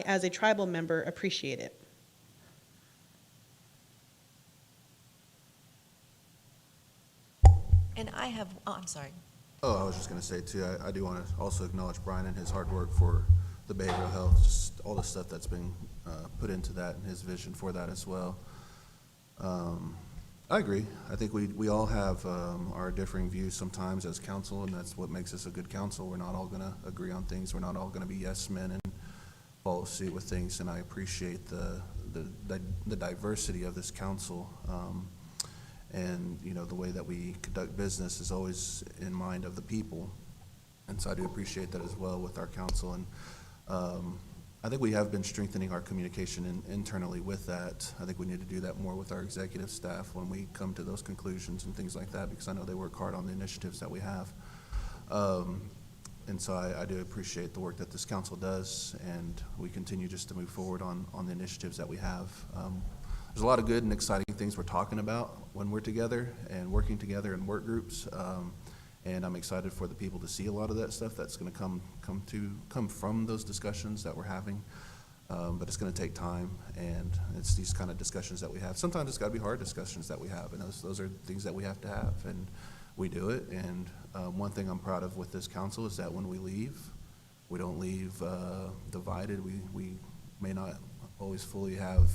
as a tribal member, appreciate it. And I have, I'm sorry. Oh, I was just going to say, too, I do want to also acknowledge Brian and his hard work for the behavioral health, just all the stuff that's been put into that and his vision for that as well. I agree. I think we all have our differing views sometimes as council, and that's what makes us a good council. We're not all going to agree on things. We're not all going to be yes men and follow suit with things, and I appreciate the diversity of this council. And the way that we conduct business is always in mind of the people, and so I do appreciate that as well with our council. And I think we have been strengthening our communication internally with that. I think we need to do that more with our executive staff when we come to those conclusions and things like that, because I know they work hard on the initiatives that we have. And so I do appreciate the work that this council does, and we continue just to move forward on the initiatives that we have. There's a lot of good and exciting things we're talking about when we're together and working together in work groups, and I'm excited for the people to see a lot of that stuff that's going to come from those discussions that we're having. But it's going to take time, and it's these kind of discussions that we have. Sometimes it's got to be hard discussions that we have, and those are things that we have to have, and we do it. And one thing I'm proud of with this council is that when we leave, we don't leave divided. We may not always fully have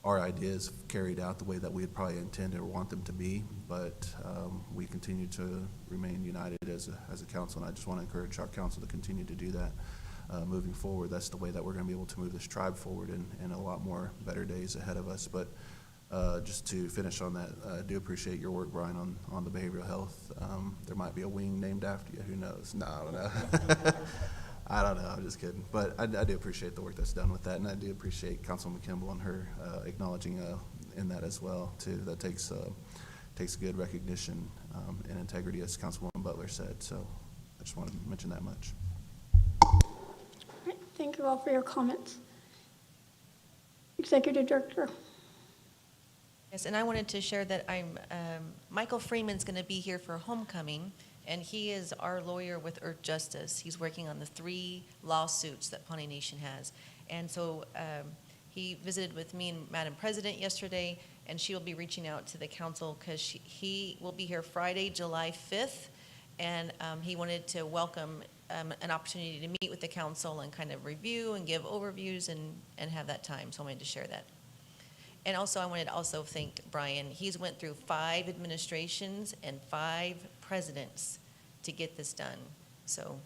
our ideas carried out the way that we had probably intended or want them to be, but we continue to remain united as a council, and I just want to encourage our council to continue to do that moving forward. That's the way that we're going to be able to move this tribe forward and a lot more better days ahead of us. But just to finish on that, I do appreciate your work, Brian, on the behavioral health. There might be a wing named after you. Who knows? No, I don't know. I don't know. I'm just kidding. But I do appreciate the work that's done with that, and I do appreciate Councilwoman Kimball and her acknowledging in that as well, too. That takes good recognition and integrity, as Councilwoman Butler said. So I just want to mention that much. All right, thank you all for your comments. Executive Director. Yes, and I wanted to share that Michael Freeman's going to be here for homecoming, and he is our lawyer with Earth Justice. He's working on the 3 lawsuits that Pawnee Nation has. And so he visited with me and Madam President yesterday, and she will be reaching out to the council because he will be here Friday, July 5th, and he wanted to welcome an opportunity to meet with the council and kind of review and give overviews and have that time. So I wanted to share that. And also, I wanted to also thank Brian. He's went through 5 administrations and 5 presidents to get this done. So,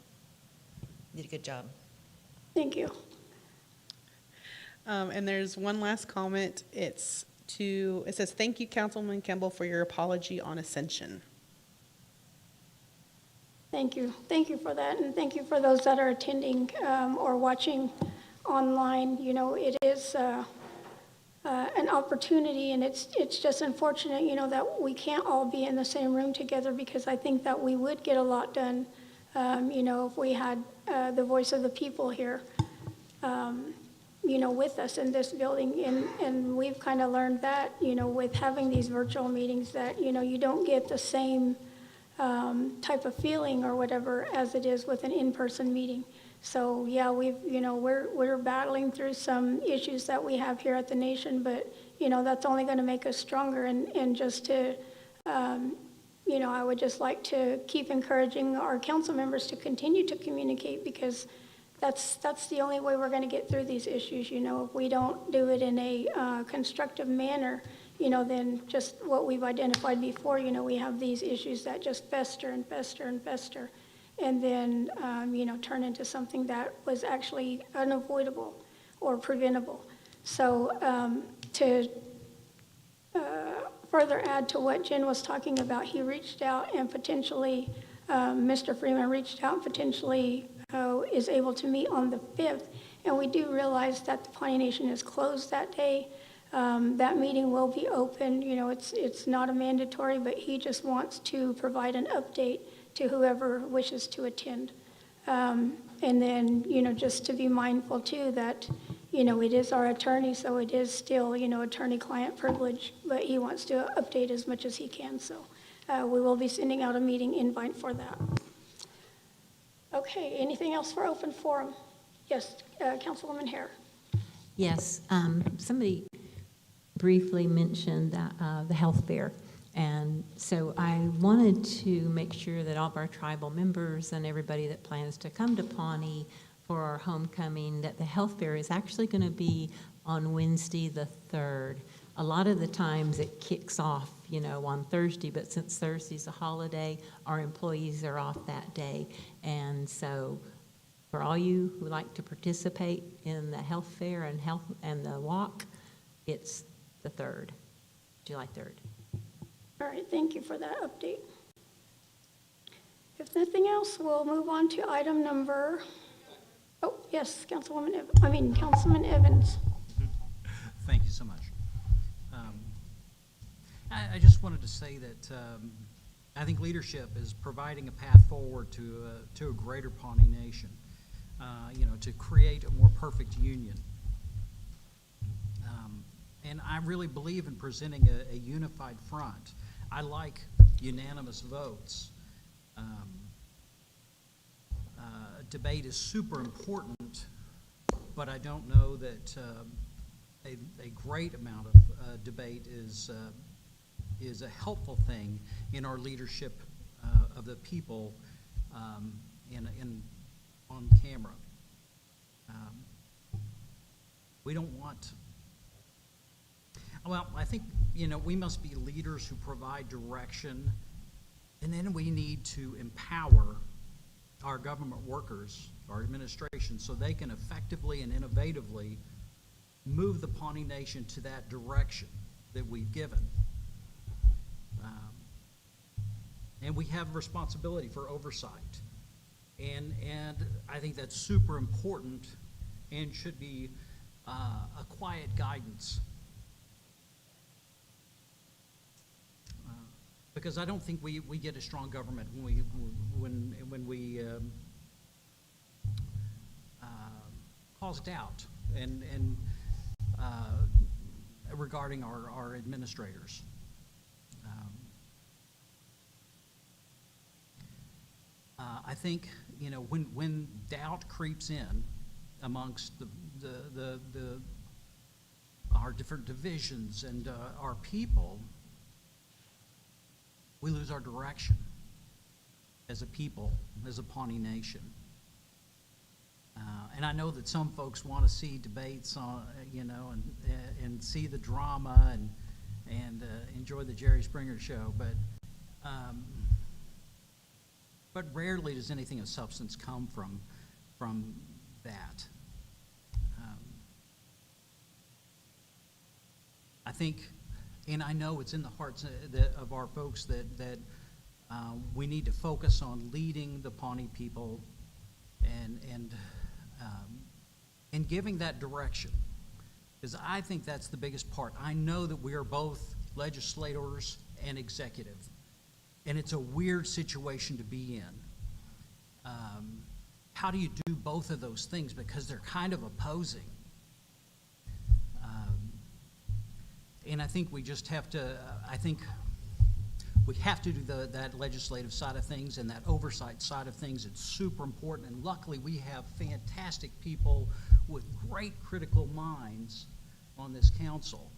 you did a good job. Thank you. And there's one last comment. It says, thank you, Councilman Campbell, for your apology on Ascension. Thank you. Thank you for that, and thank you for those that are attending or watching online. You know, it is an opportunity, and it's just unfortunate, you know, that we can't all be in the same room together, because I think that we would get a lot done, you know, if we had the voice of the people here, you know, with us in this building. And we've kind of learned that, you know, with having these virtual meetings, that, you know, you don't get the same type of feeling or whatever as it is with an in-person meeting. So yeah, we're battling through some issues that we have here at the Nation, but you know, that's only going to make us stronger. And just to, you know, I would just like to keep encouraging our council members to continue to communicate, because that's the only way we're going to get through these issues. You know, if we don't do it in a constructive manner, you know, then just what we've identified before, you know, we have these issues that just fester and fester and fester, and then, you know, turn into something that was actually unavoidable or preventable. So to further add to what Jen was talking about, he reached out and potentially, Mr. Freeman reached out and potentially is able to meet on the 5th. And we do realize that the Pawnee Nation is closed that day. That meeting will be open. You know, it's not a mandatory, but he just wants to provide an update to whoever wishes to attend. And then, you know, just to be mindful too that, you know, it is our attorney, so it is still, you know, attorney-client privilege, but he wants to update as much as he can. So we will be sending out a meeting invite for that. Okay, anything else for open forum? Yes, Councilwoman Hare. Yes, somebody briefly mentioned the health fair. And so I wanted to make sure that all of our tribal members and everybody that plans to come to Pawnee for our homecoming, that the health fair is actually going to be on Wednesday the 3rd. A lot of the times it kicks off, you know, on Thursday, but since Thursday's a holiday, our employees are off that day. And so for all you who like to participate in the health fair and the walk, it's the 3rd, July 3rd. All right, thank you for that update. If nothing else, we'll move on to item number, oh, yes, Councilman Evans. Thank you so much. I just wanted to say that I think leadership is providing a path forward to a greater Pawnee Nation, you know, to create a more perfect union. And I really believe in presenting a unified front. I like unanimous votes. Debate is super important, but I don't know that a great amount of debate is a helpful thing in our leadership of the people on camera. We don't want Well, I think, we must be leaders who provide direction, and then we need to empower our government workers, our administration, so they can effectively and innovatively move the Pawnee Nation to that direction that we've given. And we have responsibility for oversight. And I think that's super important and should be a quiet guidance. Because I don't think we get a strong government when we cause doubt and regarding our administrators. I think when doubt creeps in amongst our different divisions and our people, we lose our direction as a people, as a Pawnee Nation. And I know that some folks want to see debates on, and see the drama and enjoy the Jerry Springer show, but rarely does anything of substance come from that. I think, and I know it's in the hearts of our folks that we need to focus on leading the Pawnee people and giving that direction, because I think that's the biggest part. I know that we are both legislators and executive, and it's a weird situation to be in. How do you do both of those things? Because they're kind of opposing. And I think we just have to, we have to do that legislative side of things and that oversight side of things. It's super important, and luckily we have fantastic people with great critical minds on this council.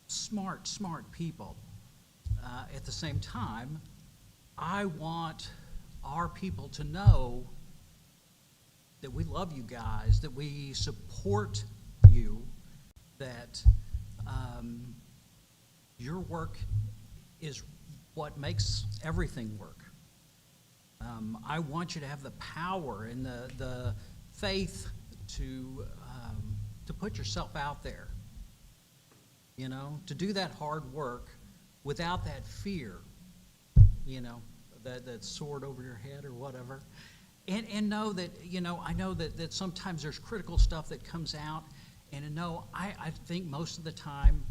Smart people. At the same time, I want our people to know that we love you guys, that we support you, that your work is what makes everything work. I want you to have the power and the faith to put yourself out there, to do that hard work without that fear, that sword over your head or whatever. And know that, I know that sometimes there's critical stuff that comes out, and I think most of the time,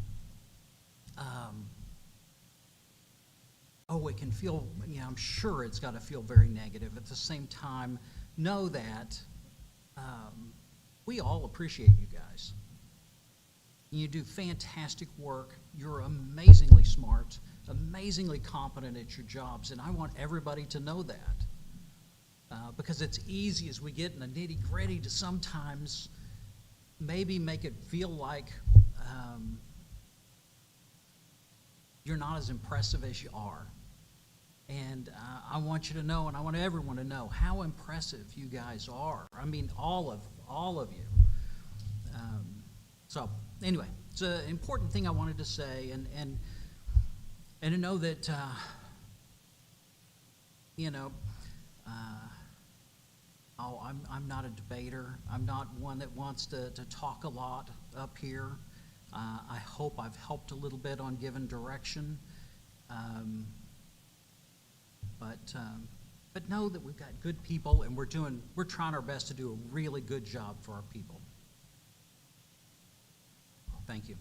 it can feel, I'm sure it's got to feel very negative. At the same time, know that we all appreciate you guys. You do fantastic work. You're amazingly smart, amazingly competent at your jobs, and I want everybody to know that. Because it's easy as we get in the nitty-gritty to sometimes maybe make it feel like you're not as impressive as you are. And I want you to know, and I want everyone to know how impressive you guys are. I mean, all of you. So anyway, it's an important thing I wanted to say, and to know that I'm not a debater. I'm not one that wants to talk a lot up here. I hope I've helped a little bit on giving direction. But know that we've got good people, and we're trying our best to do a really good job for our people. Thank you.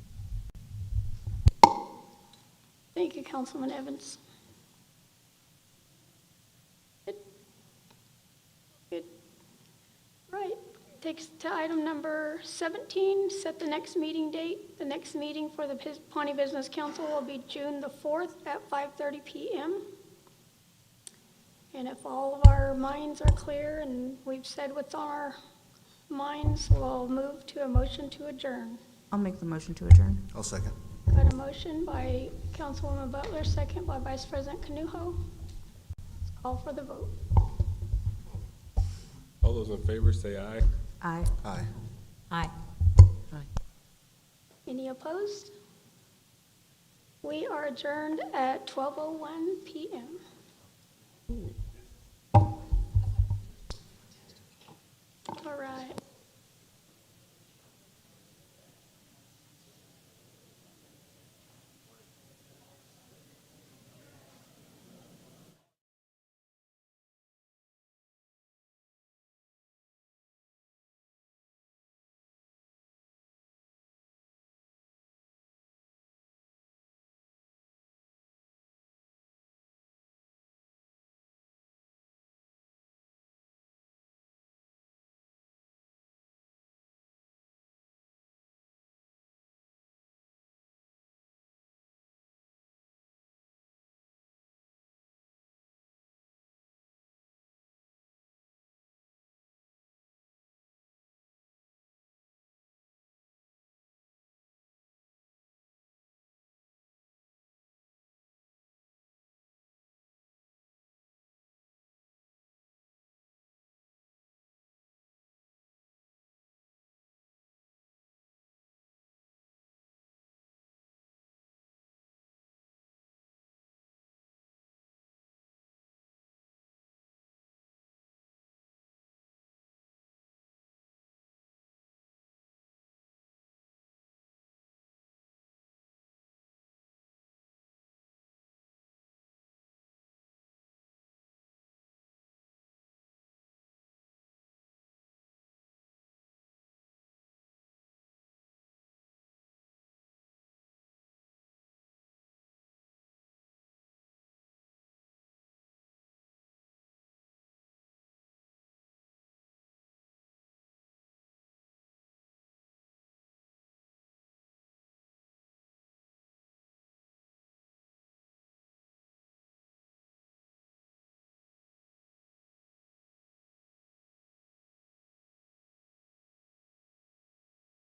Thank you, Councilman Evans. Good. Right. Takes to item number 17, set the next meeting date. The next meeting for the Pawnee Business Council will be June the 4th at 5:30 p.m. And if all of our minds are clear and we've said what's on our minds, we'll move to a motion to adjourn. I'll make the motion to adjourn. I'll second. Got a motion by Councilwoman Butler, second by Vice President Canuho. Let's call for the vote. All those in favor say aye. Aye. Aye. Aye. Any opposed? We are adjourned at 12:01 p.m.